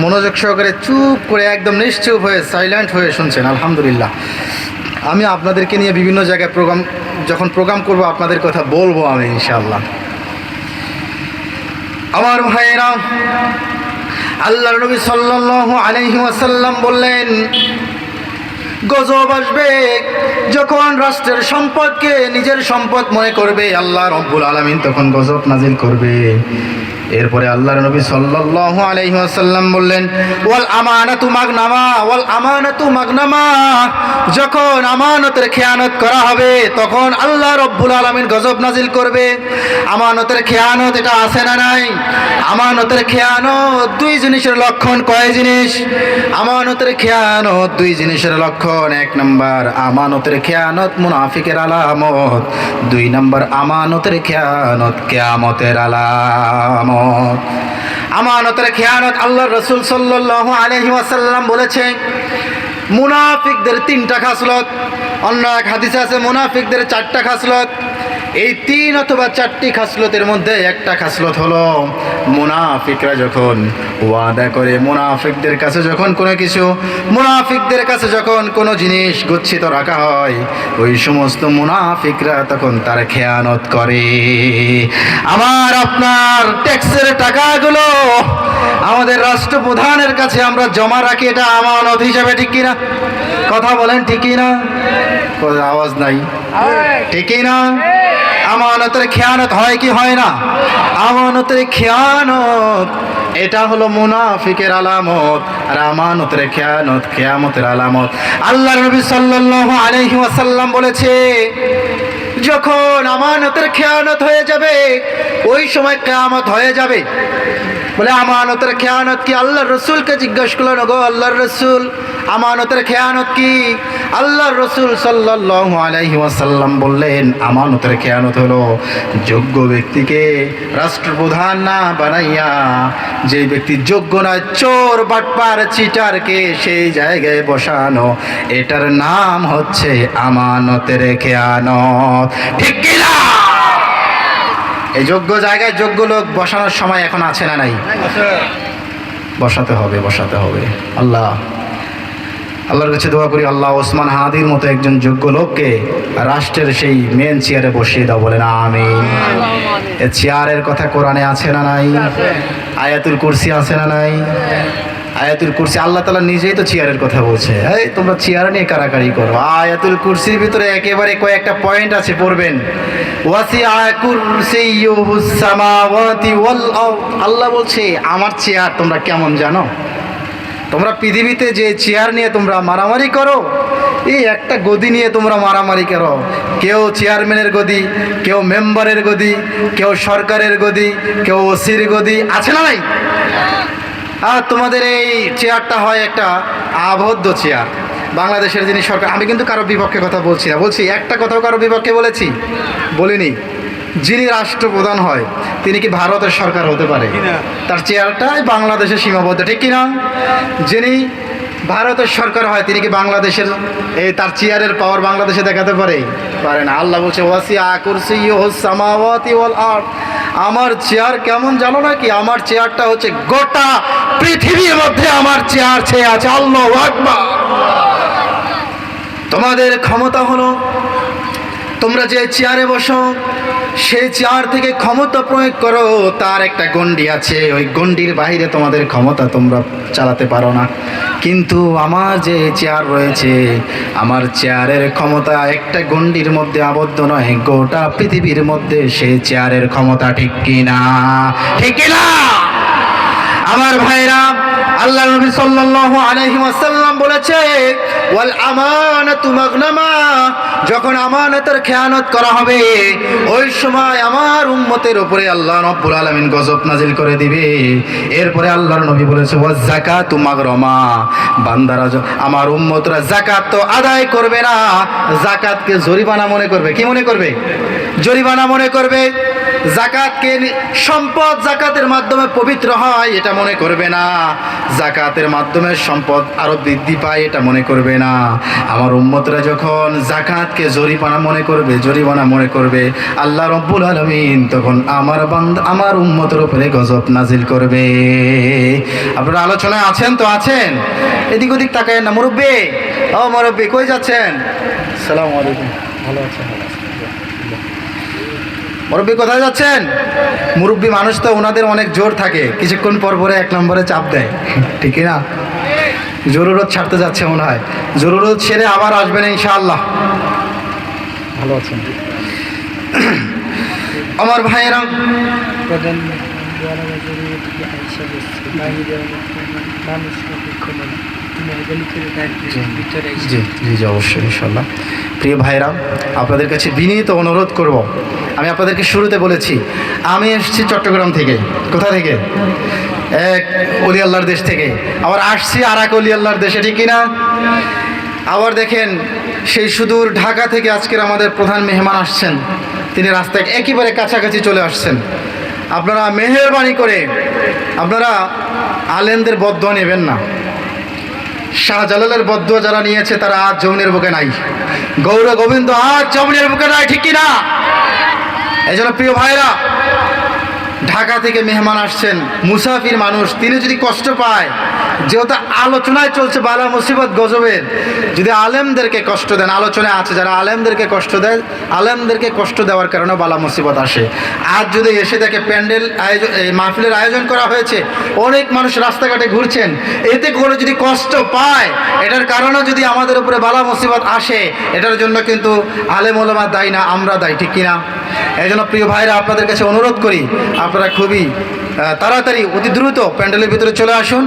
মনোযোগ সহকারে চুপ করে একদম নিশ্চুপ হয়ে সাইলেন্ট হয়ে শুনছেন, আলহামদুলিল্লাহ। আমি আপনাদেরকে নিয়ে বিভিন্ন জায়গায় যখন প্রোগ্রাম করব আপনাদের কথা বলবো আমি ইনশাআল্লাহ। আমার ভাইয়েরা, আল্লাহর নবী সাল্লাল্লাহু আলাইহি ওয়াসাল্লাম বললেন, গজব আসবে যখন রাষ্ট্রের সম্পদকে নিজের সম্পদ মনে করবে, আল্লাহ রব্বুল আলামিন তখন গজব নাজিল করবে। এরপরে আল্লাহর নবী সাল্লাল্লাহু আলাইহি ওয়াসাল্লাম বললেন, ওয়াল আমানাতু মাগনামা, ওয়াল আমানাতু মাগনামা, যখন আমানতের খেয়ানত করা হবে তখন আল্লাহ রব্বুল আলামিন গজব নাজিল করবে। আমানতের খেয়ানত এটা আছে না নাই? আমানতের খেয়ানত দুই জিনিসের লক্ষণ। কয় জিনিস? আমানতের খেয়ানত দুই জিনিসের লক্ষণ। এক নাম্বার, আমানতের খেয়ানত মুনাফিকের আলামত। দুই নাম্বার, আমানতের খেয়ানত কিয়ামতের আলামত। আমানতের খেয়ানত আল্লাহর রাসূল সাল্লাল্লাহু আলাইহি ওয়াসাল্লাম বলেছে, মুনাফিকদের 3টা খাসলত। অন্য এক হাদিসে আছে মুনাফিকদের 4টা খাসলত। এই 3 অথবা 4টি খাসলতের মধ্যে একটা খাসলত হলো, মুনাফিকরা যখন ওয়াদা করে, মুনাফিকদের কাছে যখন কোনো জিনিস গচ্ছিত রাখা হয়, ওই সমস্ত মুনাফিকরা তখন তার খেয়ানত করে। আমার আপনার ট্যাক্সের টাকাগুলো আমাদের রাষ্ট্রপ্রধানের কাছে আমরা জমা রাখি, এটা আমানত হিসাবে, ঠিক কিনা? কথা বলেন, ঠিক কিনা? আওয়াজ নাই, ঠিক কিনা? আমানতের খেয়ানত হয় কি হয় না? আমানতের খেয়ানত এটা হলো মুনাফিকের আলামত, আর আমানতের খেয়ানত কিয়ামতের আলামত। আল্লাহর নবী সাল্লাল্লাহু আলাইহি ওয়াসাল্লাম বলেছে, যখন আমানতের খেয়ানত হয়ে যাবে ওই সময় কিয়ামত হয়ে যাবে। বলে আমানতের খেয়ানত কি? আল্লাহর রাসূলকে জিজ্ঞেস করলেন, গো আল্লাহর রাসূল, আমানতের খেয়ানত কি? আল্লাহর রাসূল সাল্লাল্লাহু আলাইহি ওয়াসাল্লাম বললেন, আমানতের খেয়ানত হলো যোগ্য ব্যক্তিকে রাষ্ট্রপ্রধান না বানাইয়া, যে ব্যক্তি যোগ্য নয়, চোর বাটপার চিটারকে সেই জায়গায় বসানো, এটার নাম হচ্ছে আমানতের খেয়ানত, ঠিক কি না? এই যোগ্য জায়গায় যোগ্য লোক বসানোর সময় এখন আছে না নাই? বসাতে হবে। আল্লাহর কাছে দোয়া করি, আল্লাহ ওসমান হাদির মতো একজন যোগ্য লোককে রাষ্ট্রের সেই মেন চেয়ারে বসিয়ে দাও, বলে না আমিন। এই চেয়ারের কথা কোরআনে আছে না নাই? আয়াতুল কুরসি আছে না নাই? আয়াতুল কুরসি আল্লাহ তাআলা নিজেই তো চেয়ারের কথা বলছে। এই তোমরা চেয়ার নিয়ে কারাকারি করো। আয়াতুল কুরসির ভিতরে একেবারে কয়েকটা পয়েন্ট আছে, পড়বেন। ওয়াসিআ কুরসিয়ুহুস সামাওয়াতি ওয়াল আরদ, আল্লাহ বলছে আমার চেয়ার তোমরা কেমন জানো? তোমরা পৃথিবীতে যে চেয়ার নিয়ে তোমরা মারামারি করো, এই একটা গদি নিয়ে তোমরা মারামারি করো। কেউ চেয়ারম্যানের গদি, কেউ মেম্বারের গদি, কেউ সরকারের গদি, কেউ ওসির গদি, আছে না নাই? আর তোমাদের এই চেয়ারটা হয় একটা আবদ্ধ চেয়ার। বাংলাদেশের যিনি সরকার, আমি কিন্তু কারো বিপক্ষে কথা বলছি না, বলছি একটা কথাও কারো বিপক্ষে বলেছি বলিনি। যিনি রাষ্ট্রপ্রধান হয় তিনি কি ভারতের সরকার হতে পারে? তার চেয়ারটাই বাংলাদেশের সীমাবদ্ধ, ঠিক কিনা? যিনি ভারতের সরকার হয় তিনি কি বাংলাদেশের এই তার চেয়ারের পাওয়ার বাংলাদেশে দেখাতে পারে? পারে না। আল্লাহ বলছে ওয়াসিআ কুরসিয়্যুহুস সামাওয়াতি ওয়াল আরদ। আমার চেয়ার কেমন জানো নাকি? আমার চেয়ারটা হচ্ছে গোটা পৃথিবীর মধ্যে আমার চেয়ার ছেয়ে আছে। আল্লাহু আকবার। তোমাদের ক্ষমতা হলো তোমরা যে চেয়ারে বসো সেই চেয়ার থেকে ক্ষমতা প্রয়োগ করো, তার একটা গণ্ডি আছে, ওই গণ্ডির বাইরে তোমাদের ক্ষমতা তোমরা চালাতে পারো না। কিন্তু আমার যে চেয়ার রয়েছে, আমার চেয়ারের ক্ষমতা একটা গণ্ডির মধ্যে আবদ্ধ নয়, গোটা পৃথিবীর মধ্যে সেই চেয়ারের ক্ষমতা, ঠিক কিনা? ঠিক কিনা আমার ভাইরা? আল্লাহ নবী সাল্লাল্লাহু আলাইহি ওয়াসাল্লাম বলেছে ওয়াল আমানাতু মাগনামা, যখন আমানতের খেয়ানত করা হবে ওই সময় আমার উম্মতের উপরে আল্লাহ রাব্বুল আলামিন গজব নাজিল করে দিবে। এরপরে আল্লাহর নবী বলেছে ওয়াজ যাকাতু মাগরামা, বান্দারা আমার উম্মতরা যাকাত তো আদায় করবে না, যাকাতকে জরিমানা মনে করবে। কি মনে করবে? জরিমানা মনে করবে। যাকাতকে সম্পদ যাকাতের মাধ্যমে পবিত্র হয় এটা মনে করবে না, যাকাতের মাধ্যমে সম্পদ আরো বৃদ্ধি পায় এটা মনে করবে না। আমার উম্মতরা যখন যাকাতকে জরিমানা মনে করবে, জরিমানা মনে করবে, আল্লাহ রাব্বুল আলামিন তখন আমার উম্মতের উপরে গজব নাজিল করবে। আপনারা আলোচনায় আছেন তো? আছেন? এদিক ওদিক তাকায় না। মুরব্বি, ও মুরব্বি কই যাচ্ছেন? আসসালামু আলাইকুম। ভালো আছেন? মুরব্বী কোথায় যাচ্ছেন? মুরব্বী মানুষ তো, ওনাদের অনেক জোর থাকে, কিছুক্ষণ পর পরে এক নম্বরে চাপ দেয়, ঠিক না? জরুরত ছাড়তে যাচ্ছে মনে হয়, জরুরত ছেড়ে আবার আসবেন ইনশাআল্লাহ। ভালো আছেন আমার ভাইয়েরা? জি জি অবশ্যই ইনশাল্লাহ। প্রিয় ভাইরা, আপনাদের কাছে বিনীত অনুরোধ করব, আমি আপনাদেরকে শুরুতে বলেছি আমি এসেছি চট্টগ্রাম থেকে। কোথা থেকে? এক অলি আল্লাহর দেশ থেকে। আবার আসছি আর এক অলি আল্লাহর দেশে, ঠিক কিনা? আবার দেখেন সেই সুদূর ঢাকা থেকে আজকের আমাদের প্রধান মেহমান আসছেন, তিনি রাস্তায় একেবারে কাছাকাছি চলে আসছেন। আপনারা মেহেরবানি করে আপনারা আলেমদের বদদোয়া নেবেন না। শাহজালালের বদদোয়া যারা নিয়েছে তারা আজ যমুনের বুকে নাই, গৌর গোবিন্দ আজ যমুনের বুকে নাই, ঠিক কিনা? এই জন্য প্রিয় ভাইরা, ঢাকা থেকে মেহমান আসছেন, মুসাফির মানুষ, তিনি যদি কষ্ট পায়, যেহেতু আলোচনায় চলছে বালা মুসিবত গজবের, যদি আলেমদেরকে কষ্ট দেন, আলোচনায় আছে যারা আলেমদেরকে কষ্ট দেয়, আলেমদেরকে কষ্ট দেওয়ার কারণে বালা মুসিবত আসে। আজ যদি এসে দেখে প্যান্ডেল আয়োজন, মাহফিলের আয়োজন করা হয়েছে, অনেক মানুষ রাস্তাঘাটে ঘুরছেন, এতে করে যদি কষ্ট পায়, এটার কারণে যদি আমাদের উপরে বালা মুসিবত আসে, এটার জন্য কিন্তু আলেম ওলামা দায়ী না, আমরা দায়ী, ঠিক কিনা? এই জন্য প্রিয় ভাইরা, আপনাদের কাছে অনুরোধ করি আপনারা খুবই তাড়াতাড়ি অতি দ্রুত প্যান্ডেলের ভিতরে চলে আসুন।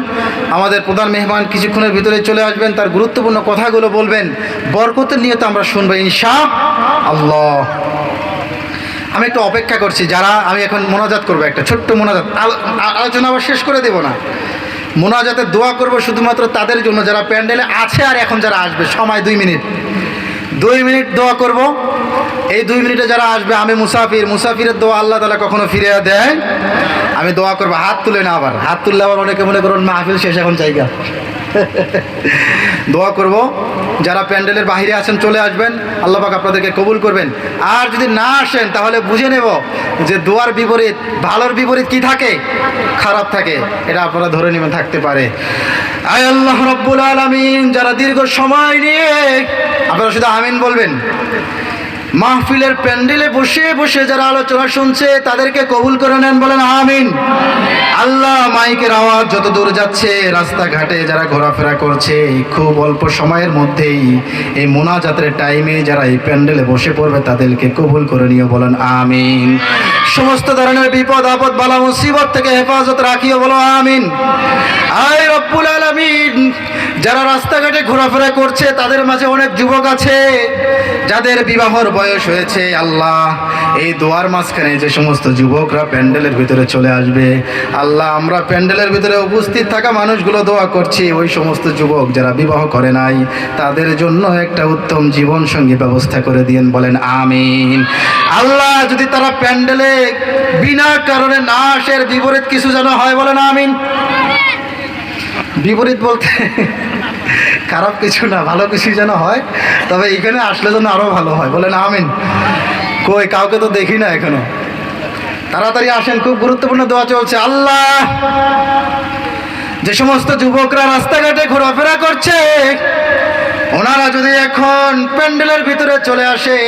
আমাদের প্রধান মেহমান কিছুক্ষণের ভিতরে চলে আসবেন, তার গুরুত্বপূর্ণ কথাগুলো বলবেন, বরকতের নিয়তে আমরা শুনবো ইনশাআল্লাহ। আমি একটু অপেক্ষা করছি, যারা আমি এখন মোনাজাত করবো, একটা ছোট্ট মোনাজাত, আলোচনা আবার শেষ করে দেব না, মোনাজাতে দোয়া করব শুধুমাত্র তাদের জন্য যারা প্যান্ডেলে আছে আর এখন যারা আসবে। সময় 2 মিনিট, 2 মিনিট দোয়া করব। এই 2 মিনিটে যারা আসবে, আমি মুসাফিরের দোয়া আল্লাহ তাআলা কখনো ফিরে দেয়। আমি দোয়া করবো, হাত তুলে না, আবার হাত তুললে আবার অনেকে মনে করুন মাহফিল শেষ, এখন জায়গা দোয়া করব। যারা প্যান্ডেলের বাইরে আছেন চলে আসবেন, আল্লাহ পাক আপনাদেরকে কবুল করবেন। আর যদি না আসেন তাহলে বুঝে নেব যে দোয়ার বিপরীত, ভালোর বিপরীত কি থাকে? খারাপ থাকে, এটা আপনারা ধরে নেবেন, থাকতে পারে। আয় আল্লাহ রাব্বুল আলামিন, যারা দীর্ঘ সময় নিয়ে, আপনারা শুধু আমিন বলবেন, মাহফিলের প্যান্ডেলে বসে বসে যারা আলোচনা শুনছে তাদেরকে কবুল করে নেন, বলেন আমিন। আল্লাহ, মাইকের আওয়াজ যত দূর যাচ্ছে, রাস্তাঘাটে যারা ঘোরাফেরা করছে, খুব অল্প সময়ের মধ্যেই এই মোনাজাতের টাইমে যারা এই প্যান্ডেলে বসে পড়বে তাদেরকে কবুল করে নিও, বলেন আমিন। সমস্ত ধরনের বিপদ আপদ বালা মুসিবত থেকে হেফাজত রাখিও, বলো আমিন। আয় রব্বুল আলামিন, যারা রাস্তাঘাটে ঘোরাফেরা করছে তাদের মাঝে অনেক যুবক আছে যাদের বিবাহর বয়স হয়েছে। আল্লাহ, এই দোয়ার মাঝখানে যে সমস্ত যুবকরা প্যান্ডেলের ভিতরে চলে আসবে, আল্লাহ আমরা প্যান্ডেলের ভিতরে উপস্থিত থাকা মানুষগুলো দোয়া করছি, ওই সমস্ত যুবক যারা বিবাহ করে নাই তাদের জন্য একটা উত্তম জীবন সঙ্গী ব্যবস্থা করে দিয়েন, বলেন আমিন। আল্লাহ, যদি তারা প্যান্ডেলে বিনা কারণে না আসে, এর বিপরীত কিছু যেন হয়, বলেন আমিন। বিপরীত বলতে খারাপ কিছু না, ভালো কিছু যেন হয়, তবে এখানে আসলে যেন আরো ভালো হয়, বলেন আমিন। কই কাউকে তো দেখি না এখনো, তাড়াতাড়ি আসেন, খুব গুরুত্বপূর্ণ দোয়া চলছে। আল্লাহ, যে সমস্ত যুবকরা রাস্তাঘাটে ঘোরাফেরা করছে ওনারা যদি এখন প্যান্ডেলের ভিতরে চলে আসে,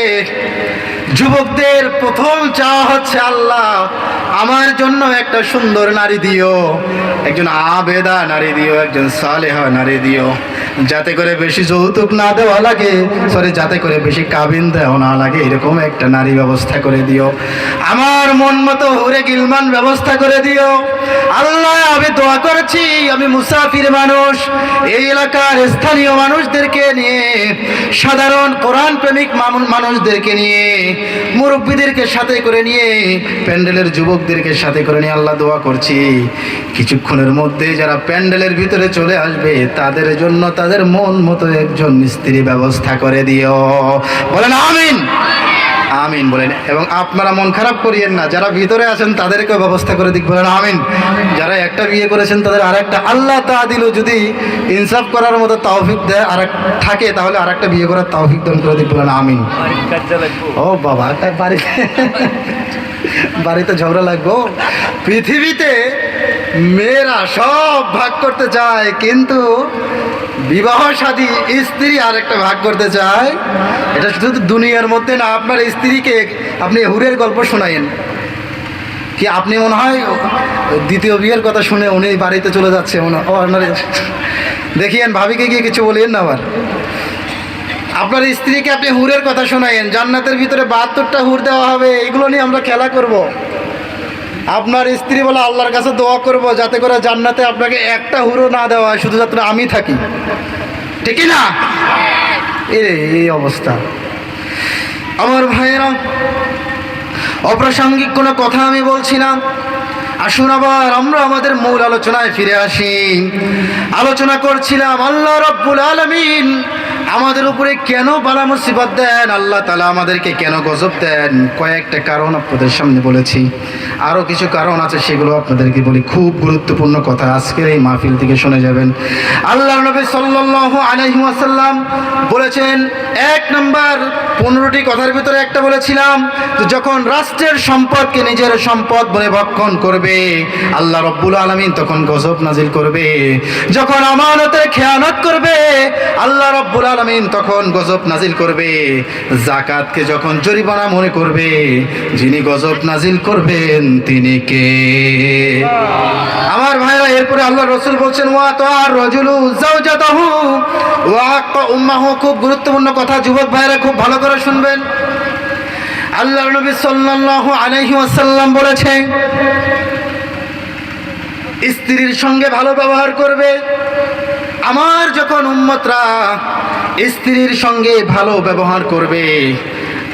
যুবকদের প্রথম চাওয়া হচ্ছে, আল্লাহ আমার জন্য একটা সুন্দর নারী দিও, একজন আবেদা নারী দিও, একজন সালেহা নারী দিও, যাতে করে বেশি যৌতুক না দেওয়া লাগে, যাতে করে বেশি কাবিন দেওয়া না লাগে, এরকম একটা নারী ব্যবস্থা করে দিও। আমার মন মতো হুরে গিলমান ব্যবস্থা করে দিও। আল্লাহ, আমি দোয়া করছি, আমি মুসাফির মানুষ, এই এলাকার স্থানীয় মানুষদেরকে নিয়ে, সাধারণ কোরআন প্রেমিক মানুষদেরকে নিয়ে, মুরব্বীদেরকে সাথে করে নিয়ে, প্যান্ডেলের যুবকদেরকে সাথে করে নিয়ে আল্লাহ দোয়া করছি, কিছুক্ষণের মধ্যে যারা প্যান্ডেলের ভিতরে চলে আসবে তাদের জন্য তাদের মন মতো একজন স্ত্রী ব্যবস্থা করে দিও, বলেন আমিন। আমিন বলেন। এবং আপনারা মন খারাপ করিয়েন না, যারা ভিতরে আছেন তাদেরকেও ব্যবস্থা করে দিক, বলেন আমিন। যারা একটা বিয়ে করেছেন তাদের আরেকটা আল্লাহ তা দিল, যদি ইনসাফ করার মতো তৌফিক দেয় আর থাকে, তাহলে আরেকটা বিয়ে করার তৌফিক দান করে দিক, বলেন আমিন। ও বাবা, তাই বাড়িতে ঝগড়া লাগবো। পৃথিবীতে মেয়েরা সব ভাগ করতে চায়, কিন্তু বিবাহ শাদী স্ত্রী আরেকটা ভাগ করতে চায়। এটা শুধু দুনিয়ার মধ্যে না, আপনার স্ত্রীকে আপনি হুরের গল্প শোনায়েন কি, আপনি মনে হয় দ্বিতীয় বিয়ের কথা শুনে উনি বাড়িতে চলে যাচ্ছে, দেখিয়েন ভাবিকে গিয়ে কিছু বলিয়েন না। আবার আপনার স্ত্রীকে আপনি হুরের কথা শোনায়েন, জান্নাতের ভিতরে 72টা হুর দেওয়া হবে, এগুলো নিয়ে আমরা খেলা করব। আপনার স্ত্রী বলে আল্লাহর কাছে দোয়া করব যাতে করে জান্নাতে আপনাকে একটা হুরও না দেওয়া হয়, শুধু যাতে আমি থাকি, ঠিক না? এই অবস্থা। আমার ভাইয়েরা, অপ্রাসঙ্গিক কোনো কথা আমি বলছি না। আসুন আবার আমরা আমাদের মূল আলোচনায় ফিরে আসি। আলোচনা করছিলাম আল্লাহ রাব্বুল আলামিন আমাদের উপরে কেন বালা মুসিবত দেন, আল্লাহ তাআলা আমাদেরকে কেন গজব দেন। কয়েকটা কারণ আপনাদের সামনে বলেছি, আরও কিছু কারণ আছে, সেগুলো আপনাদেরকে বলি। খুব গুরুত্বপূর্ণ কথা, আজকের এই মাহফিল থেকে শুনে যাবেন। আল্লাহর নবী সাল্লাল্লাহু আলাইহি ওয়াসাল্লাম বলেছেন, 1 নাম্বার 15টি কথার ভিতরে একটা বলেছিলাম, যখন রাষ্ট্রের সম্পদকে নিজের সম্পদ বলে ভক্ষণ করবে আল্লাহ রাব্বুল আলামিন তখন গজব নাজিল করবে। যখন আমানতের খেয়ানত করবে আল্লাহ রাব্বুল আলামিন তখন গজব নাজিল করবে। যাকাতকে যখন জরিমানা মনে করবে, যিনি গজব নাজিল করবেন তিনি কে? আমার ভাইরা, এরপরে আল্লাহ রাসূল বলছেন, ওয়া তাআর রাজুলু যাওজাতাহু ওয়া আক্কা উম্মাহু। খুব গুরুত্বপূর্ণ কথা, যুবক ভাইরা খুব ভালো করে শুনবেন। আল্লাহর নবী সাল্লাল্লাহু আলাইহি ওয়াসাল্লাম বলেছেন, স্ত্রীর সঙ্গে ভালো ব্যবহার করবে। আমার যখন উম্মতরা স্ত্রীর সঙ্গে ভালো ব্যবহার করবে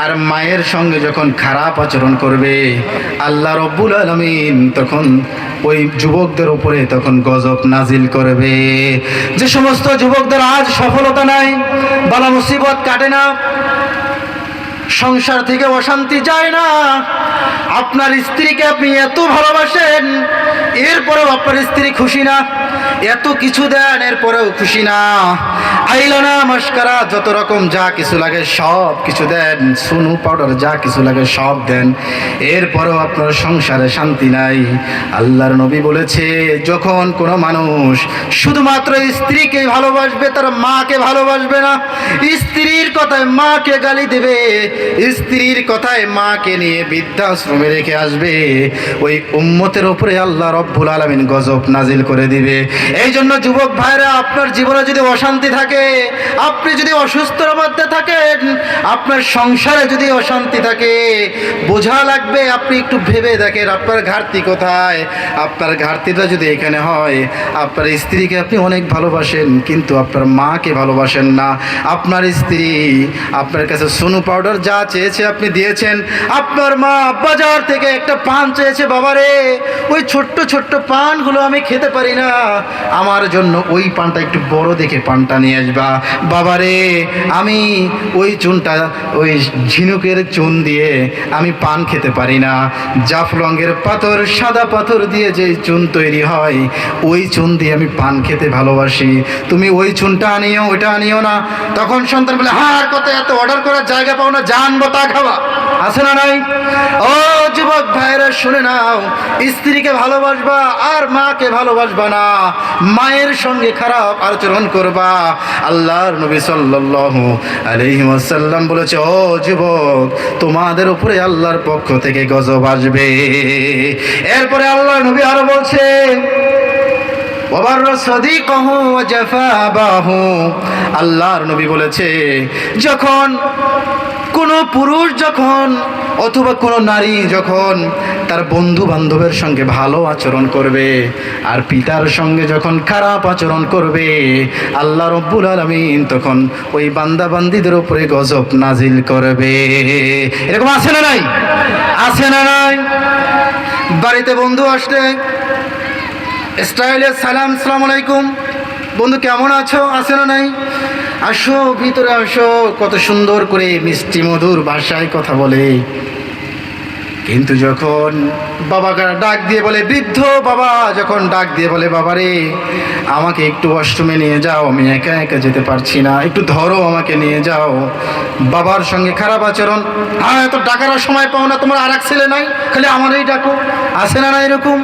আর মায়ের সঙ্গে যখন খারাপ আচরণ করবে, আল্লাহ রাব্বুল আলামিন তখন ওই যুবকদের উপরে তখন গজব নাজিল করবে। যে সমস্ত যুবকদের আজ সফলতা নাই, বালা মুসিবত কাটে না, সংসার থেকে অশান্তি যায় না, আপনার স্ত্রীকে আপনি এত ভালোবাসেন, এরপরেও আপনার স্ত্রী খুশি না, এত কিছু দেন এরপরেও খুশি না, আইলানা মাস্কারা যত রকম যা কিছু লাগে সব কিছু দেন, সুনু পাউডার যা কিছু লাগে সব দেন, এরপরেও আপনার সংসারে শান্তি নাই। আল্লাহর নবী বলেছে, যখন কোনো মানুষ শুধুমাত্র স্ত্রীকে ভালোবাসবে, তার মাকে ভালোবাসবে না, স্ত্রীর কথায় মাকে গালি দেবে, স্ত্রীর কথায় মাকে নিয়ে বৃদ্ধাশ্রমে রেখে আসবে, ওই উম্মতের উপরে আল্লাহ রব্বুল আলামিন গজব নাজিল করে দিবে। এই জন্য যুবক ভাইরা, আপনার জীবনে যদি অশান্তি থাকে, আপনি যদি অসুস্থর মধ্যে থাকেন, আপনার সংসারে যদি অশান্তি থাকে, বোঝা লাগবে আপনি একটু ভেবে দেখেন আপনার ঘাটতি কোথায়। আপনার ঘাটতিটা যদি এখানে হয়, আপনার স্ত্রীকে আপনি অনেক ভালোবাসেন কিন্তু আপনার মাকে ভালোবাসেন না। আপনার স্ত্রী আপনার কাছে সোনু পাউডার যা চেয়েছে আপনি দিয়েছেন, আপনার মা বাজার থেকে একটা পান চেয়েছে, বাবারে ওই ছোট্ট ছোট্ট পানগুলো আমি খেতে পারি না, আমার জন্য ওই পানটা একটু বড় দেখে পানটা নিয়ে আসবা। বাবারে আমি ওই চুনটা, ওই ঝিনুকের চুন দিয়ে আমি পান খেতে পারি না, জাফলংয়ের পাথর, সাদা পাথর দিয়ে যে চুন তৈরি হয় ওই চুন দিয়ে আমি পান খেতে ভালোবাসি, তুমি ওই চুনটা আনিও, ওইটা আনিও না। তখন সন্তান বলে, হ্যাঁ কত এত অর্ডার করার জায়গা পাও না, জানবো তা খাওয়া আছে না নাই? ও যুবক ভাইরা শুনে নাও, স্ত্রীকে ভালোবাসবা আর মাকে ভালোবাসবা না, মায়ের সঙ্গে খারাপ আচরণ করবা। আল্লাহর নবী সাল্লাল্লাহু আলাইহি ওয়াসাল্লাম বলেছে, ও যুবক তোমাদের উপরে আল্লাহর পক্ষ থেকে গজব আসবে। এরপরে আল্লাহর নবী আরো বলছে, আল্লাহর নবী বলেছে, যখন কোনো পুরুষ যখন অথবা কোনো নারী যখন তার বন্ধু বান্ধবের সঙ্গে ভালো আচরণ করবে আর পিতার সঙ্গে যখন খারাপ আচরণ করবে, আল্লাহ রব্বুল আলামিন তখন ওই বান্দা বান্দিদের উপরে গজব নাজিল করবে। এরকম আছে না নাই? আছে না নাই? বাড়িতে বন্ধু আসলে স্টাইলে সালাম, আসসালামু আলাইকুম, বন্ধু কেমন আছো, আছে না নাই? আসো ভিতরে আসো, কত সুন্দর করে মিষ্টি মধুর ভাষায় কথা বলে। কিন্তু যখন বাবাকে ডাক দিয়ে বলে, বৃদ্ধ বাবা যখন ডাক দিয়ে বলে, বাবারে আমাকে একটু ওয়াশরুমে নিয়ে যাও, আমি একা একা যেতে পারছি না, একটু ধরো আমাকে নিয়ে যাও, বাবার সঙ্গে খারাপ আচরণ, হ্যাঁ এত ডাকার সময় পাও না, তোমার আর এক ছেলে নাই, খালি আমারই ডাকো, আছে না না এরকম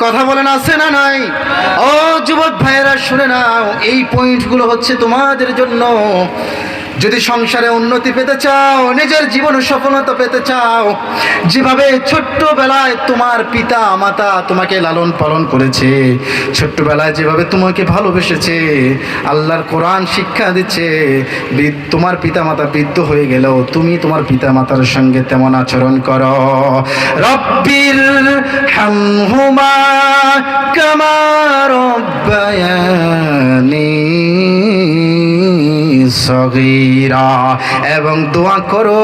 কথা বলেন, আছে না নাই? ও যুবক ভাইয়েরা শুনে নাও, এই পয়েন্টগুলো হচ্ছে তোমাদের জন্য। যদি সংসারে উন্নতি পেতে চাও, নিজের জীবনে সফলতা পেতে চাও, যেভাবে ছোট্টবেলায় তোমার পিতা মাতা তোমাকে লালন পালন করেছে, ছোট্টবেলায় যেভাবে তোমাকে ভালোবেসেছে, আল্লাহর কোরআন শিক্ষা দিচ্ছে, তোমার পিতা মাতা বৃদ্ধ হয়ে গেলেও তুমি তোমার পিতা মাতার সঙ্গে তেমন আচরণ করো। রব্বির হামহুমা কামা রব্বায়ানি সগীরা, এবং দোয়া করো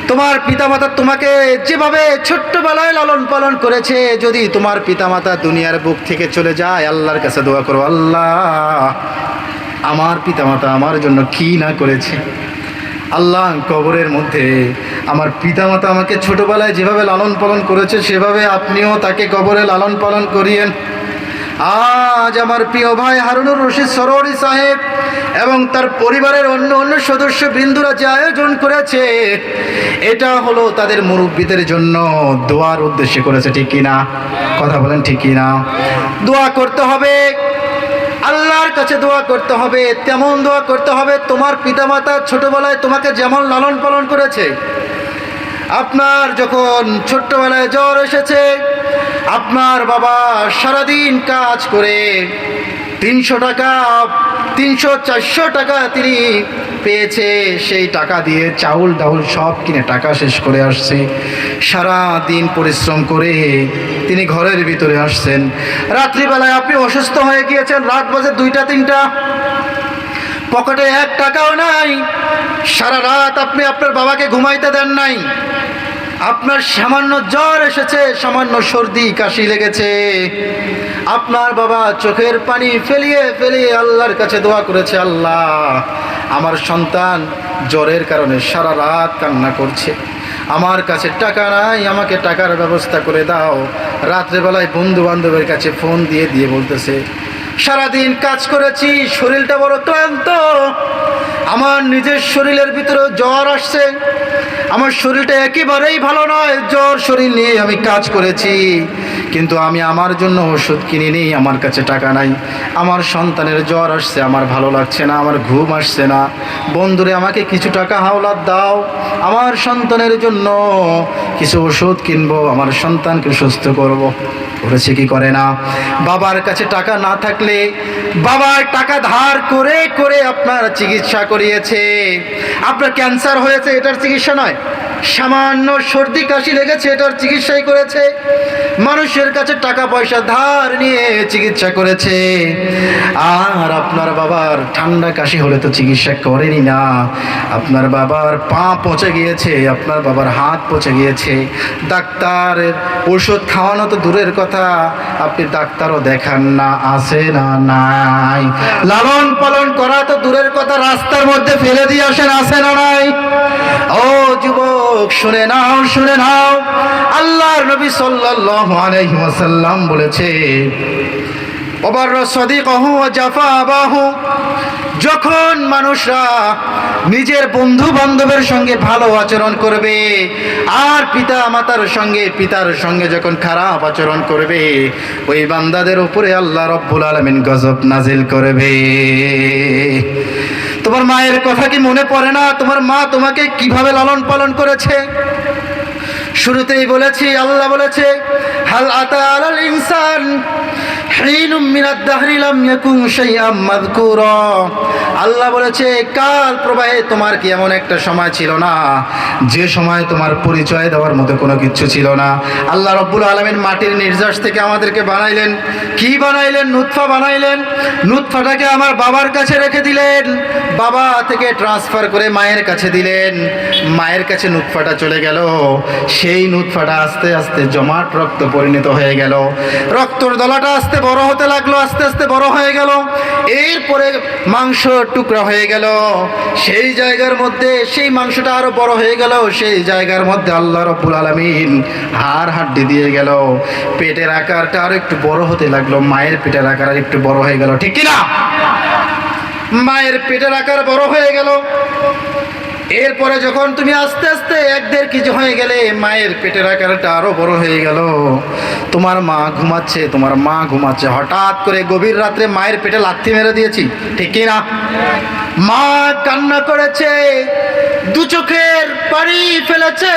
তোমার পিতামাতা তোমাকে যেভাবে ছোট্টবেলায় লালন পালন করেছে, যদি তোমার পিতামাতা দুনিয়ার বুক থেকে চলে যায়, আল্লাহর কাছে দোয়া করো, আল্লাহ আমার পিতামাতা আমার জন্য কি না করেছে, আল্লাহ কবরের মধ্যে আমার পিতামাতা আমাকে ছোটবেলায় যেভাবে লালন পালন করেছে সেভাবে আপনিও তাকে কবরে লালন পালন করিয়েন। আজ আমার প্রিয় ভাই হারুনুর রশিদ সরোয়ারি সাহেব এবং তার পরিবারের অন্য অন্য সদস্য বৃন্দুরা যে আয়োজন করেছে, এটা হলো তাদের মুরব্বীদের জন্য দোয়ার উদ্দেশ্যে করেছে, ঠিক কিনা? কথা বলেন ঠিক কিনা? দোয়া করতে হবে, আল্লাহর কাছে দোয়া করতে হবে, তেমন দোয়া করতে হবে তোমার পিতামাতা ছোটবেলায় তোমাকে যেমন লালন পালন করেছে। আপনার যখন ছোট্টবেলায় জ্বর এসেছে, আপনার বাবা সারাদিন কাজ করে 300 টাকা 300-400 টাকা তিনি পেয়েছে, সেই টাকা দিয়ে চাউল ডাউল সব কিনে টাকা শেষ করে আসছে। সারা দিন পরিশ্রম করে তিনি ঘরের ভিতরে আসছেন, রাত্রিবেলায় আপনি অসুস্থ হয়ে গিয়েছেন, রাত বাজে 2টা-3টা, পকেটে 1 টাকাও নাই, সারা রাত আপনি আপনার বাবাকে ঘুমাইতে দেন নাই, আপনার সামান্য জ্বর এসেছে, সামান্য সর্দি কাশি লেগেছে, আপনার বাবা চোখের পানি ফেলিয়ে ফেলিয়ে আল্লাহর কাছে দোয়া করেছে, আল্লাহ আমার সন্তান জ্বরের কারণে সারা রাত কান্না করছে, আমার কাছে টাকা নাই, আমাকে টাকার ব্যবস্থা করে দাও। রাত্রেবেলায় বন্ধু বান্ধবের কাছে ফোন দিয়ে দিয়ে বলতেছে, সারাদিন কাজ করেছি, শরীরটা বড় ক্লান্ত, আমার নিজের শরীরের ভিতরে জ্বর আসছে, আমার শরীরটা একেবারেই ভালো নয়, জ্বর শরীর নিয়ে আমি কাজ করেছি, কিন্তু আমি আমার জন্য ওষুধ কিনিনি, আমার কাছে টাকা নাই। আমার সন্তানের জ্বর আসছে, আমার ভালো লাগছে না, আমার ঘুম আসছে না। বন্ধুরে আমাকে কিছু টাকা হাওলাত দাও, আমার সন্তানের জন্য কিছু ওষুধ কিনবো, আমার সন্তানকে সুস্থ করব। করেছে কি করে না? বাবার কাছে টাকা না থাকলে বাবার টাকা ধার করে করে আপনার চিকিৎসা করিয়েছে। আপনার ক্যান্সার হয়েছে, এটার চিকিৎসা নয়। সামান্য সর্দি কাশি লেগেছে, এটার চিকিৎসাই করেছে। মানুষের কাছে টাকা পয়সা ধার নিয়ে চিকিৎসা করেছে। আর আপনার বাবার ঠান্ডা কাশি হলে তো চিকিৎসা করেনি না। আপনার বাবার পা পচে গিয়েছে, আপনার বাবার হাত পচে গিয়েছে। ডাক্তারের ওষুধ খাওয়ানো তো দূরের কথা, আপনি ডাক্তারও দেখান না, আসে না নাই। লালন পালন করা তো দূরের কথা, রাস্তার মধ্যে ফেলে দিয়ে আসেন, আসে না নাই। ও যুবক, শুনে নাও, শুনে নাও। আল্লাহর নবী সাল্লাল্লাহু আলাইহি ওয়াসাল্লাম বলেছে, ওবার সাদিকাহু ওয়া জাফাবাহু, যখন মানুষরা নিজের বন্ধু বান্ধবের সঙ্গে ভালো আচরণ করবে আর পিতার সঙ্গে যখন খারাপ আচরণ করবে, ওই বান্দাদের উপরে আল্লাহ রব্বুল আলামিন গজব নাজিল করবে। তোমার মায়ের কথা কি মনে পড়ে না? তোমার মা তোমাকে কিভাবে লালন পালন করেছে? শুরুতেই বলেছি, আল্লাহ বলেছে, হাল আতা আলাল ইনসান হিনুম মিনাদ দাহরি লাম ইয়াকুন শাইআম মাযকুরা। আল্লাহ বলেছে, কাল প্রবাহে তোমার কি এমন একটা সময় ছিল না যে সময় তোমার পরিচয় দেওয়ার মতো কোনো কিছু ছিল না? আল্লাহ রব্বুল আলামিন মাটির নির্যাস থেকে আমাদেরকে বানাইলেন। কি বানাইলেন? নুতফা বানাইলেন। নুতফাটাকে আমার বাবার কাছে রেখে দিলেন, বাবা থেকে ট্রান্সফার করে মায়ের কাছে দিলেন। মায়ের কাছে নুতফাটা চলে গেল। সেই নুতফাটা আস্তে আস্তে জমাট রক্ত পরিণত হয়ে গেল। রক্তর দলাটা আস্তে বড় হতে লাগলো, আস্তে আস্তে বড় হয়ে গেল। এরপরে মাংস টুকরা হয়ে গেল। সেই জায়গার মধ্যে সেই মাংসটা আরো বড় হয়ে গেল। সেই জায়গার মধ্যে আল্লাহ রব্বুল আলামিন হাড় হাড্ডি দিয়ে গেল। পেটের আকারটা আরো একটু বড় হতে লাগলো। মায়ের পেটের আকার আর একটু বড় হয়ে গেল, ঠিক কিনা? মায়ের পেটের আকার বড় হয়ে গেল। এরপরে যখন তুমি আস্তে আস্তে 1-1.5 কেজি হয়ে গেলে, মায়ের পেটের আকারটা আরো বড় হয়ে গেল। তোমার মা ঘুমাচ্ছে, হঠাৎ করে গভীর রাত্রে মায়ের পেটে লাথি মেরে দিয়েছি, ঠিক কি না? মা কান্না করেছে, দু চোখের পানি ফেলেছে,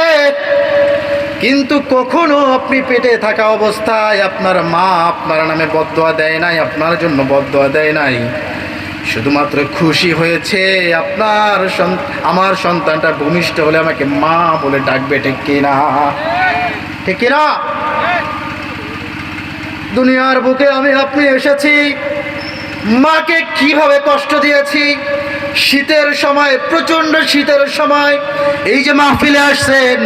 কিন্তু কখনো আপনি পেটে থাকা অবস্থায় আপনার মা আপনার নামে বদদোয়া দেয় নাই, আপনার জন্য বদদোয়া দেয় নাই। শুধুমাত্র খুশি হয়েছে আমার সন্তানটা ভূমিষ্ঠ হলে আমাকে মা বলে ডাকবে, ঠিক কিনা? ঠিক কিনা? দুনিয়ার বুকে আপনি এসেছি, মাকে কিভাবে কষ্ট দিয়েছি। শীতের সময়, প্রচন্ড শীতের সময় এই যে মাহফিলে আসছেন,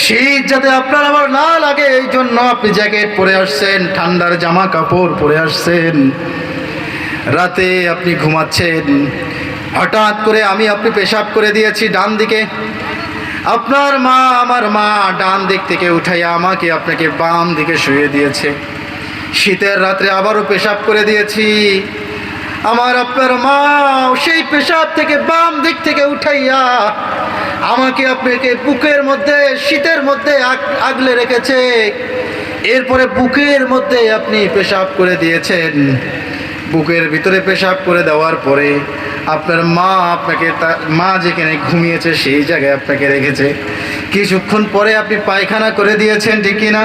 শীত যাতে আপনার আমার না লাগে এই জন্য আপনি জ্যাকেট পরে আসছেন, ঠান্ডার জামা কাপড় পরে আসছেন। রাতে আপনি ঘুমাচ্ছেন, হঠাৎ করে আপনি পেশাব করে দিয়েছি ডান দিকে। আপনার মা, আমার মা ডান দিক থেকে উঠাইয়া আপনাকে বাম দিকে শুয়ে দিয়েছে। শীতের রাত্রে আবারও পেশাব করে দিয়েছি। আপনার মা সেই পেশাব থেকে বাম দিক থেকে উঠাইয়া আপনাকে বুকের মধ্যে, শীতের মধ্যে আগলে রেখেছে। এরপরে বুকের মধ্যে আপনি পেশাব করে দিয়েছেন। বুকের ভিতরে পেশাব করে দেওয়ার পরে আপনার মা যেখানে ঘুমিয়েছে সেই জায়গায় আপনাকে রেখেছে। কিছুক্ষণ পরে আপনি পায়খানা করে দিয়েছেন, ঠিক কিনা?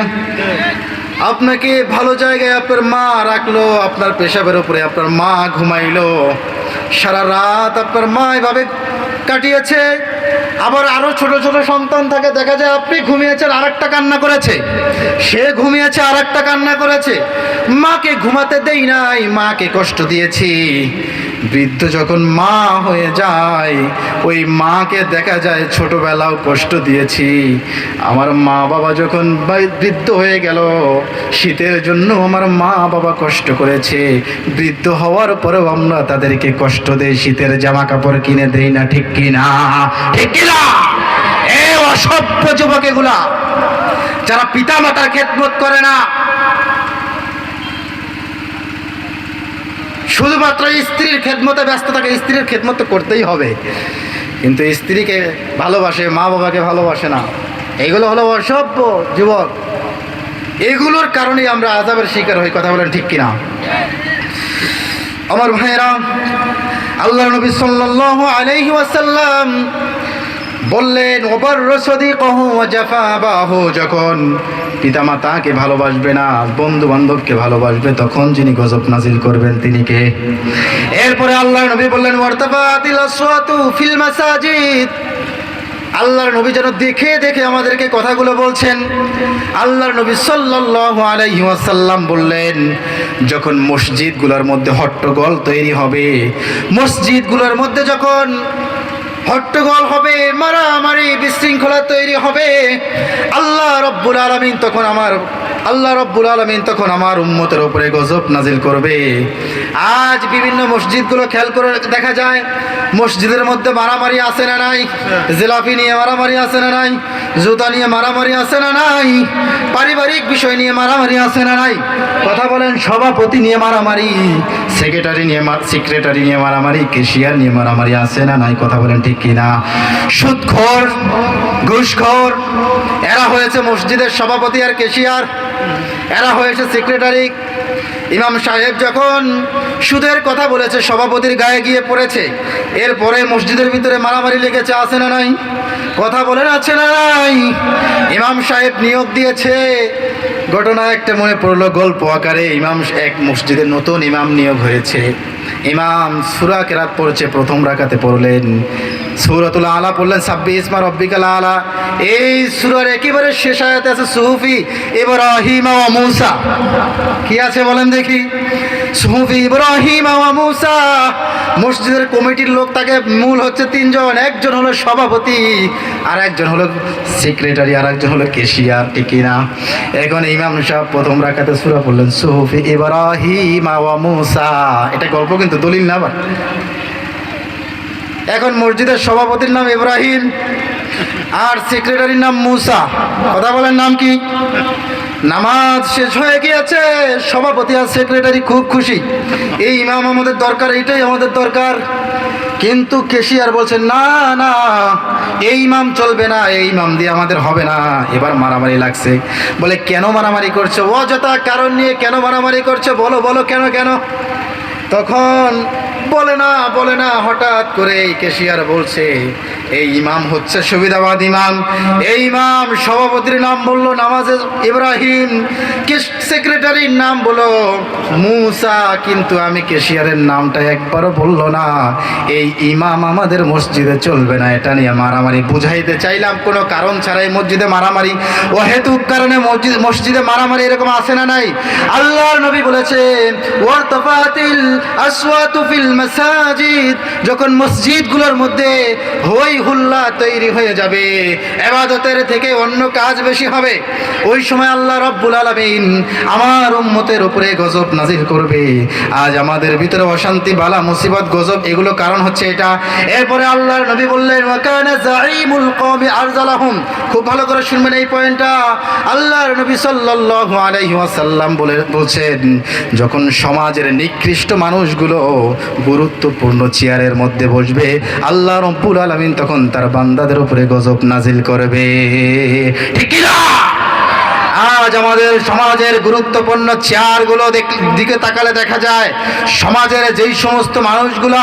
আপনাকে ভালো জায়গায় আপনার মা রাখলো, আপনার পেশাবের উপরে আপনার মা ঘুমাইলো। সারা রাত আপনার মা এভাবে কাটিয়েছে। আবার আরো ছোট ছোট সন্তান থাকে, দেখা যায় আপনি ঘুমিয়েছেন আর একটা কান্না করেছে, সে ঘুমিয়েছে আর একটা কান্না করেছে। মাকে ঘুমাতে দেই নাই, মাকে কষ্ট দিয়েছি। বৃদ্ধ যখন মা হয়ে যায়, ওই মাকে দেখা যায় ছোটবেলাও কষ্ট দিয়েছি। আমার মা বাবা যখন বৃদ্ধ হয়ে গেল, শীতের জন্য আমার মা বাবা কষ্ট করেছে। বৃদ্ধ হওয়ার পরেও আমরা তাদেরকে কষ্ট দেই, শীতের জামা কাপড় কিনে দেই না, ঠিক কিনা? ঠিক কিনা? এই অসভ্য যুবক এগুলা, যারা পিতা মাতার খেদমত করে না, শুধুমাত্র স্ত্রীর খেদমতে ব্যস্ত থাকে। স্ত্রীর খেদমত তো করতেই হবে, কিন্তু স্ত্রীকে ভালোবাসে, মা বাবাকে ভালোবাসে না। এইগুলো হলো অসভ্য যুবক। এগুলোর কারণে আমরা আযাবের শিকার হই। কথা বলেন ঠিক কিনা? আমার ভাইরা, আল্লাহ নবী সাল্লাল্লাহু আলাইহি ওয়াসাল্লাম বললেন ওয়াবাররা সাদিকাহু ওয়া জাফা আবাহু, যখন পিতামাতাকে ভালোবাসবে না, বন্ধু বান্ধবকে ভালোবাসবে, তখন যিনি গজব নাজিল করবেন তিনি কে? এরপরে আল্লাহর নবী বললেন ওয়ারতাফাতিল আসওয়াতু ফিল মাসাজিদ। আল্লাহর নবী যেন দেখে দেখে আমাদেরকে কথাগুলো বলছেন। আল্লাহর নবী সাল্লাল্লাহু আলাইহি ওয়াসাল্লাম বললেন যখন মসজিদগুলোর মধ্যে হট্টগোল তৈরি হবে, মসজিদগুলোর মধ্যে যখন হট্টগোল হবে, মারামারি বিশৃঙ্খলা তৈরি হবে, আল্লাহ রব্বুল আলামিন তখন আমার উম্মতের উপরে গজব নাজিল করবে। আজ বিভিন্ন মসজিদগুলো খেয়াল করে দেখা যায়, মসজিদের মধ্যে মারামারি আছে না নাই? জিলাপি নিয়ে মারামারি আছে না নাই? জুতা নিয়ে মারামারি আছে না নাই? পারিবারিক বিষয় নিয়ে মারামারি আছে না নাই? কথা বলেন, সভাপতি নিয়ে মারামারি, সেক্রেটারি নিয়ে মারামারি, ক্যাশিয়ার নিয়ে মারামারি আছে না নাই? কথা বলেন ঠিক কিনা? সুদখোর, ঘুষখোর, এরা হয়েছে মসজিদের সভাপতি আর ক্যাশিয়ার, এরা হয়েছে সেক্রেটারি। ইমাম সাহেব যখন সুদের কথা বলেছে, সভাপতির গায়ে গিয়ে পড়েছে, এরপরে মসজিদের ভিতরে মারামারি লেগেছে, আছে না নাই? কথা বলেন, আছে না নাই? ইমাম সাহেব নিয়োগ দিয়েছে। ঘটনা একটা মনে পড়লো গল্প আকারে। এক মসজিদের নতুন ইমাম নিয়োগ হয়েছে। ইমাম সূরা কেরাত পড়ছে, প্রথম রাকাতে পড়লেন সূরাতুল আলা, পড়লেন সাব্বিহ ইসমা রাব্বিকাল আলা। এই সূরার একেবারে শেষ আয়াতে আছে সুহুফি ইব্রাহিম ওয়া মূসা। কি আছে বলেন দেখি? সুহুফি ইব্রাহিম ওয়া মূসা। মসজিদের কমিটির লোক তাকে মূল হচ্ছে তিনজন, একজন হলো সভাপতি, আর একজন হলো সেক্রেটারি, আর একজন হলো ক্যাশিয়ার, ঠিক কিনা? এখন ইমাম সাহেব প্রথম রাকাতে সূরা পড়লেন সুহুফি ইব্রাহিম ওয়া মূসা। এটা গল্প কিন্তু দলিল না। আবার এখন মসজিদের সভাপতির নাম ইব্রাহিম আর সেক্রেটারির নাম মূসা। কথা বলেন, নাম কি? নামাজ শেষ হয়ে গিয়েছে, সভাপতি আর সেক্রেটারি খুব খুশি, এই ইমাম আমাদের দরকার, এইটাই আমাদের দরকার। কিন্তু ক্যাশিয়ার বলছে না না, এই ইমাম চলবে না, এই ইমাম দিয়ে আমাদের হবে না। এবার মারামারি লাগছে। বলে কেন মারামারি করছে? অযথা কারণ নিয়ে কেন মারামারি করছে? বলো বলো, কেন কেন? তখন বলে না, হঠাৎ করে ক্যাশিয়ার বলছে এই ইমাম হচ্ছে সুবিধাবাদ ইমাম। এই ইমাম সভাপতির নাম বলল নামাজে ইব্রাহিম, সেক্রেটারির নাম বলো মূসা, কিন্তু আমি ক্যাশিয়ারের নামটা একবারও বললো না। এই ইমাম আমাদের মসজিদে চলবে না। এটা নিয়ে মারামারি বুঝাইতে চাইলাম, কোনো কারণ ছাড়াই মসজিদে মারামারি, অহেতুক কারণে মসজিদে মারামারি এরকম আছে না নাই? আল্লাহর নবী বলেছেন ওয়ারতাফাতিল আসওয়াতু ফিল মাসাজিদ, যখন মসজিদগুলোর মধ্যে হই হুল্লা তৈরি হয়ে যাবে, ইবাদতের থেকে অন্য কাজ বেশি হবে, ওই সময় আল্লাহ রাব্বুল আলামিন আমার উম্মতের উপরে গজব নাজিল করবে। আজ আমাদের ভিতরে অশান্তি, বালা, মুসিবত, গজব, এগুলো কারণ হচ্ছে এটা। এরপরে আল্লাহর নবী বললেন ওয়া কানা যাঈমুল কওমি আরজালাহুম। খুব ভালো করে শুনবেন এই পয়েন্টটা। আল্লাহর নবী সাল্লাল্লাহু আলাইহি ওয়াসাল্লাম বলছেন যখন সমাজের নিকৃষ্ট মানুষগুলো গুরুত্বপূর্ণ চেয়ারের মধ্যে বসবে, আল্লাহ রাব্বুল আলামিন তখন তার বান্দাদের উপরে গজব নাজিল করবে। ঠিক কি না? আজ আমাদের সমাজের গুরুত্বপূর্ণ চেয়ারগুলো দিকে তাকালে দেখা যায় সমাজের যেই সমস্ত মানুষগুলো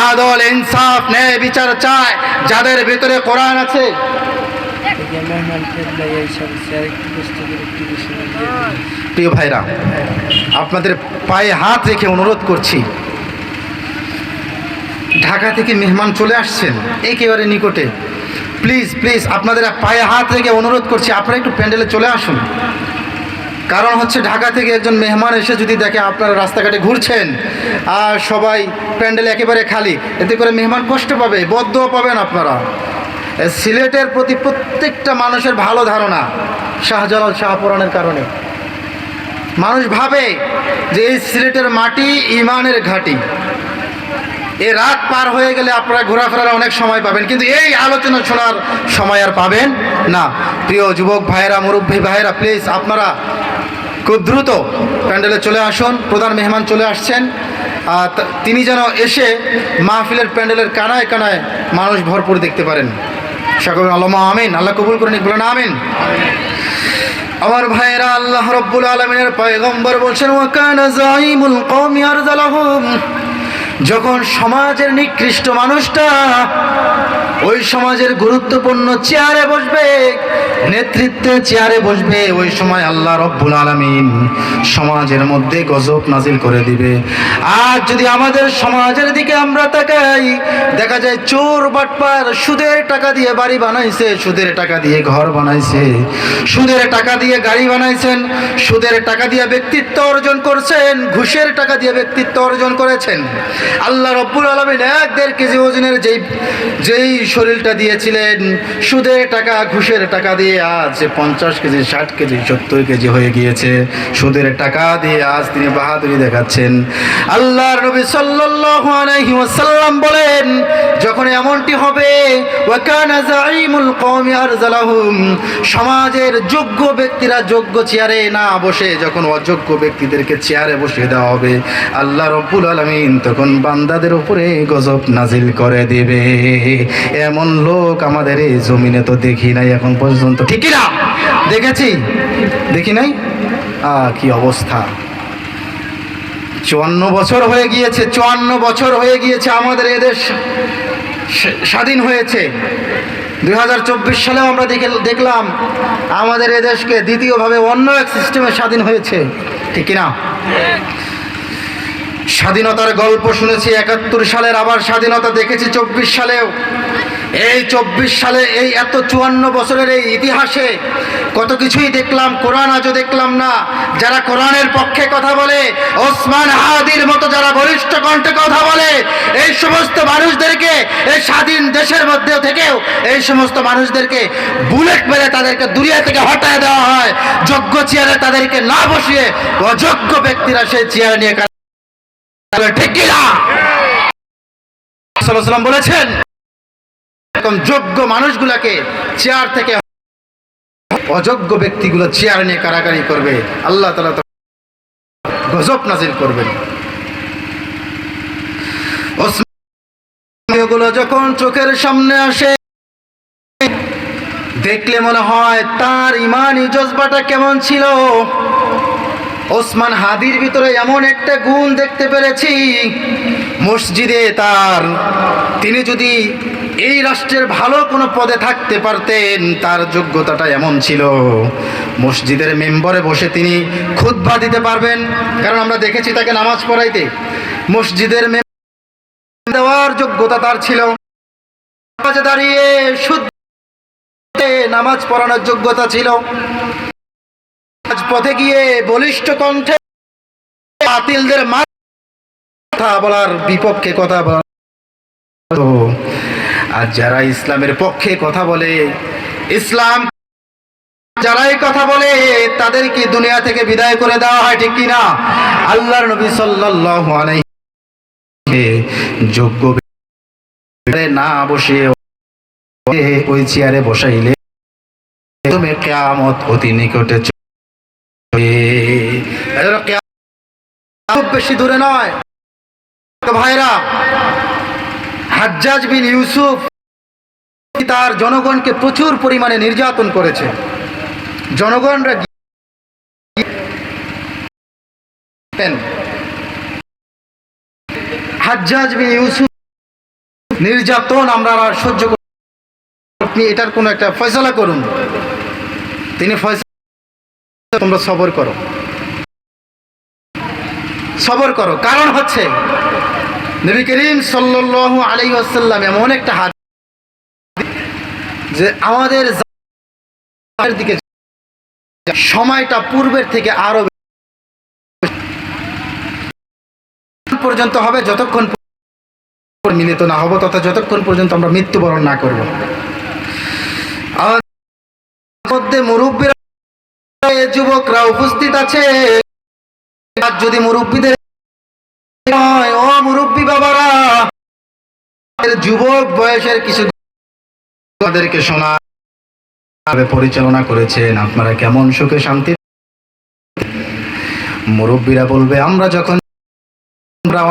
আদল, ইনসাফ, ন্যায় বিচার চায়, যাদের ভিতরে কোরআন আছে। প্রিয় ভাইরা, আপনাদের পায়ে হাত রেখে অনুরোধ করছি, ঢাকা থেকে মেহমান চলে আসছেন একেবারে নিকটে, প্লিজ প্লিজ আপনাদের পায়ে হাত রেখে অনুরোধ করছি আপনারা একটু প্যান্ডেলে চলে আসুন। কারণ হচ্ছে ঢাকা থেকে একজন মেহমান এসে যদি দেখে আপনারা রাস্তাঘাটে ঘুরছেন আর সবাই প্যান্ডেল একেবারে খালি, এতে করে মেহমান কষ্ট পাবে, বদদোয়া পাবেন আপনারা। সিলেটের প্রতি প্রত্যেকটা মানুষের ভালো ধারণা শাহজালাল শাহপুরাণের কারণে। মানুষ ভাবে যে এই সিলেটের মাটি ইমানের ঘাঁটি, এই রাত পার হয়ে গেলে আপনারা ঘোরাফেরার অনেক সময় পাবেন, কিন্তু এই আলোচনা শোনার সময় আর পাবেন না। প্রিয় যুবক ভাইয়েরা, মুরব্বী ভাইয়েরা, প্লিজ আপনারা খুব দ্রুত প্যান্ডেলে চলে আসুন। প্রধান মেহমান চলে আসছেন, তিনি যেন এসে মাহফিলের প্যান্ডেলের কানায় কানায় মানুষ ভরপুর দেখতে পারেন। সকলে আল্লাহুম্মা আমিন। আল্লাহ কবুল করেন, বলেন আমিন। আমার ভাইয়েরা, আল্লাহ রাব্বুল আলামিনের পয়গম্বর বলছেন ওয়া কানা যাইমুল কওমি আরযালাহুম, যখন সমাজের নিকৃষ্ট মানুষটা ওই সমাজের গুরুত্বপূর্ণ চেয়ারে বসবে, নেতৃত্বের চেয়ারে বসবে, ওই সময় আল্লাহ রাব্বুল আলামিন সমাজের মধ্যে গজব নাজিল করে দিবে। আর যদি আমাদের সমাজের দিকে আমরা তাকাই, দেখা যায় চোর বাটপার সুদের টাকা দিয়ে বাড়ি বানাইছে, সুদের টাকা দিয়ে ঘর বানাইছে, সুদের টাকা দিয়ে গাড়ি বানাইছেন, সুদের টাকা দিয়ে ব্যক্তিত্ব অর্জন করছেন, ঘুষের টাকা দিয়ে ব্যক্তিত্ব অর্জন করেছেন। আল্লাহ রাব্বুল আলামিন 1-1.5 কেজি ওজনের যেই শরীরটা দিয়েছিলেন সুদের টাকা ঘুষের টাকা দিয়ে, আজ 50 কেজি 60 কেজি 70 কেজি হয়ে গিয়েছে। সুদের টাকা দিয়ে আজ তিনি বাহাদুরি দেখাচ্ছেন। আল্লাহর নবী সাল্লাল্লাহু আলাইহি ওয়াসাল্লাম বলেন, যখন এমনটি হবে ওয়া কানা যাইমুল কওমি আরযালাহুম, সমাজের যোগ্য ব্যক্তিরা যোগ্য চেয়ারে না বসে যখন অযোগ্য ব্যক্তিদেরকে চেয়ারে বসিয়ে দেওয়া হবে, আল্লাহ রাব্বুল আলামিন তখন বান্দাদের উপরে গজব নাজিল করে দিবে। এমন লোক আমাদের এই জমিনে তো দেখি নাই এখন পর্যন্ত, ঠিক কি না? দেখি নাই? কি অবস্থা! 54 বছর হয়ে গিয়েছে, 54 বছর হয়ে গিয়েছে আমাদের এদেশ স্বাধীন হয়েছে। 2024 সালেও আমরা দেখলাম আমাদের এদেশকে দ্বিতীয়ভাবে অন্য এক সিস্টেমে স্বাধীন হয়েছে, ঠিক কি না? স্বাধীনতার গল্প শুনেছি 71 সালের, আবার স্বাধীনতা দেখেছি 24 সালেও। এই 24 সালে এই এত 54 বছরের এই ইতিহাসে কত কিছুই দেখলাম, কোরআন আজও দেখলাম না। যারা কোরআনের পক্ষে কথা বলে, ওসমান হাদির মতো যারা বলিষ্ঠ কণ্ঠে কথা বলে, এই সমস্ত মানুষদেরকে এই স্বাধীন দেশের মধ্যে থেকেও এই সমস্ত মানুষদেরকে বুলেট মেরে তাদেরকে দুনিয়া থেকে হটায় দেওয়া হয়। যোগ্য চেয়ারে তাদেরকে না বসিয়ে অযোগ্য ব্যক্তিরা সেই চেয়ারে নিয়ে, ঠিক কি না? সাল্লাল্লাহু আলাইহি ওয়াসাল্লাম বলেছেন এরকম যোগ্য মানুষগুলোকে চেয়ার থেকে অযোগ্য ব্যক্তিগুলো চেয়ার নিয়ে কারাকারি করবে, আল্লাহ তাআলা গজব নাজিল করবেন। ওসমানীয়গুলো যখন চোখের সামনে আসে, দেখলে মনে হয় তার ইমানি জজবাটা কেমন ছিল। ওসমান হাদির ভিতরে এমন একটা গুণ দেখতে পেরেছি, মসজিদে তিনি যদি এই রাষ্ট্রের ভালো কোনো পদে থাকতে পারতেন, তার যোগ্যতাটা এমন ছিল মসজিদের মেম্বরে বসে তিনি খুতবা দিতে পারবেন। কারণ আমরা দেখেছি তাকে নামাজ পড়াইতে, মসজিদের দেওয়ার যোগ্যতা তার ছিল, দাঁড়িয়ে শুদ্ধ নামাজ পড়ানোর যোগ্যতা ছিল, পথে গিয়ে বলিষ্ঠ কণ্ঠে বাতিলদের কথা বলার বিপক্ষে কথা বলা। আর যারা ইসলামের পক্ষে কথা বলে, ইসলাম যারাই কথা বলে তাদেরকে দুনিয়া থেকে বিদায় করে দেওয়া হয়, ঠিক কি না? আল্লাহর নবী সাল্লাল্লাহু আলাইহি যোগ্য না বসে ওই চেয়ারে বসাইলে তুমি কিয়ামত অতি নিকটে, খুব বেশি দূরে নয়। ভাইরা, হাজ্জাজ বিন ইউসুফ তার জনগণকে প্রচুর পরিমাণে নির্যাতন করেছে। জনগণরা হাজ্জাজ বিন ইউসুফ নির্যাতন আমরা আর সহ্য করি, আপনি এটার কোনো একটা ফয়সালা করুন। তিনি ফয়সালা, তোমরা সবর করো। কারণ হচ্ছে নবী করিম সাল্লাল্লাহু আলাইহি ওয়াসাল্লাম এমন একটা হাদিস যে আমাদের দিকে সময়টা পূর্বের থেকে আরো পর্যন্ত হবে, যতক্ষণ মিলিত না হব, তথা যতক্ষণ পর্যন্ত আমরা মৃত্যুবরণ না করব। আমাদের মধ্যে মুরব্বীরা, যুবকরা উপস্থিত আছে, যদি মুরব্বীদের ও মুরব্বী বাবারা যুবক বয়সের কিছু তাদেরকে শোনাবে পরিচালনা করেছেন, আপনারা কেমন সুখে শান্তি। মুরব্বীরা বলবে আমরা যখন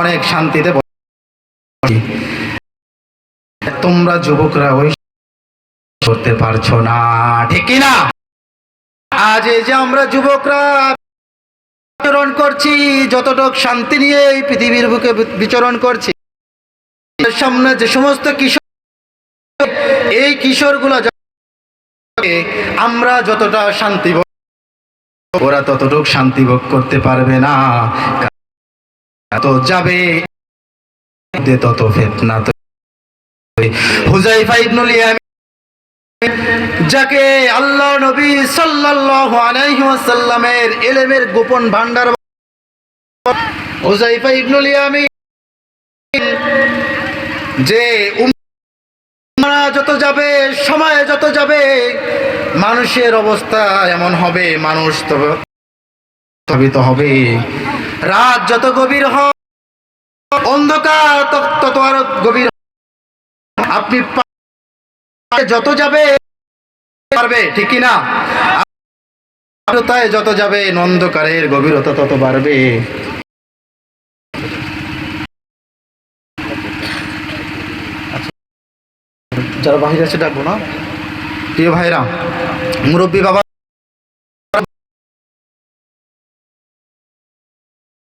অনেক শান্তিতে, তোমরা যুবকরা ওই করতে পারছো না, ঠিক কি না? আজ এই যে আমরা যুবকরা বিচরণ করছি, যতটুক শান্তি নিয়ে এই পৃথিবীর বুকে বিচরণ করছি, সামনে যে সমস্ত কিশোর, এই কিশোরগুলো আমরা যতটা শান্তি ভোগ, ওরা ততটুক শান্তি ভোগ করতে পারবে না। তো যাবে তত ফিতনা। হুযায়ফা ইবনুল ইয়ামান, যাকে আল্লাহ নবী সাল্লাল্লাহু আলাইহি ওয়াসাল্লামের ইলমের গোপন ভান্ডার, হুযায়ফা ইবনুল ইয়ামান, যে উম্মাহ যত যাবে, সময় যত যাবে, মানুষের অবস্থা এমন হবে, মানুষ তো হবে। রাত যত গভীর হয়, অন্ধকার তত আরো গভীর। আপনি যত যাবে পারবে, ঠিক কি না? যত যাবে অন্ধকারের গভীরতা তত বাড়বে। যারা বাহির আছে ডাকবো না, প্রিয় ভাইরা, মুরব্বী বাবা,